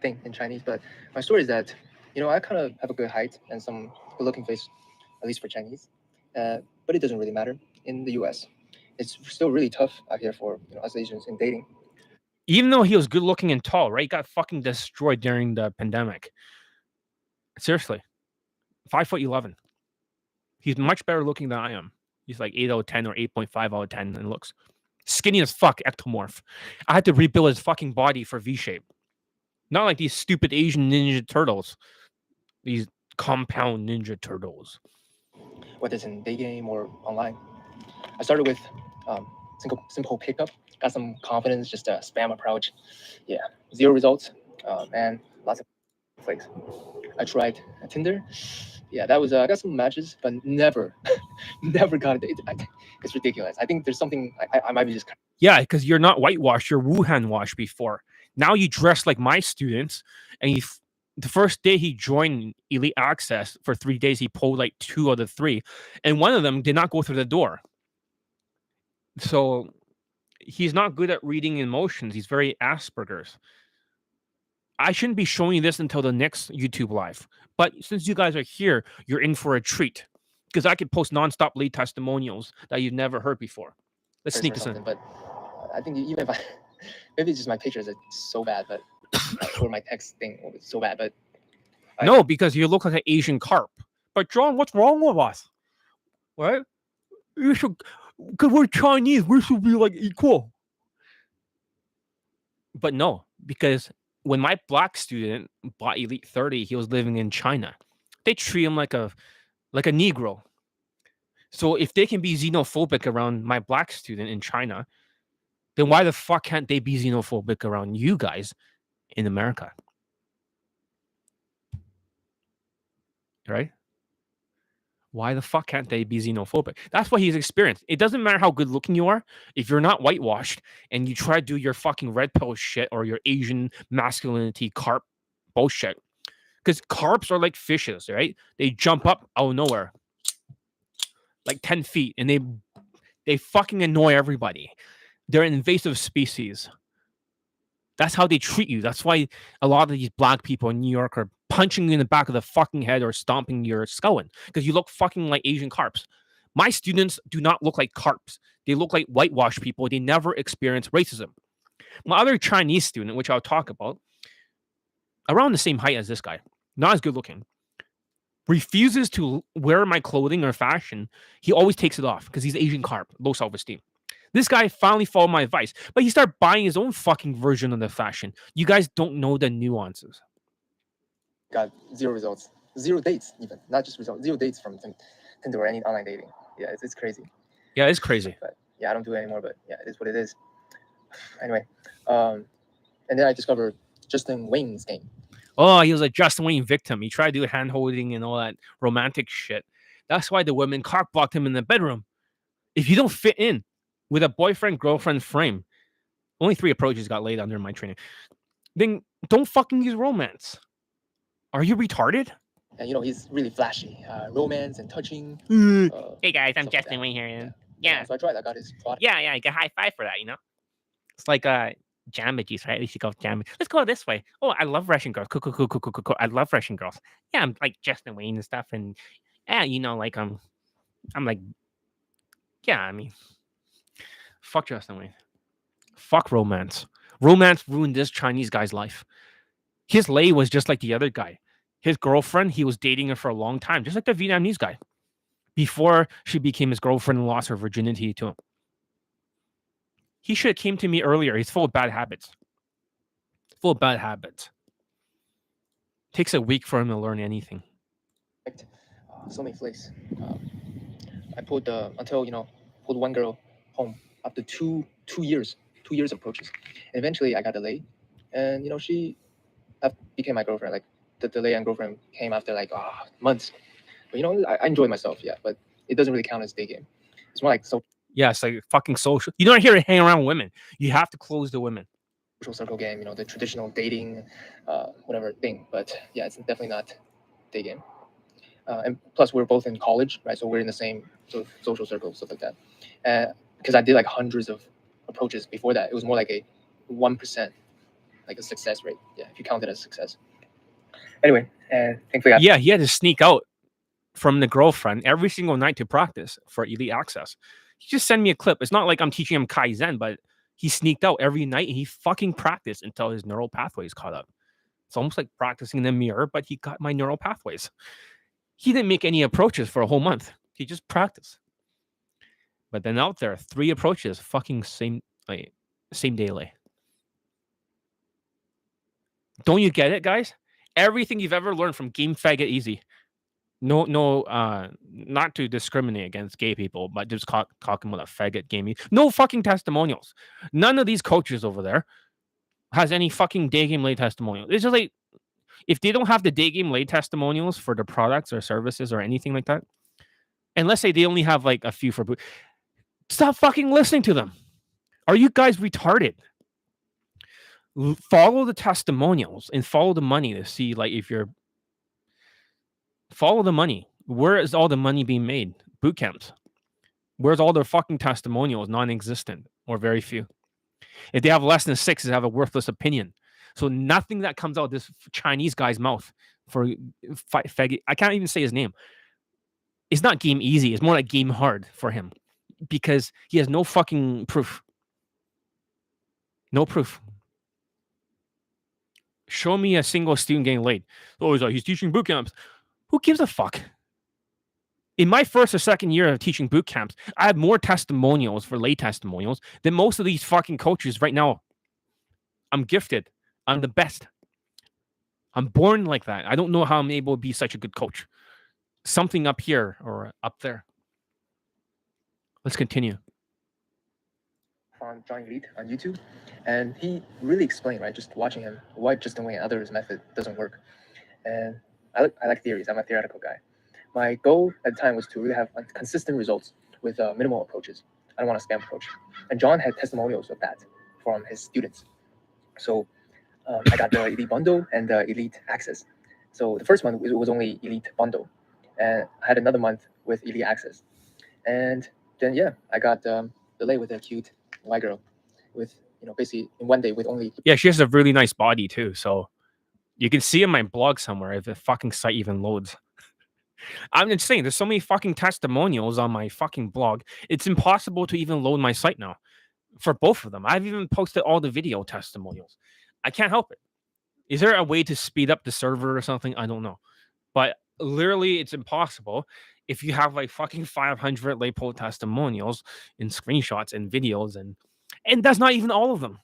thing in Chinese. But my story is that I kind of have a good height and some good-looking face, at least for Chinese. But it doesn't really matter in the U.S. It's still really tough out here for us Asians in dating. Even though he was good looking and tall, right? He got fucking destroyed during the pandemic. Seriously. 5'11". He's much better looking than I am. He's like 8 out of 10 or 8.5 out of 10 and looks skinny as fuck, ectomorph. I had to rebuild his fucking body for V-shape. Not like these stupid Asian Ninja Turtles. These compound Ninja Turtles. Whether it's in Daygame or online. I started with simple pickup. Got some confidence, just a spam approach. Yeah, 0 results. And lots of flakes. I tried Tinder. Yeah, that was I got some matches, but never got it. It's ridiculous. I think there's something I might be just. Yeah, because you're not whitewashed. You're Wuhan washed before. Now you dress like my students, and the first day he joined Elite Access for 3 days, he pulled like 2 out of 3, and one of them did not go through the door. So he's not good at reading emotions. He's very Asperger's. I shouldn't be showing you this until the next YouTube live. But since you guys are here, you're in for a treat. Because I could post nonstop lead testimonials that you've never heard before. Let's sneak this in. But I think even if maybe it's just my pictures are so bad, but or my text thing was so bad. But no, because you look like an Asian carp. But John, what's wrong with us? Right? You should, because we're Chinese, we should be like equal. But no, because when my black student bought Elite 30, he was living in China. They treat him like a Negro. So if they can be xenophobic around my black student in China, then why the fuck can't they be xenophobic around you guys in America? Right? Why the fuck can't they be xenophobic? That's what he's experienced. It doesn't matter how good looking you are. If you're not whitewashed and you try to do your fucking red pill shit or your Asian masculinity carp bullshit, because carps are like fishes, right? They jump up out of nowhere, like 10 feet, and they fucking annoy everybody. They're an invasive species. That's how they treat you. That's why a lot of these black people in New York are punching you in the back of the fucking head or stomping your skull in, because you look fucking like Asian carps. My students do not look like carps. They look like whitewashed people. They never experience racism. My other Chinese student, which I'll talk about, around the same height as this guy, not as good looking, refuses to wear my clothing or fashion. He always takes it off because he's Asian carp, low self-esteem. This guy finally followed my advice, but he started buying his own fucking version of the fashion. You guys don't know the nuances. Got 0 results, 0 dates, even not just results, 0 dates from Tinder or any online dating. Yeah, it's crazy. Yeah, it's crazy. But yeah, I don't do it anymore. But yeah, it is what it is. Anyway, and then I discovered Justin Wayne's game. Oh, he was a Justin Wayne victim. He tried to do hand holding and all that romantic shit. That's why the women cock blocked him in the bedroom. If you don't fit in with a boyfriend-girlfriend frame, only 3 approaches got laid under my training, then don't fucking use romance. Are you retarded? And he's really flashy, romance and touching. Hey guys, I'm Justin Wayne here. Yeah. So I tried. I got his product. Yeah, I got high five for that, It's like Jamba juice, right? We should go Jamba. Let's go this way. Oh, I love Russian girls. Cool. I love Russian girls. Yeah, I'm like Justin Wayne and stuff, and yeah, like I'm like, yeah, I mean, fuck Justin Wayne. Fuck romance. Romance ruined this Chinese guy's life. His lay was just like the other guy. His girlfriend, he was dating her for a long time, just like the Vietnamese guy. Before she became his girlfriend and lost her virginity to him. He should have came to me earlier. He's full of bad habits. Takes a week for him to learn anything. So many flakes. I pulled until pulled one girl home after two years of approaches, and eventually I got delayed, and she became my girlfriend. Like the delay and girlfriend came after like months. But I enjoyed myself, yeah, but it doesn't really count as day game. It's more like social. Yeah, it's like fucking social. You're not here to hang around with women. You have to close the women. Social circle game, the traditional dating, whatever thing. But yeah, it's definitely not day game. And plus, we're both in college, right? So we're in the same sort of social circle, stuff like that. Because I did like hundreds of approaches before that, it was more like a 1%, like a success rate. Yeah, if you count it as success. Anyway, thankfully, yeah, he had to sneak out from the girlfriend every single night to practice for elite access. He just sent me a clip. It's not like I'm teaching him Kaizen, but he sneaked out every night and he fucking practiced until his neural pathways caught up. It's almost like practicing in the mirror, but he got my neural pathways. He didn't make any approaches for a whole month. He just practiced. But then out there, 3 approaches, fucking same day lay. Don't you get it, guys? Everything you've ever learned from Game Faggot Easy. No, not to discriminate against gay people, but just talking about a faggot gaming. No fucking testimonials. None of these coaches over there has any fucking day game lay testimonials. It's just like, if they don't have the day game lay testimonials for the products or services or anything like that, and let's say they only have like a few for boot, stop fucking listening to them. Are you guys retarded? Follow the testimonials and follow the money to see like if you're follow the money. Where is all the money being made? Bootcamps. Where's all their fucking testimonials? Non-existent or very few. If they have less than 6, they have a worthless opinion. So nothing that comes out of this Chinese guy's mouth for faggot. I can't even say his name. It's not game easy. It's more like game hard for him because he has no fucking proof. No proof. Show me a single student getting laid. Oh, he's teaching bootcamps. Who gives a fuck? In my first or second year of teaching boot camps, I had more testimonials for lay testimonials than most of these fucking coaches right now. I'm gifted. I'm the best. I'm born like that. I don't know how I'm able to be such a good coach. Something up here or up there. Let's continue. On John Elite on YouTube, and he really explained, right, just watching him, why Justin Wayne and others' method doesn't work. And I like theories. I'm a theoretical guy. My goal at the time was to really have consistent results with minimal approaches. I don't want a spam approach. And John had testimonials of that from his students. So I got the Elite Bundle and the Elite Access. So the first month was only Elite Bundle. And I had another month with Elite Access. And then, yeah, I got delay with a cute white girl with, basically in one day with only... Yeah, she has a really nice body too. So you can see in my blog somewhere if the fucking site even loads. I'm just saying, there's so many fucking testimonials on my fucking blog. It's impossible to even load my site now for both of them. I've even posted all the video testimonials. I can't help it. Is there a way to speed up the server or something? I don't know. But literally, it's impossible if you have like fucking 500 Laypo testimonials and screenshots and videos. And that's not even all of them.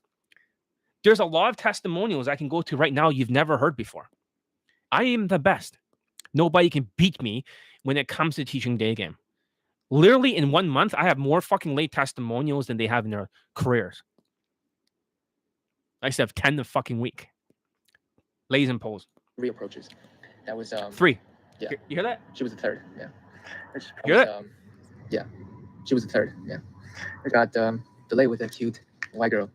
There's a lot of testimonials I can go to right now you've never heard before. I am the best. Nobody can beat me when it comes to teaching Daygame. Literally in 1 month, I have more fucking late testimonials than they have in their careers. I used to have 10 a fucking week. Lays and pulls. 3 approaches. That was 3. Yeah. You hear that? She was the third. Yeah. You hear that? Yeah. She was the third. Yeah. I got delay with a cute white girl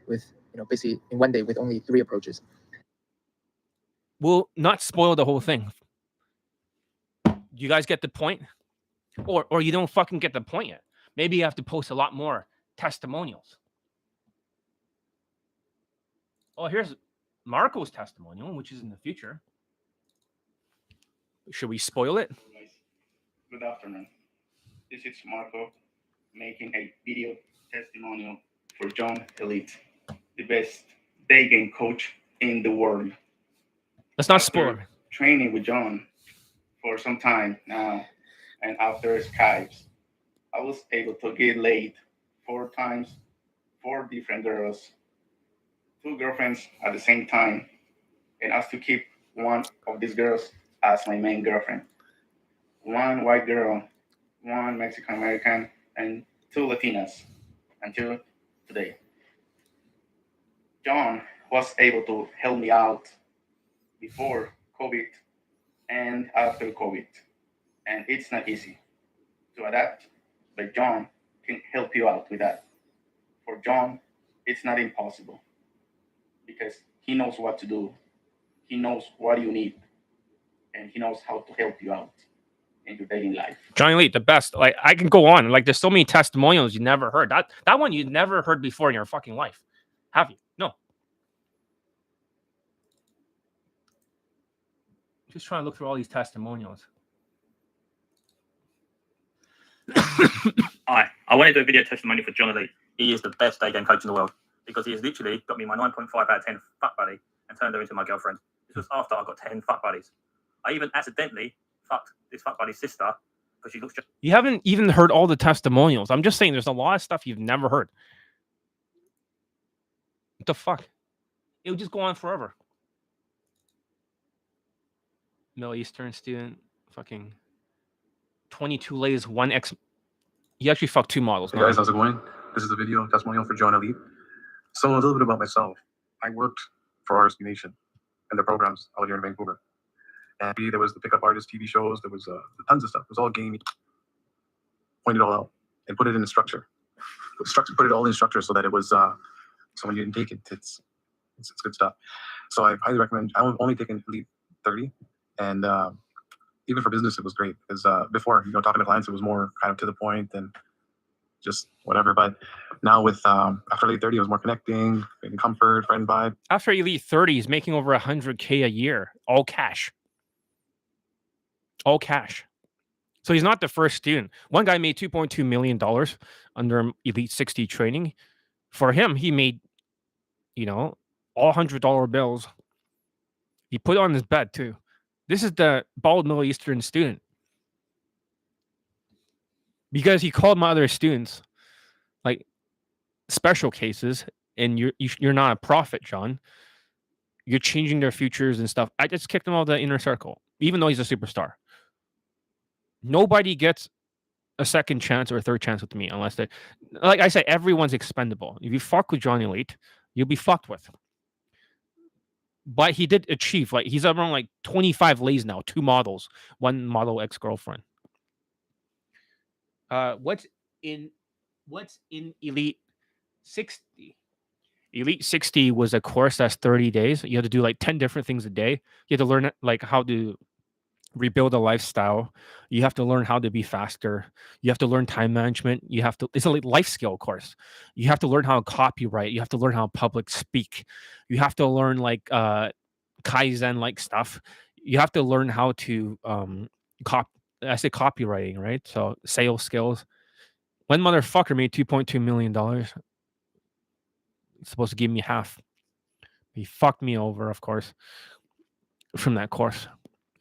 with, basically in one day with only 3 approaches. We'll not spoil the whole thing. You guys get the point? Or you don't fucking get the point yet. Maybe you have to post a lot more testimonials. Oh, here's Marco's testimonial, which is in the future. Should we spoil it? Good afternoon. This is Marco making a video testimonial for John Elite, the best day game coach in the world. Let's not After spoil it. training with John for some time now, and after Skypes, I was able to get laid 4 times, 4 different girls, 2 girlfriends at the same time, and asked to keep one of these girls as my main girlfriend. 1 white girl, 1 Mexican American, and 2 Latinas until today. John was able to help me out before COVID and after COVID, and it's not easy to adapt, but John can help you out with that. For John, it's not impossible because he knows what to do, he knows what you need, and he knows how to help you out in your dating life. Johnny Elite, the best. Like, I can go on. Like, there's so many testimonials you never heard. That one you never heard before in your fucking life. Have you? No. Just trying to look through all these testimonials. Hi, I wanted to do a video testimony for John Elite. He is the best day game coach in the world because he has literally got me my 9.5 out of 10 fuck buddy and turned her into my girlfriend. This was after I got 10 fuck buddies. I even accidentally fucked this fuck buddy's sister because she looks just. You haven't even heard all the testimonials. I'm just saying there's a lot of stuff you've never heard. What the fuck? It would just go on forever. Middle Eastern student, fucking 22 lays, 1x. You actually fucked 2 models. Hey guys, how's it going? This is a video testimonial for John Elite. So a little bit about myself. I worked for RSP Nation and their programs out here in Vancouver. And there was the pickup artist TV shows. There was tons of stuff. It was all gamey. Point it all out and put it in a structure. Put it all in structure so that it was so when you didn't take it, it's good stuff. So I highly recommend. I'm only taking Elite 30, and even for business, it was great because before, talking to clients, it was more kind of to the point and just whatever. But now with after Elite 30, it was more connecting, getting comfort, friend vibe. After Elite 30, he's making over $100K a year, all cash. All cash. So he's not the first student. One guy made $2.2 million under Elite 60 training. For him, he made, all $100 bills. He put it on his bed too. This is the bald Middle Eastern student. Because he called my other students like special cases, and you're not a prophet, John. You're changing their futures and stuff. I just kicked him out of the inner circle, even though he's a superstar. Nobody gets a second chance or a third chance with me unless they, like I say, everyone's expendable. If you fuck with Johnny Elite, you'll be fucked with. But he did achieve, he's around 25 lays now, 2 models, 1 model ex-girlfriend. What's in Elite 60? Elite 60 was a course that's 30 days. You had to do 10 different things a day. You had to learn how to rebuild a lifestyle. You have to learn how to be faster. You have to learn time management. It's a life skill course. You have to learn how to copyright. You have to learn how to public speak. You have to learn Kaizen stuff. You have to learn how to copywriting, right? So sales skills. One motherfucker made $2.2 million. He's supposed to give me half. He fucked me over, of course, from that course.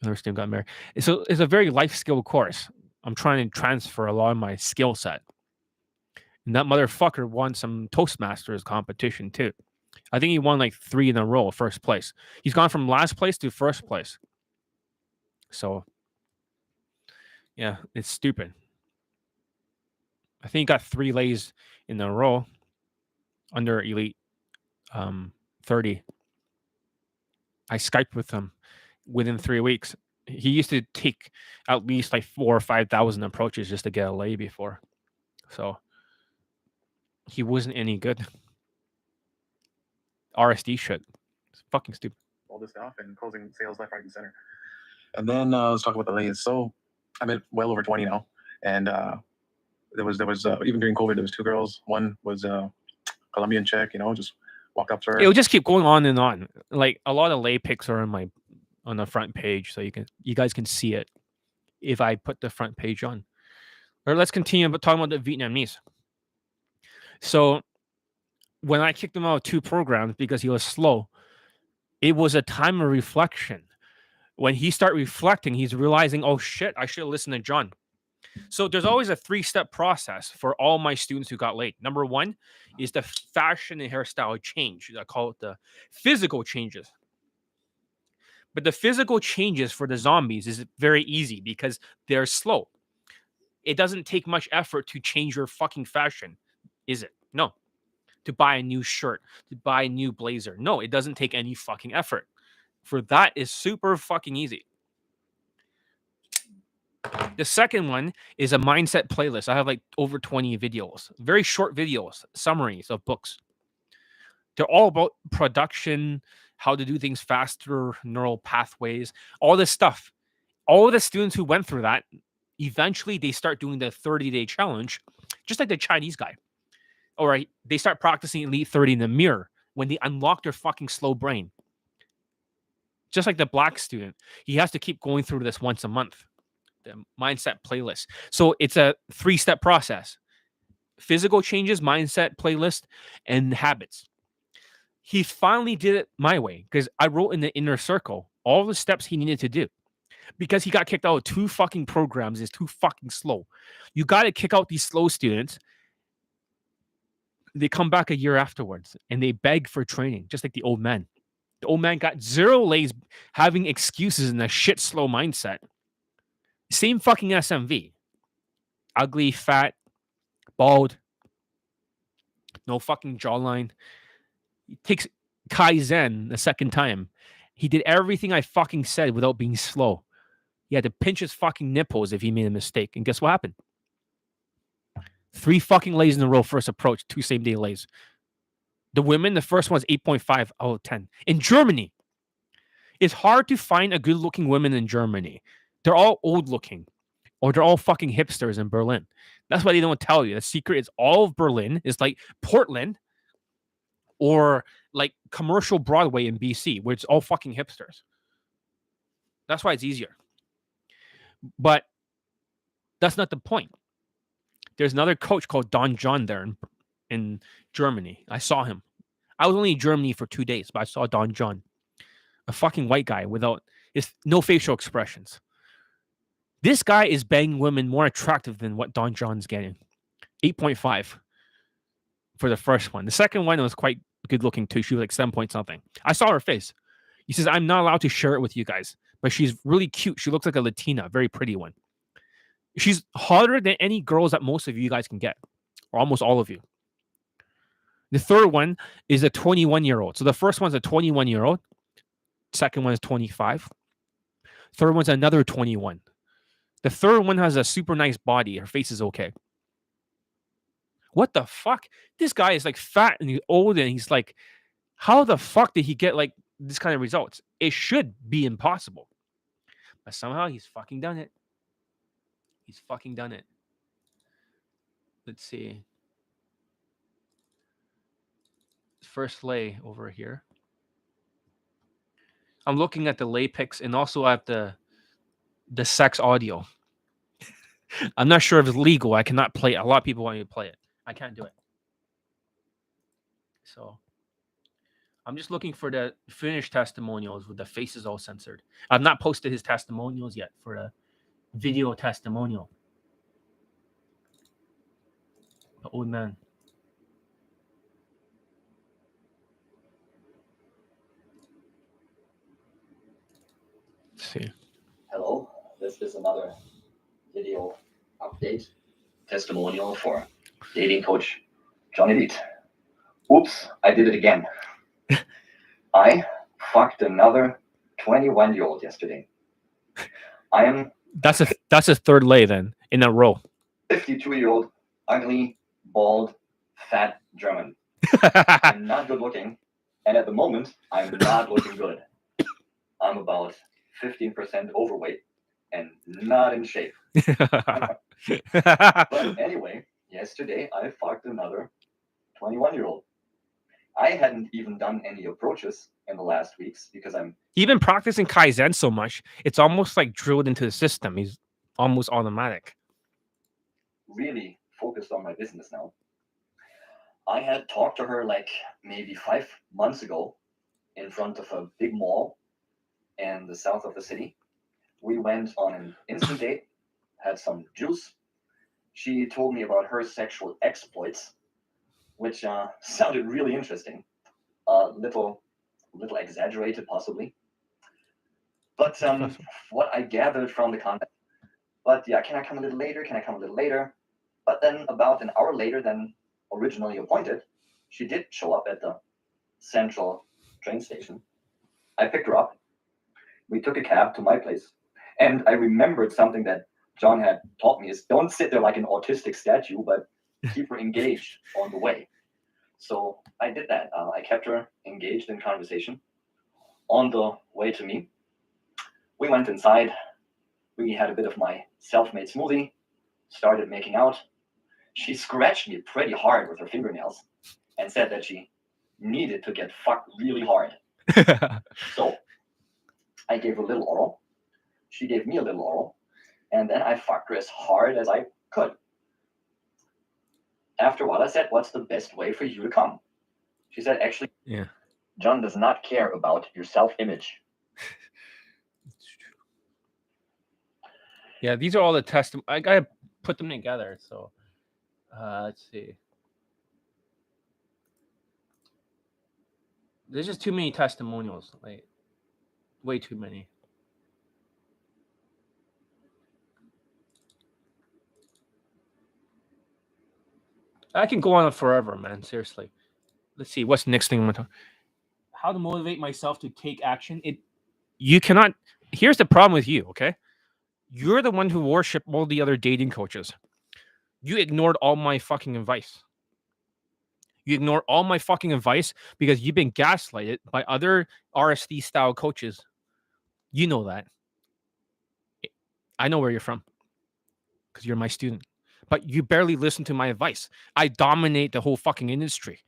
Another student got married. So it's a very life skill course. I'm trying to transfer a lot of my skill set. And that motherfucker won some Toastmasters competition too. I think he won 3 in a row, first place. He's gone from last place to first place. So, yeah, it's stupid. I think he got 3 lays in a row under Elite 30. I Skyped with him within 3 weeks. He used to take at least 4,000 or 5,000 approaches just to get a lay before. So he wasn't any good. RSD shit. It's fucking stupid. All this stuff and closing sales left, right, and center. And then let's talk about the lays. So I'm at well over 20 now, and there was even during COVID, there was 2 girls. One was Colombian chick, just walk-ups are. It'll just keep going on and on. Like a lot of lay pics are on the front page, so you guys can see it if I put the front page on. Or let's continue talking about the Vietnamese. So when I kicked him out of 2 programs because he was slow, it was a time of reflection. When he started reflecting, he's realizing, oh shit, I should have listened to John. So there's always a 3-step process for all my students who got late. Number 1 is the fashion and hairstyle change. I call it the physical changes. But the physical changes for the zombies is very easy because they're slow. It doesn't take much effort to change your fucking fashion, is it? No. To buy a new shirt, to buy a new blazer. No, it doesn't take any fucking effort. For that is super fucking easy. The second one is a mindset playlist. I have like over 20 videos, very short videos, summaries of books. They're all about production, how to do things faster, neural pathways, all this stuff. All of the students who went through that, eventually they start doing the 30-day challenge, just like the Chinese guy. Or they start practicing Elite 30 in the mirror when they unlock their fucking slow brain. Just like the black student, he has to keep going through this once a month. The mindset playlist. So it's a 3-step process. Physical changes, mindset playlist, and habits. He finally did it my way because I wrote in the inner circle all the steps he needed to do. Because he got kicked out of 2 fucking programs is too fucking slow. You got to kick out these slow students. They come back a year afterwards and they beg for training, just like the old man. The old man got 0 lays having excuses in a shit slow mindset. Same fucking SMV. Ugly, fat, bald, no fucking jawline. He takes Kaizen the second time. He did everything I fucking said without being slow. He had to pinch his fucking nipples if he made a mistake. And guess what happened? 3 fucking lays in a row first approach, 2 same-day lays. The women, the first one's 8.5 out of 10. In Germany, it's hard to find a good-looking woman in Germany. They're all old-looking. Or they're all fucking hipsters in Berlin. That's why they don't tell you. The secret is all of Berlin is like Portland or like commercial Broadway in BC, where it's all fucking hipsters. That's why it's easier. But that's not the point. There's another coach called Don John there in Germany. I saw him. I was only in Germany for 2 days, but I saw Don John. A fucking white guy without no facial expressions. This guy is banging women more attractive than what Don John's getting. 8.5 for the first one. The second one was quite good looking too. She was like 7 point something. I saw her face. He says, I'm not allowed to share it with you guys, but she's really cute. She looks like a Latina, very pretty one. She's hotter than any girls that most of you guys can get, or almost all of you. The third one is a 21-year-old. So the first one's a 21-year-old. Second one is 25. Third one's another 21. The third one has a super nice body. Her face is okay. What the fuck? This guy is like fat and he's old and he's like, how the fuck did he get like this kind of results? It should be impossible. But somehow he's fucking done it. He's fucking done it. Let's see. First lay over here. I'm looking at the lay pics and also at the sex audio. I'm not sure if it's legal. I cannot play it. A lot of people want me to play it. I can't do it. So I'm just looking for the finished testimonials with the faces all censored. I've not posted his testimonials yet for the video testimonial. The old man. Let's see. Hello, this is another video update testimonial for dating coach Johnny VIET. Oops, I did it again. I fucked another 21-year-old yesterday. I am That's a third lay then in a row. 52-year-old, ugly, bald, fat German. I'm not good looking, and at the moment, I'm not looking good. I'm about 15% overweight and not in shape. But anyway, yesterday I fucked another 21-year-old. I hadn't even done any approaches in the last weeks because I'm He's been practicing Kaizen so much, it's almost like drilled into the system. He's almost automatic. really focused on my business now. I had talked to her like maybe 5 months ago in front of a big mall in the south of the city. We went on an instant date, had some juice. She told me about her sexual exploits, which sounded really interesting. Little exaggerated, possibly. But what I gathered from the content. But yeah, can I come a little later? Can I come a little later? But then about an hour later than originally appointed, she did show up at the central train station. I picked her up. We took a cab to my place. And I remembered something that John had taught me is don't sit there like an autistic statue, but keep her engaged on the way. So I did that. I kept her engaged in conversation. On the way to me, we went inside. We had a bit of my self-made smoothie, started making out. She scratched me pretty hard with her fingernails and said that she needed to get fucked really hard. So I gave her a little oral. She gave me a little oral. And then I fucked her as hard as I could. After a while, I said, what's the best way for you to come? She said, actually, yeah, John does not care about your self-image. Yeah, these are all the testimonials. I gotta put them together. So let's see. There's just too many testimonials. Like, way too many. I can go on forever, man. Seriously. Let's see. What's the next thing I'm gonna talk? How to motivate myself to take action. You cannot. Here's the problem with you. Okay, you're the one who worshiped all the other dating coaches. You ignored all my fucking advice. You ignored all my fucking advice because you've been gaslighted by other RSD style coaches. You know that. I know where you're from because you're my student. But you barely listen to my advice. I dominate the whole fucking industry.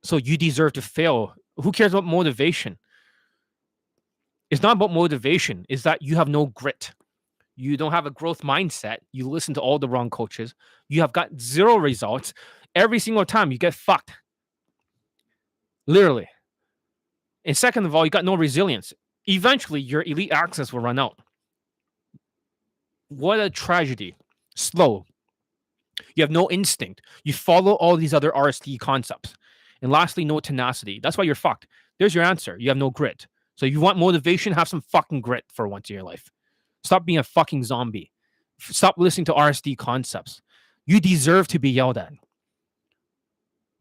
So you deserve to fail. Who cares about motivation? It's not about motivation. It's that you have no grit. You don't have a growth mindset. You listen to all the wrong coaches. You have got zero results. Every single time you get fucked. Literally. And second of all, you got no resilience. Eventually, your elite access will run out. What a tragedy. Slow. You have no instinct. You follow all these other RST concepts. And lastly, no tenacity. That's why you're fucked. There's your answer. You have no grit. So you want motivation, have some fucking grit for once in your life. Stop being a fucking zombie. Stop listening to RSD concepts. You deserve to be yelled at.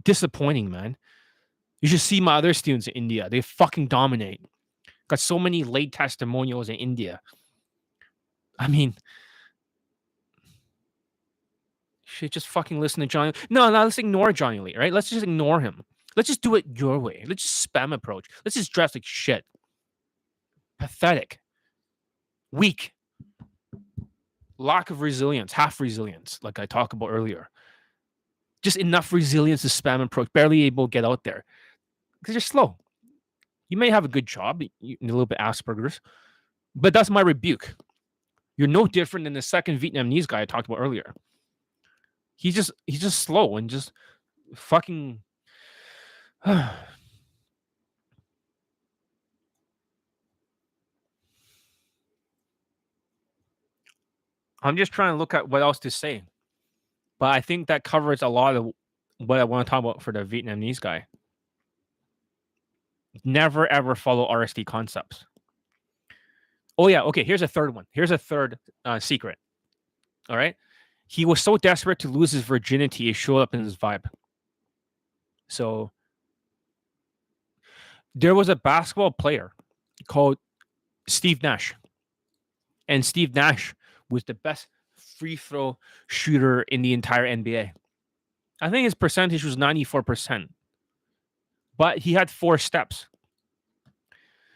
Disappointing, man. You should see my other students in India. They fucking dominate. Got so many late testimonials in India. I mean, should just fucking listen to Johnny. No, let's ignore Johnny Lee, right? Let's just ignore him. Let's just do it your way. Let's just spam approach. Let's just dress like shit. Pathetic. Weak. Lack of resilience. Half resilience, like I talked about earlier. Just enough resilience to spam approach. Barely able to get out there. Because you're slow. You may have a good job, a little bit Asperger's, but that's my rebuke. You're no different than the second Vietnamese guy I talked about earlier. He's just slow and just fucking. I'm just trying to look at what else to say, but I think that covers a lot of what I want to talk about for the Vietnamese guy. Never ever follow RSD concepts. Oh yeah, okay. Here's a third one. Here's a third secret. All right. He was so desperate to lose his virginity, it showed up in his vibe. So there was a basketball player called Steve Nash. And Steve Nash was the best free throw shooter in the entire NBA. I think his percentage was 94%. But he had 4 steps.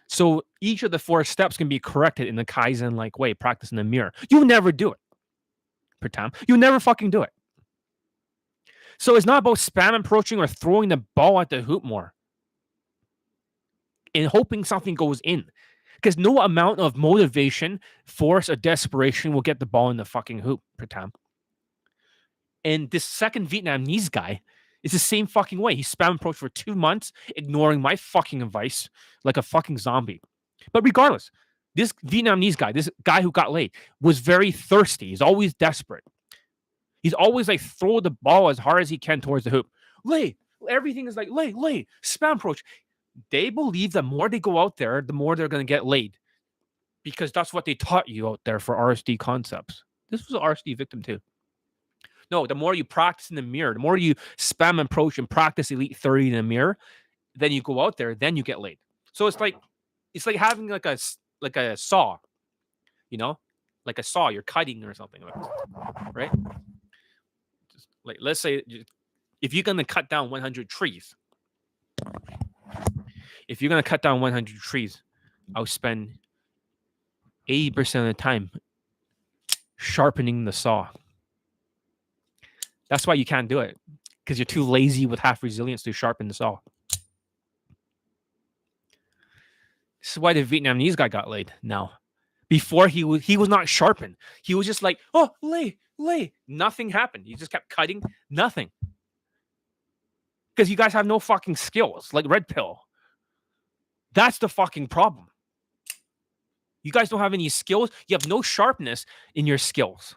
So each of the 4 steps can be corrected in a Kaizen-like way, practice in the mirror. You never do it. Per time. You never fucking do it. So it's not about spam approaching or throwing the ball at the hoop more and hoping something goes in. Because no amount of motivation, force, or desperation will get the ball in the fucking hoop per time. And this second Vietnamese guy is the same fucking way. He spam approached for 2 months, ignoring my fucking advice like a fucking zombie. But regardless, this Vietnamese guy, this guy who got laid, was very thirsty. He's always desperate. He's always like throw the ball as hard as he can towards the hoop. Lay. Everything is like lay, spam approach. They believe the more they go out there, the more they're going to get laid. Because that's what they taught you out there for RSD concepts. This was an RSD victim too. No, the more you practice in the mirror, the more you spam approach and practice Elite 30 in the mirror, then you go out there, then you get laid. So it's like having like a saw, you know, like a saw you're cutting or something, right? Just like let's say if you're gonna cut down 100 trees, I'll spend 80% of the time sharpening the saw. That's why you can't do it, because you're too lazy with half resilience to sharpen the saw. This is why the Vietnamese guy got laid now. Before he was not sharpened. He was just like, oh, lay. Nothing happened. He just kept cutting. Nothing. Because you guys have no fucking skills, like Red Pill. That's the fucking problem. You guys don't have any skills. You have no sharpness in your skills.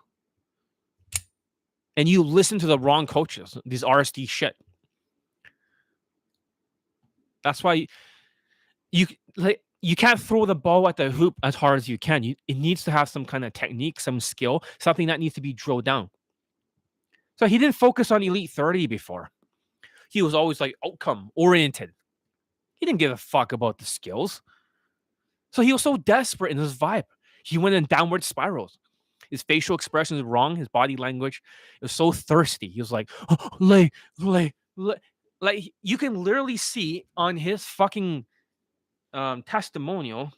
And you listen to the wrong coaches, these RSD shit. That's why you can't throw the ball at the hoop as hard as you can. It needs to have some kind of technique, some skill, something that needs to be drilled down. So he didn't focus on Elite 30 before. He was always like outcome oriented. He didn't give a fuck about the skills. So he was so desperate in his vibe. He went in downward spirals. His facial expression was wrong. His body language, it was so thirsty. He was like, oh, lay. Like you can literally see on his fucking testimonial,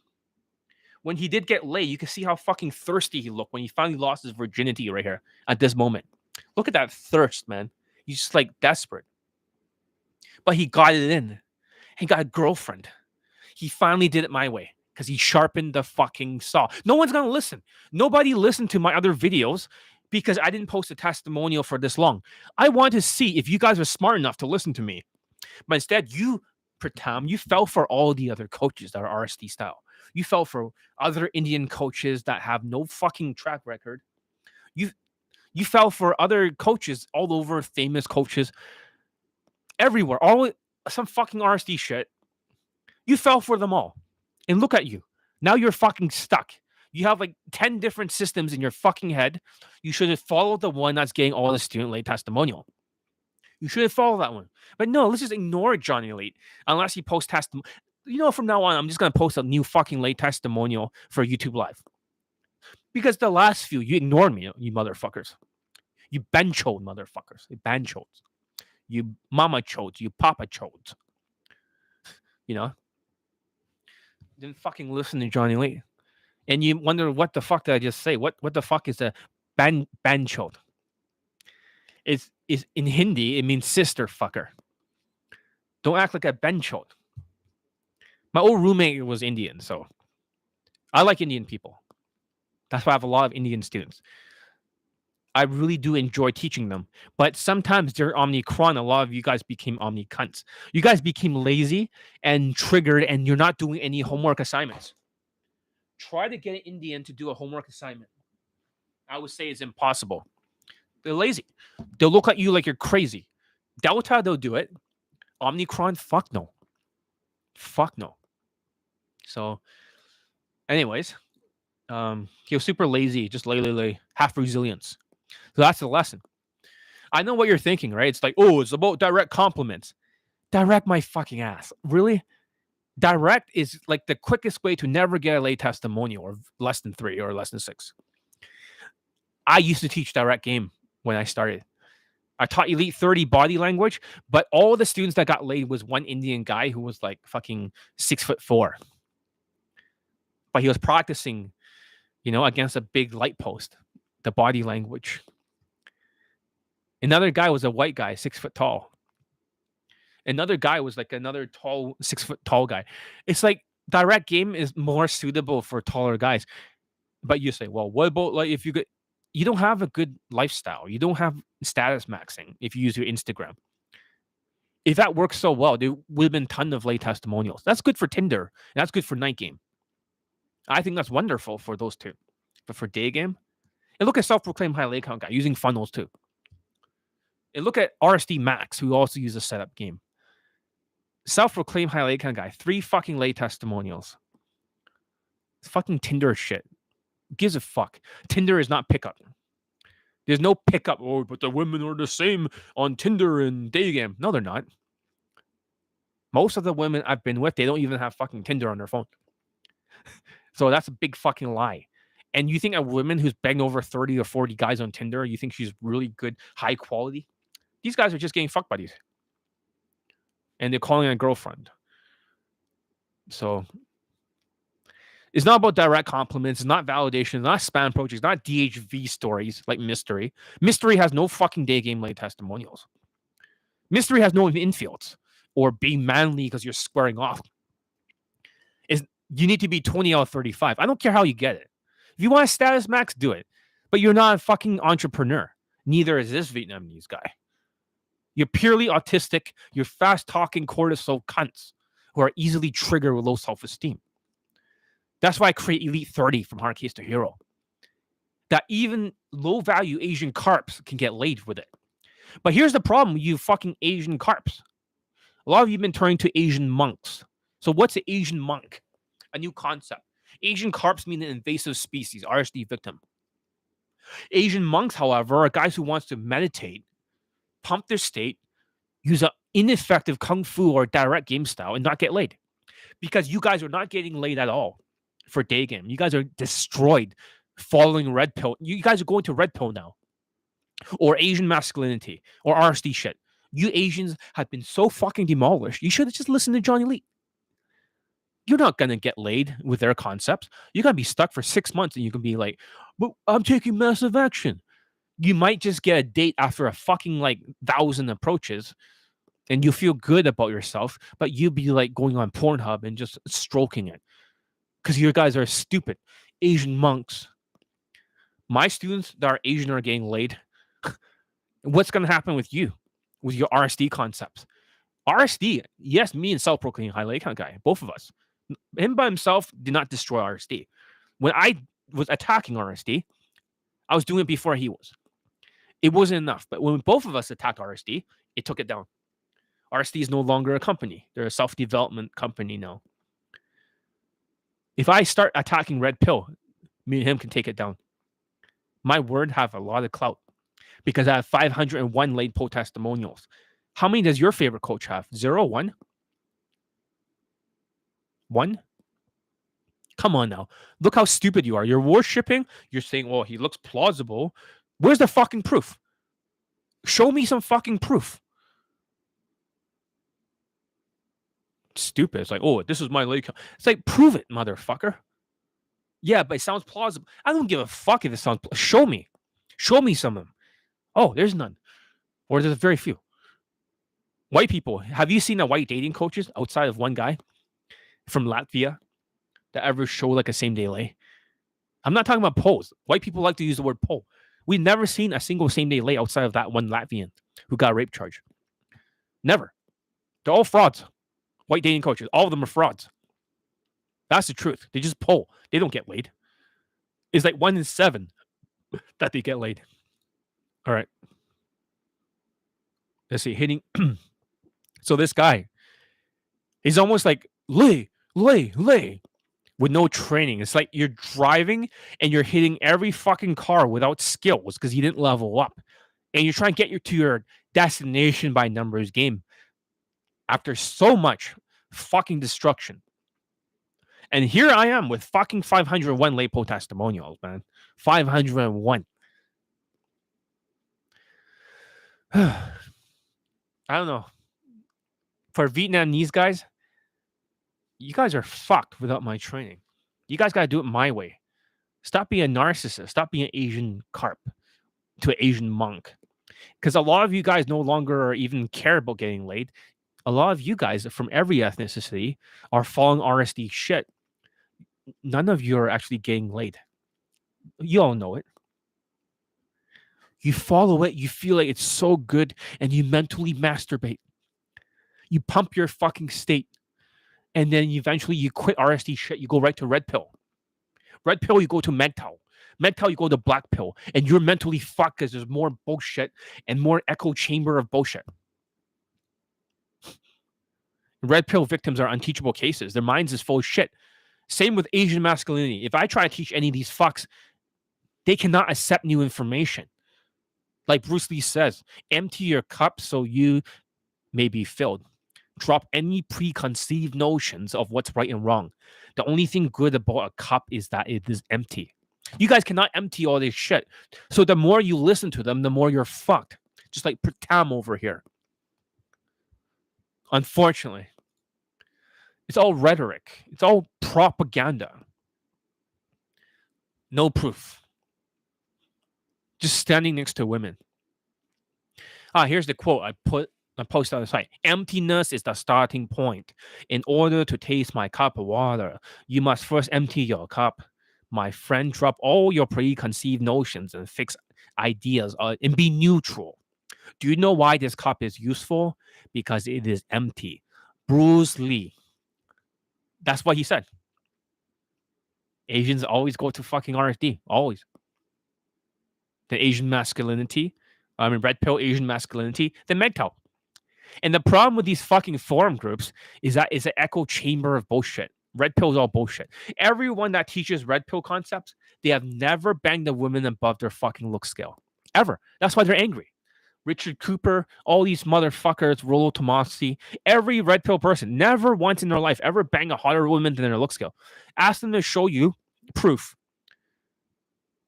when he did get laid, you can see how fucking thirsty he looked when he finally lost his virginity right here at this moment. Look at that thirst, man. He's just like desperate. But he got it in. He got a girlfriend. He finally did it my way because he sharpened the fucking saw. No one's going to listen. Nobody listened to my other videos because I didn't post a testimonial for this long. I want to see if you guys are smart enough to listen to me. But instead, you, Pratam, you fell for all the other coaches that are RSD style. You fell for other Indian coaches that have no fucking track record. You fell for other coaches all over, famous coaches everywhere. All some fucking RSD shit. You fell for them all. And look at you. Now you're fucking stuck. You have like 10 different systems in your fucking head. You should have followed the one that's getting all the student late testimonial. You should have followed that one. But no, let's just ignore Johnny Late unless he posts testimonial. You know, from now on, I'm just going to post a new fucking late testimonial for YouTube Live. Because the last few, you ignored me, you motherfuckers. You benchode motherfuckers. You benchodes. You mama chodes. You papa chodes. You know? Didn't fucking listen to Johnny Lee. And you wonder, what the fuck did I just say? What the fuck is a benchode? It's in Hindi, it means sister fucker. Don't act like a benchode. My old roommate was Indian, so I like Indian people. That's why I have a lot of Indian students. I really do enjoy teaching them. But sometimes they're omnicron. A lot of you guys became omnicunts. You guys became lazy and triggered, and you're not doing any homework assignments. Try to get an Indian to do a homework assignment. I would say it's impossible. They're lazy. They'll look at you like you're crazy. Delta, they'll do it. Omnicron, fuck no. Fuck no. So, anyways, he was super lazy, just lay, half resilience. So that's the lesson. I know what you're thinking, right? It's like, oh, it's about direct compliments. Direct my fucking ass. Really? Direct is like the quickest way to never get a late testimonial, or less than 3 or less than 6. I used to teach direct game when I started. I taught Elite 30 body language, but all the students that got laid was one Indian guy who was like fucking 6'4". But he was practicing, you know, against a big light post, the body language. Another guy was a white guy, 6 foot tall. Another guy was like another tall, 6 foot tall guy. It's like direct game is more suitable for taller guys. But you say, well, what about like if you don't have a good lifestyle, you don't have status maxing if you use your Instagram. If that works so well, there would have been a ton of late testimonials. That's good for Tinder. And that's good for night game. I think that's wonderful for those two. But for day game, and look at self-proclaimed high lay count guy using funnels too. And look at RSD Max, who also uses setup game. Self-proclaimed high lay count guy, 3 fucking lay testimonials. It's fucking Tinder shit. Who gives a fuck? Tinder is not pickup. There's no pickup. Oh, but the women are the same on Tinder and Daygame. No, they're not. Most of the women I've been with, they don't even have fucking Tinder on their phone. So that's a big fucking lie. And you think a woman who's banged over 30 or 40 guys on Tinder, you think she's really good, high quality? These guys are just getting fuck buddies. And they're calling a girlfriend. So it's not about direct compliments. It's not validation. It's not spam approaches. It's not DHV stories like Mystery. Mystery has no fucking day game late testimonials. Mystery has no infields or being manly because you're squaring off. You need to be 20 out of 35. I don't care how you get it. If you want a status max, do it. But you're not a fucking entrepreneur. Neither is this Vietnamese guy. You're purely autistic. You're fast-talking cortisol cunts who are easily triggered with low self-esteem. That's why I create Elite 30 from Hard Case to Hero. That even low-value Asian carps can get laid with it. But here's the problem, you fucking Asian carps. A lot of you have been turning to Asian monks. So what's an Asian monk? A new concept. Asian carps mean an invasive species, RSD victim. Asian monks, however, are guys who wants to meditate, pump their state, use an ineffective kung fu or direct game style, and not get laid. Because you guys are not getting laid at all for day game. You guys are destroyed following red pill. You guys are going to red pill now. Or Asian masculinity or RSD shit. You Asians have been so fucking demolished. You should have just listened to Johnny Lee. You're not going to get laid with their concepts. You're going to be stuck for 6 months and you can be like, but I'm taking massive action. You might just get a date after a fucking 1,000 approaches and you feel good about yourself, but you'll be like going on Pornhub and just stroking it because you guys are stupid. Asian monks. My students that are Asian are getting laid. What's going to happen with you, with your RSD concepts? RSD, yes, me and self-proclaimed high lay count guy, both of us. Him by himself did not destroy RSD. When I was attacking RSD, I was doing it before he was. It wasn't enough. But when both of us attacked RSD, it took it down. RSD is no longer a company. They're a self-development company now. If I start attacking Red Pill, me and him can take it down. My word have a lot of clout because I have 501 late poll testimonials. How many does your favorite coach have? 0, 1? 1? Come on now. Look how stupid you are. You're worshipping. You're saying, well, he looks plausible. Where's the fucking proof? Show me some fucking proof. Stupid. It's like, oh, this is my late. It's like, prove it, motherfucker. Yeah, but it sounds plausible. I don't give a fuck if it sounds. Show me. Show me some of them. Oh, there's none. Or there's very few. White people. Have you seen a white dating coaches outside of one guy from Latvia that ever show like a same day lay? I'm not talking about polls. White people like to use the word poll. We've never seen a single same day lay outside of that one Latvian who got a rape charge. Never. They're all frauds. White dating coaches. All of them are frauds. That's the truth. They just poll. They don't get laid. It's like 1 in 7 that they get laid. All right. Let's see. Hitting. So this guy, he's almost like lay with no training. It's like you're driving and you're hitting every fucking car without skills because you didn't level up. And you're trying to get to your destination by numbers game after so much fucking destruction. And here I am with fucking 501 LAPO testimonials, man. 501. I don't know. For Vietnamese guys, you guys are fucked without my training. You guys got to do it my way. Stop being a narcissist. Stop being an Asian carp to an Asian monk. Because a lot of you guys no longer even care about getting laid. A lot of you guys from every ethnicity are following RSD shit. None of you are actually getting laid. You all know it. You follow it, you feel like it's so good, and you mentally masturbate. You pump your fucking state, and then eventually you quit RSD shit. You go right to red pill. Red pill, you go to mental. Mental, you go to black pill, and you're mentally fucked because there's more bullshit and more echo chamber of bullshit. Red pill victims are unteachable cases. Their minds is full of shit. Same with Asian masculinity. If I try to teach any of these fucks, they cannot accept new information. Like Bruce Lee says, empty your cup so you may be filled. Drop any preconceived notions of what's right and wrong. The only thing good about a cup is that it is empty. You guys cannot empty all this shit. So the more you listen to them, the more you're fucked. Just like Tam over here. Unfortunately. It's all rhetoric. It's all propaganda. No proof. Just standing next to women. Here's the quote I posted on the site. Emptiness is the starting point. In order to taste my cup of water, you must first empty your cup. My friend, drop all your preconceived notions and fixed ideas and be neutral. Do you know why this cup is useful? Because it is empty. Bruce Lee. That's what he said. Asians always go to fucking RSD. Always. The Asian masculinity. Red pill Asian masculinity. The MGTOW. And the problem with these fucking forum groups is that it's an echo chamber of bullshit. Red pill is all bullshit. Everyone that teaches red pill concepts, they have never banged a woman above their fucking look scale. Ever. That's why they're angry. Richard Cooper, all these motherfuckers, Rollo Tomassi, every red pill person, never once in their life ever banged a hotter woman than their look scale. Ask them to show you proof.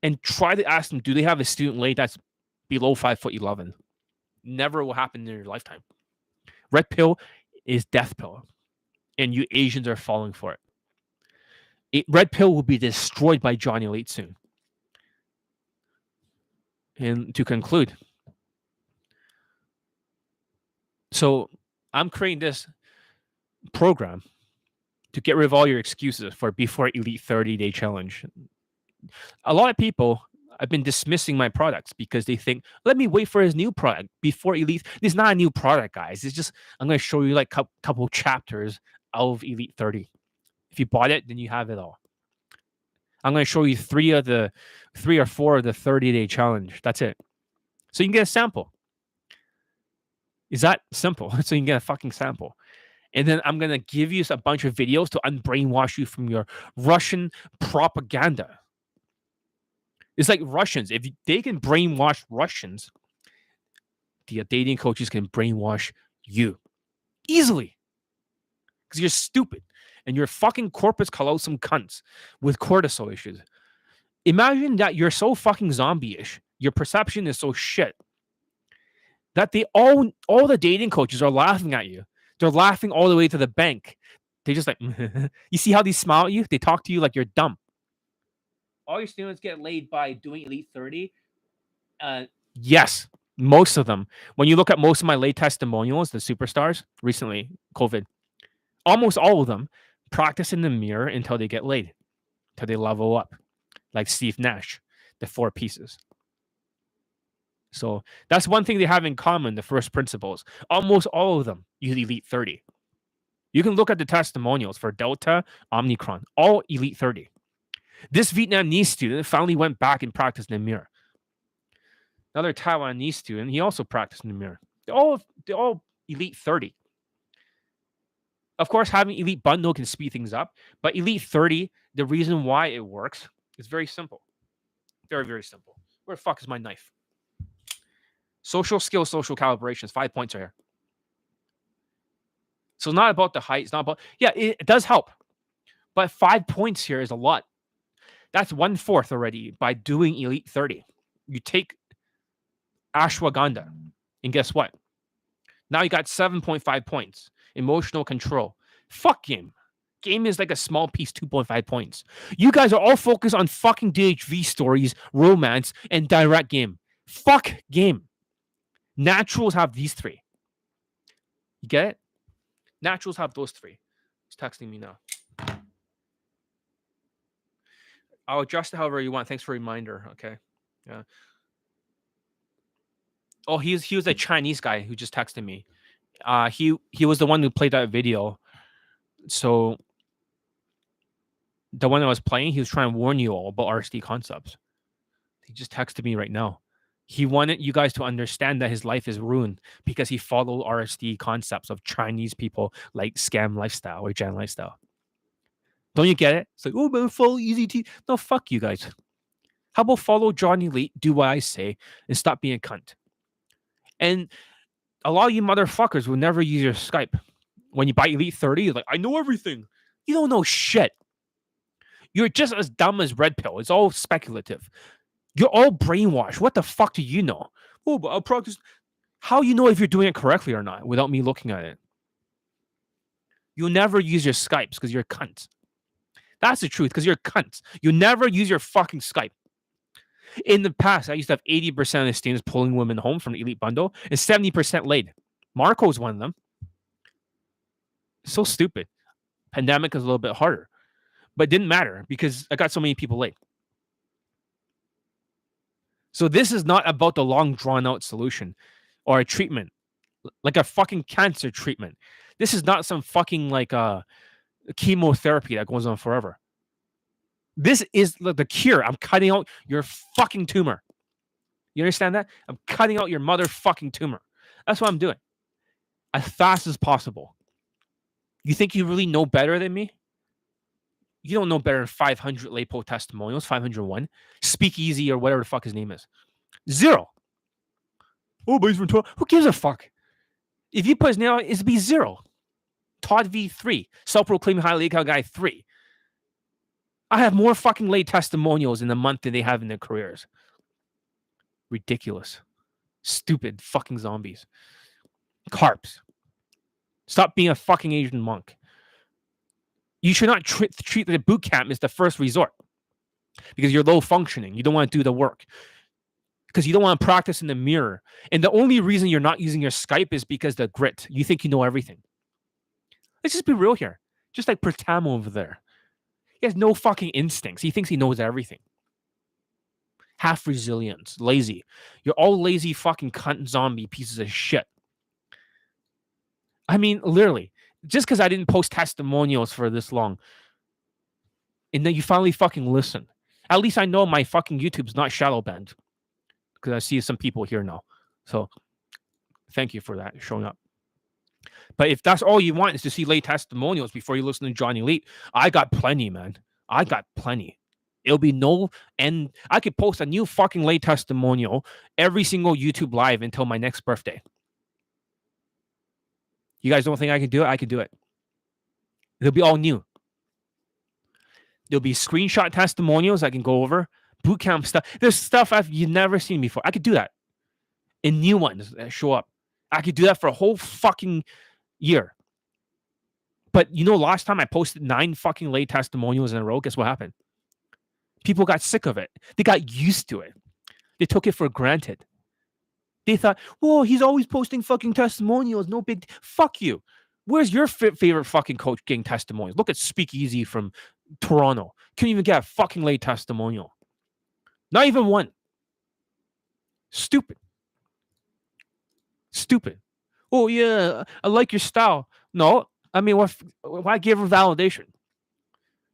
And try to ask them, do they have a student laid that's below 5'11"? Never will happen in your lifetime. Red pill is death pill. And you Asians are falling for it. Red pill will be destroyed by Johnny Elite soon. And to conclude, so I'm creating this program to get rid of all your excuses for before Elite 30-day challenge. A lot of people have been dismissing my products because they think, let me wait for his new product before Elite. This is not a new product, guys. It's just, I'm going to show you like a couple chapters of Elite 30. If you bought it, then you have it all. I'm going to show you 3 or 4 of the 30-day challenge. That's it. So you can get a sample. Is that simple? So you can get a fucking sample. And then I'm going to give you a bunch of videos to unbrainwash you from your Russian propaganda. It's like Russians. If they can brainwash Russians, the dating coaches can brainwash you easily. Because you're stupid. And you're fucking corpus callosum cunts with cortisol issues. Imagine that you're so fucking zombie-ish. Your perception is so shit that all the dating coaches are laughing at you. They're laughing all the way to the bank. They just like, you see how they smile at you? They talk to you like you're dumb. All your students get laid by doing Elite 30. Yes, most of them. When you look at most of my late testimonials, the superstars, recently, COVID, almost all of them practice in the mirror until they get laid, until they level up, like Steve Nash, the 4 pieces. So that's one thing they have in common, the first principles. Almost all of them use Elite 30. You can look at the testimonials for Delta, Omicron, all Elite 30. This Vietnamese student finally went back and practiced in the mirror. Another Taiwanese student, he also practiced in the mirror. They're all Elite 30. Of course, having Elite Bundle can speed things up, but Elite 30, the reason why it works is very simple. Very, very simple. Where the fuck is my knife? Social skills, social calibrations, 5 points are here. So it's not about the height. It's not about, yeah, it does help. But 5 points here is a lot. That's 1/4 already by doing Elite 30. You take ashwagandha, and guess what? Now you got 7.5 points. Emotional control. Fuck game. Game is like a small piece, 2.5 points. You guys are all focused on fucking DHV stories, romance, and direct game. Fuck game. Naturals have these three. You get it? Naturals have those three. He's texting me now. I'll adjust it however you want. Thanks for a reminder. Okay. Yeah. Oh, he was a Chinese guy who just texted me. He was the one who played that video. So the one I was playing, he was trying to warn you all about RSD concepts. He just texted me right now. He wanted you guys to understand that his life is ruined because he followed RSD concepts of Chinese people like scam lifestyle or Gen lifestyle. Don't you get it? It's like, oh, man, follow easy tea. No, fuck you guys. How about follow Johnny Elite, do what I say, and stop being a cunt? And a lot of you motherfuckers will never use your Skype. When you buy Elite 30, you're like, I know everything. You don't know shit. You're just as dumb as Red Pill. It's all speculative. You're all brainwashed. What the fuck do you know? Oh, but I'll practice. How you know if you're doing it correctly or not without me looking at it? You'll never use your Skypes because you're a cunt. That's the truth, because you're a cunt. You never use your fucking Skype. In the past, I used to have 80% of the students pulling women home from the Elite Bundle and 70% laid. Marco's one of them. So stupid. Pandemic is a little bit harder. But it didn't matter because I got so many people late. So this is not about the long drawn out solution or a treatment, like a fucking cancer treatment. This is not some fucking like chemotherapy that goes on forever. This is the cure. I'm cutting out your fucking tumor. You understand that? I'm cutting out your motherfucking tumor. That's what I'm doing. As fast as possible. You think you really know better than me? You don't know better than 500 LAPO testimonials, 501, Speakeasy or whatever the fuck his name is. 0. Oh, but he's from Todd. Who gives a fuck? If you put his name on, it'd be 0. Todd V3, self-proclaimed highly legal guy 3. I have more fucking late testimonials in a month than they have in their careers. Ridiculous. Stupid fucking zombies. Carps. Stop being a fucking Asian monk. You should not treat the boot camp as the first resort because you're low functioning. You don't want to do the work because you don't want to practice in the mirror. And the only reason you're not using your Skype is because the grit. You think you know everything. Let's just be real here. Just like Pratamo over there. He has no fucking instincts. He thinks he knows everything. Half resilience. Lazy. You're all lazy fucking cunt zombie pieces of shit. I mean, literally. Just because I didn't post testimonials for this long. And then you finally fucking listen. At least I know my fucking YouTube's not shadow banned. Because I see some people here now. So, thank you for that, showing up. But if that's all you want is to see late testimonials before you listen to Johnny Elite, I got plenty, man. I got plenty. It'll be no end. I could post a new fucking late testimonial every single YouTube live until my next birthday. You guys don't think I can do it? I can do it. It'll be all new. There'll be screenshot testimonials I can go over. Bootcamp stuff. There's stuff you've never seen before. I could do that. And new ones that show up. I could do that for a whole fucking year. But you know, last time I posted 9 fucking late testimonials in a row, guess what happened? People got sick of it. They got used to it. They took it for granted. They thought, whoa, he's always posting fucking testimonials. No big... Fuck you. Where's your favorite fucking coach getting testimonials? Look at Speakeasy from Toronto. Couldn't even get a fucking late testimonial. Not even one. Stupid. Stupid. Oh, yeah, I like your style. No, I mean, why give her validation?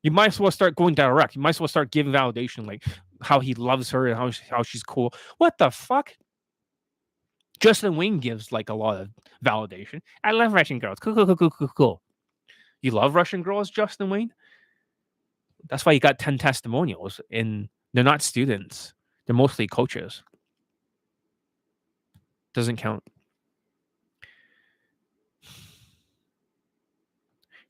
You might as well start going direct. You might as well start giving validation, like how he loves her and how she's cool. What the fuck? Justin Wayne gives like a lot of validation. I love Russian girls. Cool. You love Russian girls, Justin Wayne? That's why you got 10 testimonials, and they're not students. They're mostly coaches. Doesn't count.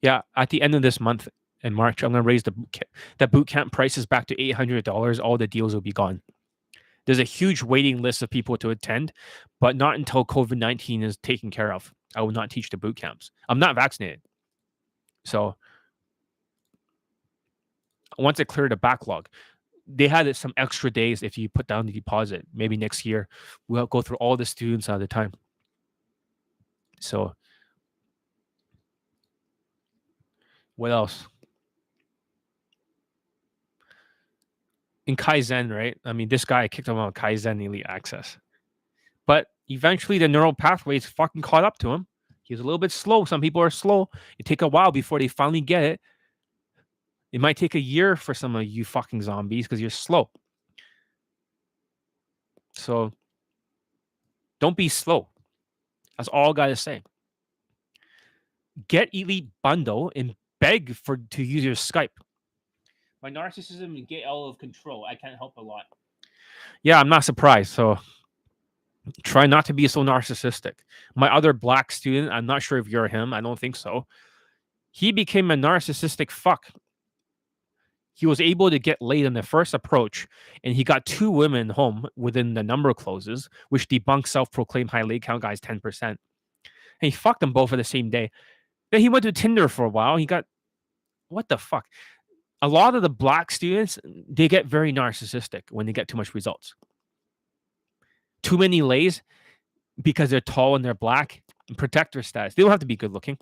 Yeah, at the end of this month in March, I'm going to raise the boot camp prices back to $800. All the deals will be gone. There's a huge waiting list of people to attend, but not until COVID-19 is taken care of. I will not teach the boot camps. I'm not vaccinated. So once I clear the backlog, they had some extra days if you put down the deposit. Maybe next year we'll go through all the students at a time. So what else? In Kaizen, right? I mean, this guy kicked him out of Kaizen Elite Access. But eventually the neural pathways fucking caught up to him. He was a little bit slow. Some people are slow. It take a while before they finally get it. It might take a year for some of you fucking zombies because you're slow. So don't be slow. That's all I gotta say. Get Elite Bundle and beg to use your Skype. My narcissism will get out of control. I can't help a lot. Yeah, I'm not surprised. So try not to be so narcissistic. My other black student, I'm not sure if you're him. I don't think so. He became a narcissistic fuck. He was able to get laid in the first approach, and he got 2 women home within the number closes, which debunks self-proclaimed high laid count guys 10%. And he fucked them both for the same day. Then he went to Tinder for a while. He got, what the fuck? A lot of the black students, they get very narcissistic when they get too much results. Too many lays because they're tall and they're black. And protector status. They don't have to be good looking.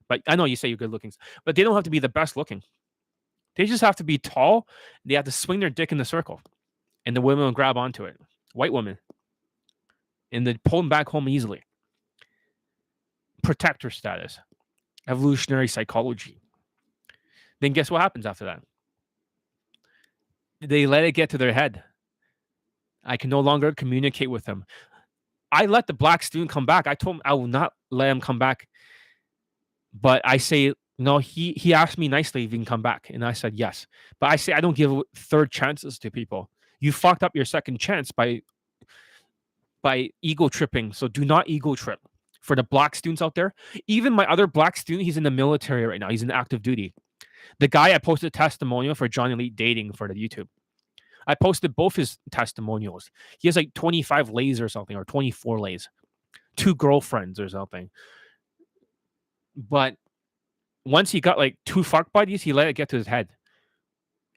But I know you say you're good looking, but they don't have to be the best looking. They just have to be tall. They have to swing their dick in the circle. And the women will grab onto it. White women. And they pull them back home easily. Protector status. Evolutionary psychology. Then guess what happens after that? They let it get to their head. I can no longer communicate with them. I let the black student come back. I told him I will not let him come back. But I say, no, he asked me nicely if he can come back. And I said, yes. But I say, I don't give third chances to people. You fucked up your second chance by ego tripping. So do not ego trip. For the black students out there, even my other black student, he's in the military right now. He's in active duty. The guy I posted a testimonial for John Elite Dating for the YouTube. I posted both his testimonials. He has like 25 lays or something, or 24 lays. 2 girlfriends or something. But once he got like 2 fuck buddies, he let it get to his head.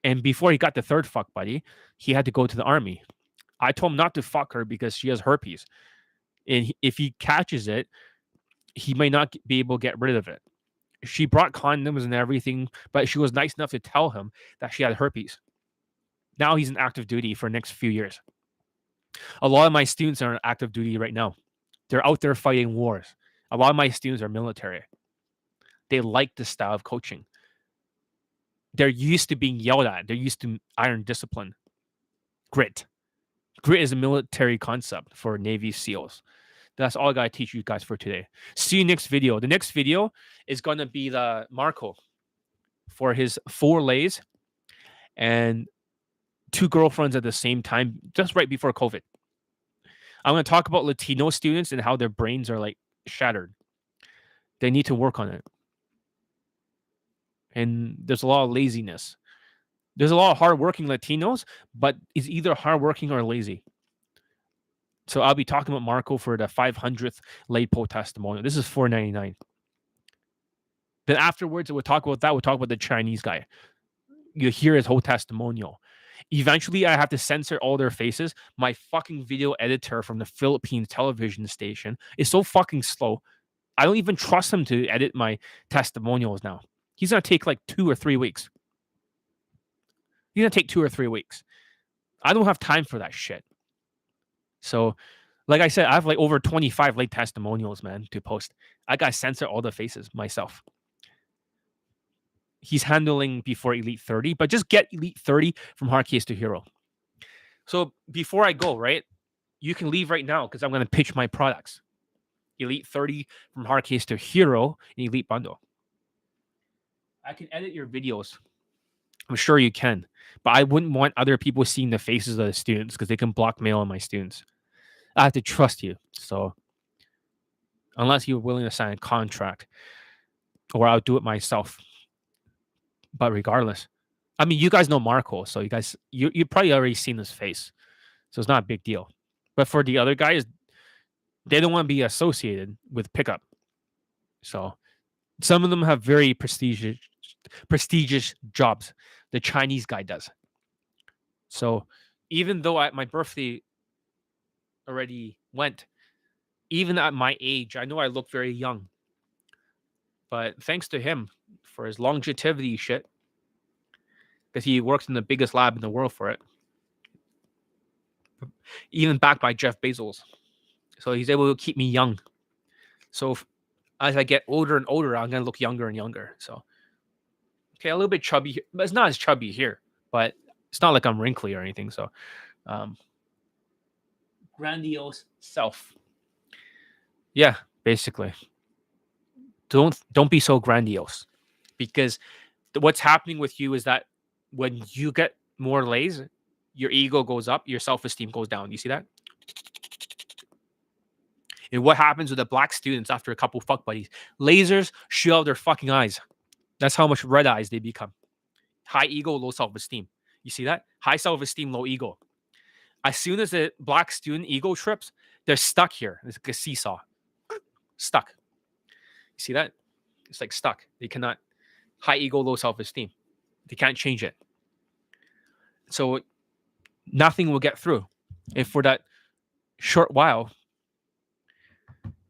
And before he got the 3rd fuck buddy, he had to go to the army. I told him not to fuck her because she has herpes. And if he catches it, he may not be able to get rid of it. She brought condoms and everything, but she was nice enough to tell him that she had herpes. Now he's in active duty for the next few years. A lot of my students are in active duty right now. They're out there fighting wars. A lot of my students are military. They like this style of coaching. They're used to being yelled at. They're used to iron discipline. Grit. Grit is a military concept for Navy SEALs. That's all I got to teach you guys for today. See you next video. The next video is going to be the Marco for his 4 lays and 2 girlfriends at the same time, just right before COVID. I'm going to talk about Latino students and how their brains are like shattered. They need to work on it. And there's a lot of laziness. There's a lot of hardworking Latinos, but it's either hardworking or lazy. So I'll be talking about Marco for the 500th late poll testimonial. This is $4.99. Then afterwards, we'll talk about that. We'll talk about the Chinese guy. You hear his whole testimonial. Eventually, I have to censor all their faces. My fucking video editor from the Philippines television station is so fucking slow. I don't even trust him to edit my testimonials now. He's going to take like 2 or 3 weeks. He's going to take 2 or 3 weeks. I don't have time for that shit. So, like I said, I have like over 25 late testimonials, man, to post. I got to censor all the faces myself. He's handling before Elite 30, but just get Elite 30 from hard case to hero. So before I go, right, you can leave right now because I'm going to pitch my products. Elite 30 from hard case to hero and Elite bundle. I can edit your videos. I'm sure you can, but I wouldn't want other people seeing the faces of the students because they can blackmail my students. I have to trust you. So unless you're willing to sign a contract, or I'll do it myself. But regardless, I mean, you guys know Marco, so you probably already seen his face, so it's not a big deal. But for the other guys, they don't want to be associated with pickup. So some of them have very prestigious jobs. The Chinese guy does. So even though my birthday already went, even at my age, I know I look very young. But thanks to him for his longevity shit, because he works in the biggest lab in the world for it, even backed by Jeff Bezos. So he's able to keep me young. So as I get older and older, I'm going to look younger and younger. So, okay, a little bit chubby, but it's not as chubby here. But it's not like I'm wrinkly or anything. So, grandiose self. Yeah, basically. Don't be so grandiose, because what's happening with you is that when you get more lays, your ego goes up, your self-esteem goes down. You see that? And what happens with the black students after a couple fuck buddies? Lasers shoot out their fucking eyes. That's how much red eyes they become. High ego, low self-esteem. You see that? High self-esteem, low ego. As soon as the black student ego trips, they're stuck here. It's like a seesaw. Stuck. You see that? It's like stuck. They cannot. High ego, low self-esteem. They can't change it. So nothing will get through. And for that short while,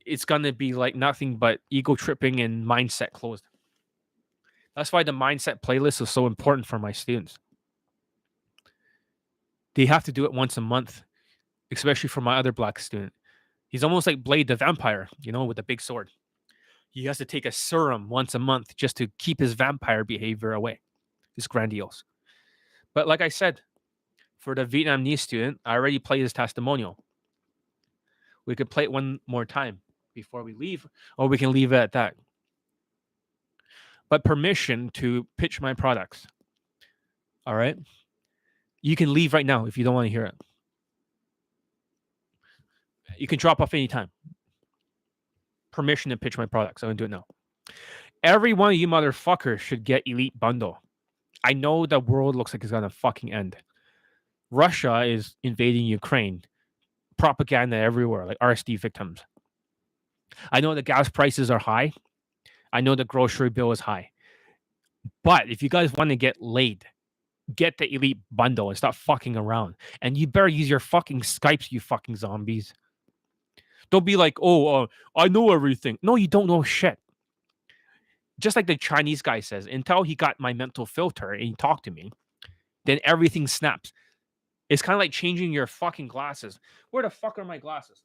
it's going to be like nothing but ego tripping and mindset closed. That's why the mindset playlist is so important for my students. They have to do it once a month, especially for my other black student. He's almost like Blade the Vampire, with a big sword. He has to take a serum once a month just to keep his vampire behavior away. It's grandiose. But like I said, for the Vietnamese student, I already played his testimonial. We could play it one more time before we leave, or we can leave it at that. But permission to pitch my products. All right? You can leave right now if you don't want to hear it. You can drop off anytime. Permission to pitch my products. I'm going to do it now. Every one of you motherfuckers should get Elite Bundle. I know the world looks like it's going to fucking end. Russia is invading Ukraine. Propaganda everywhere, like RSD victims. I know the gas prices are high. I know the grocery bill is high. But if you guys want to get laid, get the Elite Bundle and stop fucking around. And you better use your fucking Skypes, you fucking zombies. Don't be like, I know everything. No, you don't know shit. Just like the Chinese guy says, until he got my mental filter and he talked to me, then everything snaps. It's kind of like changing your fucking glasses. Where the fuck are my glasses?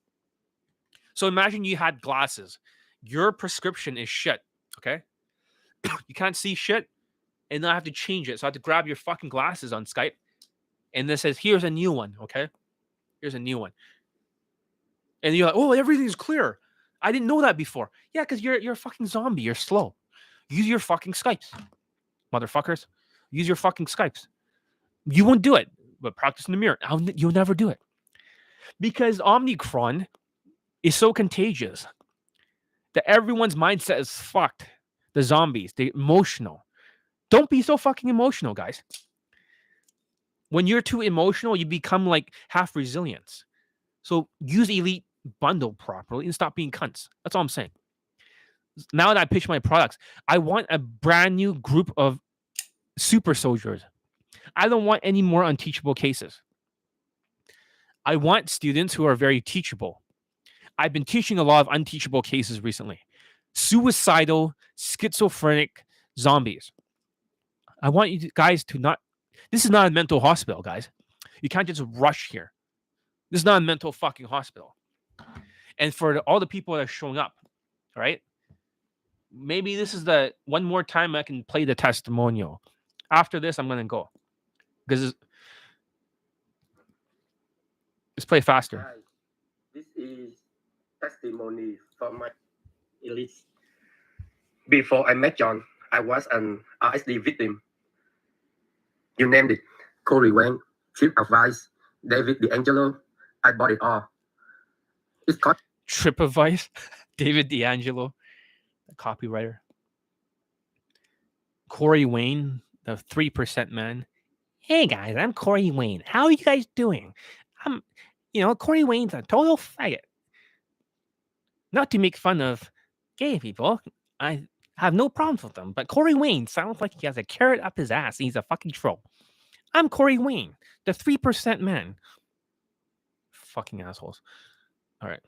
So imagine you had glasses. Your prescription is shit, okay? You can't see shit, and then I have to change it. So I have to grab your fucking glasses on Skype, and this says, here's a new one, okay? Here's a new one. And you're like, oh, everything's clear. I didn't know that before. Yeah, because you're a fucking zombie. You're slow. Use your fucking Skypes, motherfuckers. Use your fucking Skypes. You won't do it, but practice in the mirror. You'll never do it. Because Omicron is so contagious that everyone's mindset is fucked. The zombies, the emotional. Don't be so fucking emotional, guys. When you're too emotional, you become like half resilience. So use Elite Bundle properly and stop being cunts. That's all I'm saying. Now that I pitch my products, I want a brand new group of super soldiers. I don't want any more unteachable cases. I want students who are very teachable. I've been teaching a lot of unteachable cases recently. Suicidal, schizophrenic zombies. I want you guys to not... This is not a mental hospital, guys. You can't just rush here. This is not a mental fucking hospital. And for all the people that are showing up, all right? Maybe this is the one more time I can play the testimonial. After this, I'm going to go. Because let's play faster. Hi, this is testimony from my elite. Before I met John, I was an RSD victim. You named it. Corey Wayne, TripAdvice, David D'Angelo. I bought it all. It's called TripAdvice, David D'Angelo, the copywriter. Corey Wayne, the 3% man. Hey guys, I'm Corey Wayne. How are you guys doing? Corey Wayne's a total faggot. Not to make fun of gay people. I have no problems with them. But Corey Wayne sounds like he has a carrot up his ass and he's a fucking troll. I'm Corey Wayne, the 3% man. Fucking assholes. All right.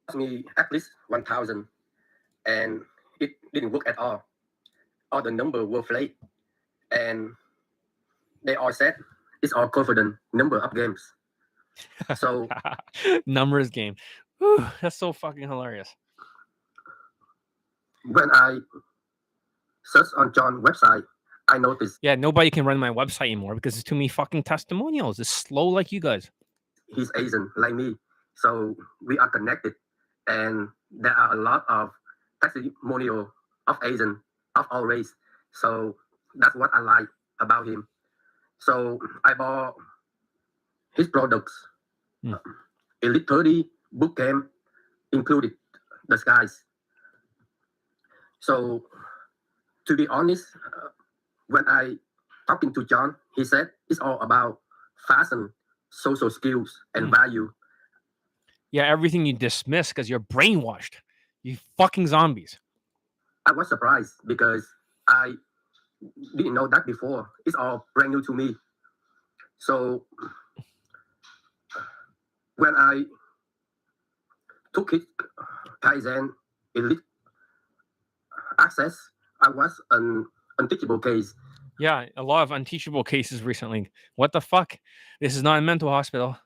Cost me at least 1,000, and it didn't work at all. All the numbers were fake, and they all said it's all confident number of games. So numbers game. Whew, that's so fucking hilarious. When I searched on John's website, I noticed Yeah, nobody can run my website anymore because there's too many fucking testimonials. It's slow like you guys. he's Asian like me, so we are connected, and there are a lot of testimonial of Asian of all race. So that's what I like about him. So I bought his products. Elite 30 Bootcamp included the skies. So to be honest, when I talking to John, he said it's all about fashion, social skills, and value. Yeah, everything you dismiss because you're brainwashed. You fucking zombies. I was surprised because I didn't know that before. It's all brand new to me. So when I took it, Kaizen Elite Access, I was an unteachable case. Yeah, a lot of unteachable cases recently. What the fuck? This is not a mental hospital.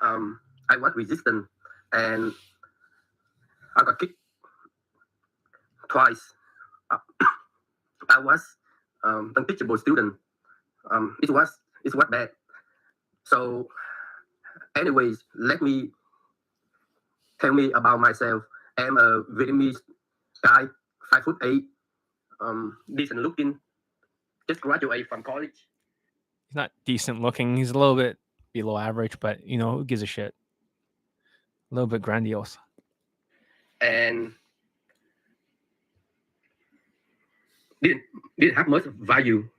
I was resistant, and I got kicked twice. I was unteachable student. It was bad. So, anyways, let me tell me about myself. I'm a Vietnamese guy, 5'8", decent looking, just graduated from college. He's not decent looking. He's a little bit below average, but you know, who gives a shit? A little bit grandiose. And didn't have much value.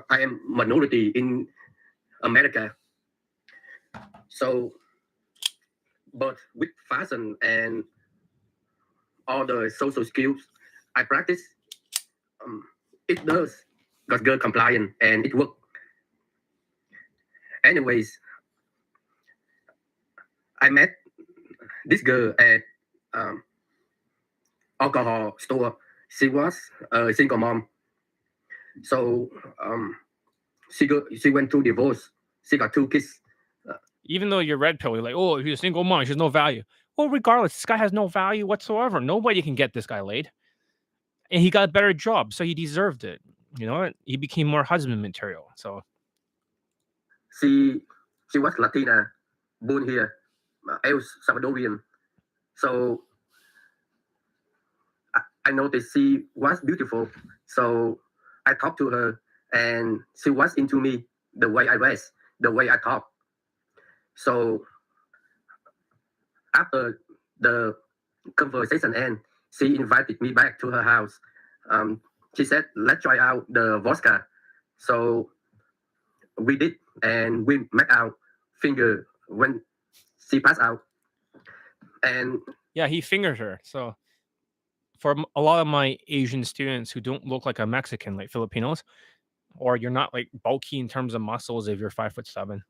I am minority in America. So, but with fashion and all the social skills I practice, it does got girl compliant and it works. Anyways, I met this girl at alcohol store. She was a single mom. So she went through divorce. She got 2 kids. Even though you're red pill, you're like, oh, if you're a single mom, she has no value. Well, regardless, this guy has no value whatsoever. Nobody can get this guy laid. And he got a better job, so he deserved it. You know what? He became more husband material. So she was Latina, born here, El Salvadorian. So I noticed she was beautiful. So I talked to her, and she was into me, the way I dress, the way I talk. So after the conversation ended, she invited me back to her house. She said, let's try out the vodka. So we did, and we met out finger when she passed out. And yeah, he fingered her. So for a lot of my Asian students who don't look like a Mexican, like Filipinos, or you're not like bulky in terms of muscles if you're 5'7",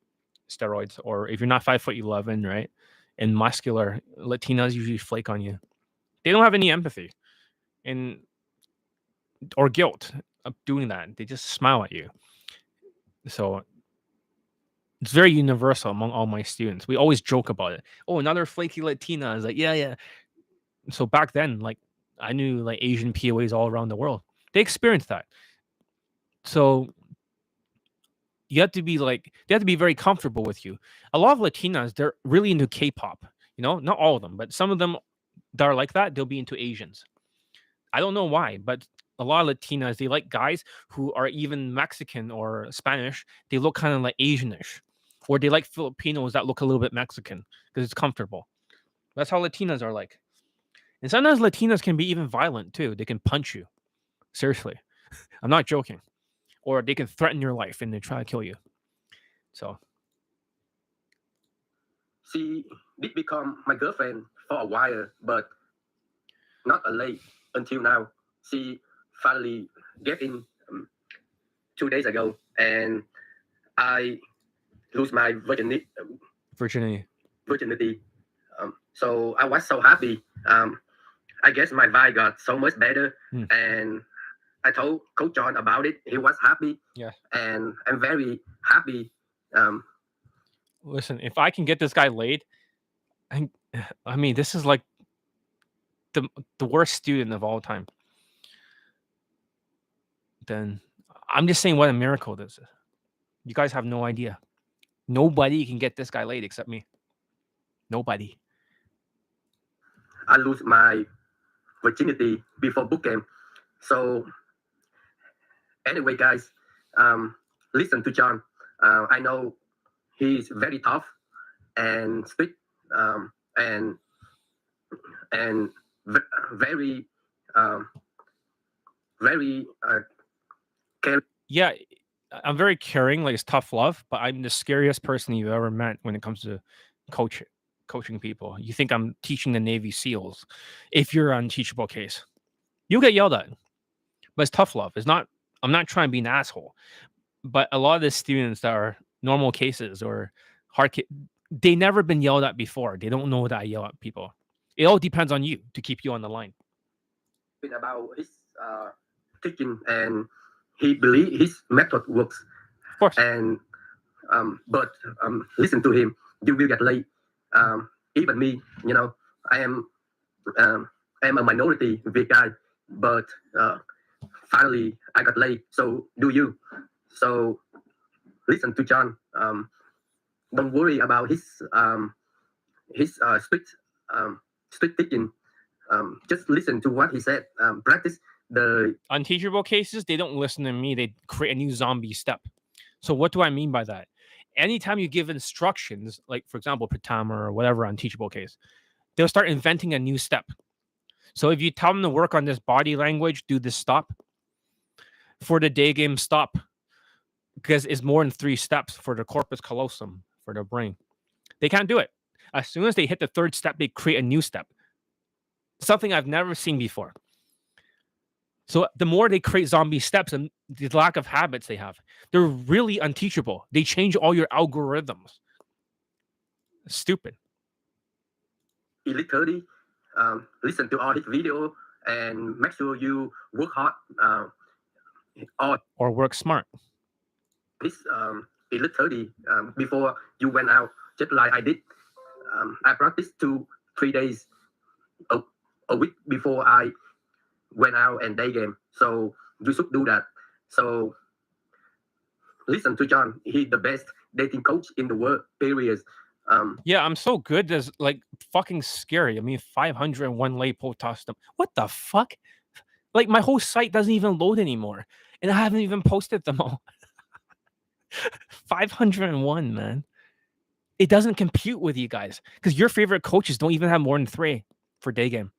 steroids, or if you're not 5'11", right, and muscular, Latinas usually flake on you. They don't have any empathy and or guilt of doing that. They just smile at you. So it's very universal among all my students. We always joke about it. Oh, another flaky Latina is like, yeah. So back then, like I knew like Asian POAs all around the world. They experienced that. So you have to be like, they have to be very comfortable with you. A lot of Latinas, they're really into K-pop. You know, not all of them, but some of them that are like that, they'll be into Asians. I don't know why, but a lot of Latinas, they like guys who are even Mexican or Spanish. They look kind of like Asianish, or they like Filipinos that look a little bit Mexican because it's comfortable. That's how Latinas are like. And sometimes Latinas can be even violent too. They can punch you. Seriously. I'm not joking. Or they can threaten your life and they try to kill you. So she did become my girlfriend for a while, but not late until now. She finally get in 2 days ago, and I lose my Virginity. So I was so happy. I guess my vibe got so much better, and I told Coach John about it. He was happy. Yeah. And I'm very happy. Listen, if I can get this guy laid, I mean, this is like the worst student of all time. Then I'm just saying what a miracle this is. You guys have no idea. Nobody can get this guy laid except me. Nobody. I lose my virginity before bootcamp. So anyway, guys, listen to John. I know he's very tough and strict, and very caring. Yeah, I'm very caring, like it's tough love, but I'm the scariest person you've ever met when it comes to coaching people. You think I'm teaching the Navy SEALs. If you're an unteachable case, you'll get yelled at. But it's tough love. I'm not trying to be an asshole. But a lot of the students that are normal cases or hard they never been yelled at before. They don't know that I yell at people. It all depends on you to keep you on the line. About his teaching, and he believes his method works. Of course. And but listen to him. You will get late. Even me, I am a minority big guy, but finally I got late. So do you? So listen to John. Don't worry about his strict teaching. Just listen to what he said. Practice the unteachable cases. They don't listen to me. They create a new zombie step. So what do I mean by that? Anytime you give instructions, like for example, Pratama or whatever unteachable case, they'll start inventing a new step. So if you tell them to work on this body language, do this stop. For the Daygame, stop. Because it's more than 3 steps for the corpus callosum, for the brain. They can't do it. As soon as they hit the 3rd step, they create a new step. Something I've never seen before. So the more they create zombie steps and the lack of habits they have, they're really unteachable. They change all your algorithms. Stupid. Elite 30, listen to all his video and make sure you work hard or work smart. This Elite 30 before you went out, just like I did. I practiced 2-3 days a week before I went out and day game. So you should do that. So listen to John. He's the best dating coach in the world, period. Yeah, I'm so good. That's like fucking scary. I mean, 501 late post. What the fuck? Like my whole site doesn't even load anymore. And I haven't even posted them all. 501, man. It doesn't compute with you guys because your favorite coaches don't even have more than 3 for day game.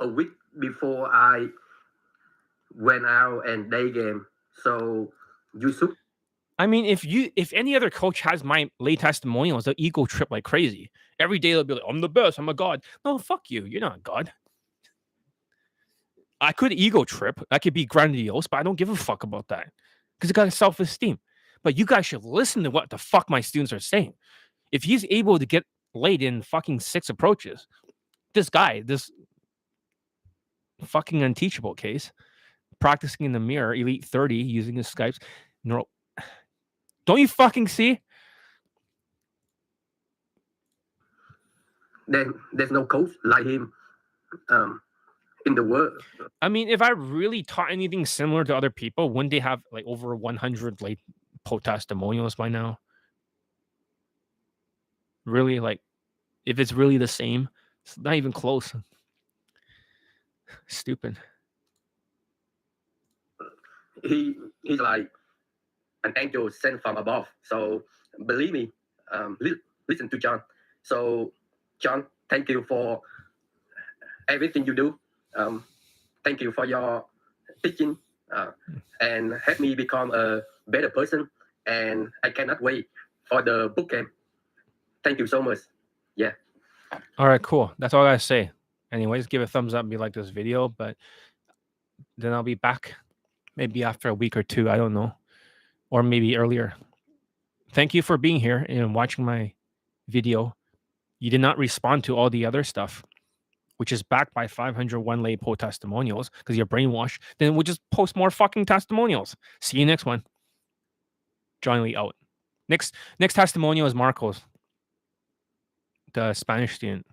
A week before I went out and day game. So you should. I mean, if any other coach has my late testimonials, they'll ego trip like crazy. Every day they'll be like, I'm the best, I'm a god. No, fuck you. You're not a god. I could ego trip. I could be grandiose, but I don't give a fuck about that. Because it got a self-esteem. But you guys should listen to what the fuck my students are saying. If he's able to get laid in fucking 6 approaches, this guy, this fucking unteachable case, practicing in the mirror, Elite 30, using his Skypes. No, don't you fucking see? Then there's no coach like him in the world. I mean, if I really taught anything similar to other people, wouldn't they have like over 100 late testimonials by now? Really, like, if it's really the same, it's not even close. Stupid. He's like an angel sent from above. So believe me, listen to John. So John, thank you for everything you do. Thank you for your teaching and help me become a better person. And I cannot wait for the bootcamp. Thank you so much. Yeah. All right, cool. That's all I gotta say. Anyways, give a thumbs up if you like this video, but then I'll be back maybe after a week or two. I don't know, or maybe earlier. Thank you for being here and watching my video. You did not respond to all the other stuff, which is backed by 501 LAPO testimonials because you're brainwashed. Then we'll just post more fucking testimonials. See you next one. Johnny Lee out. Next testimonial is Marcos, the Spanish student.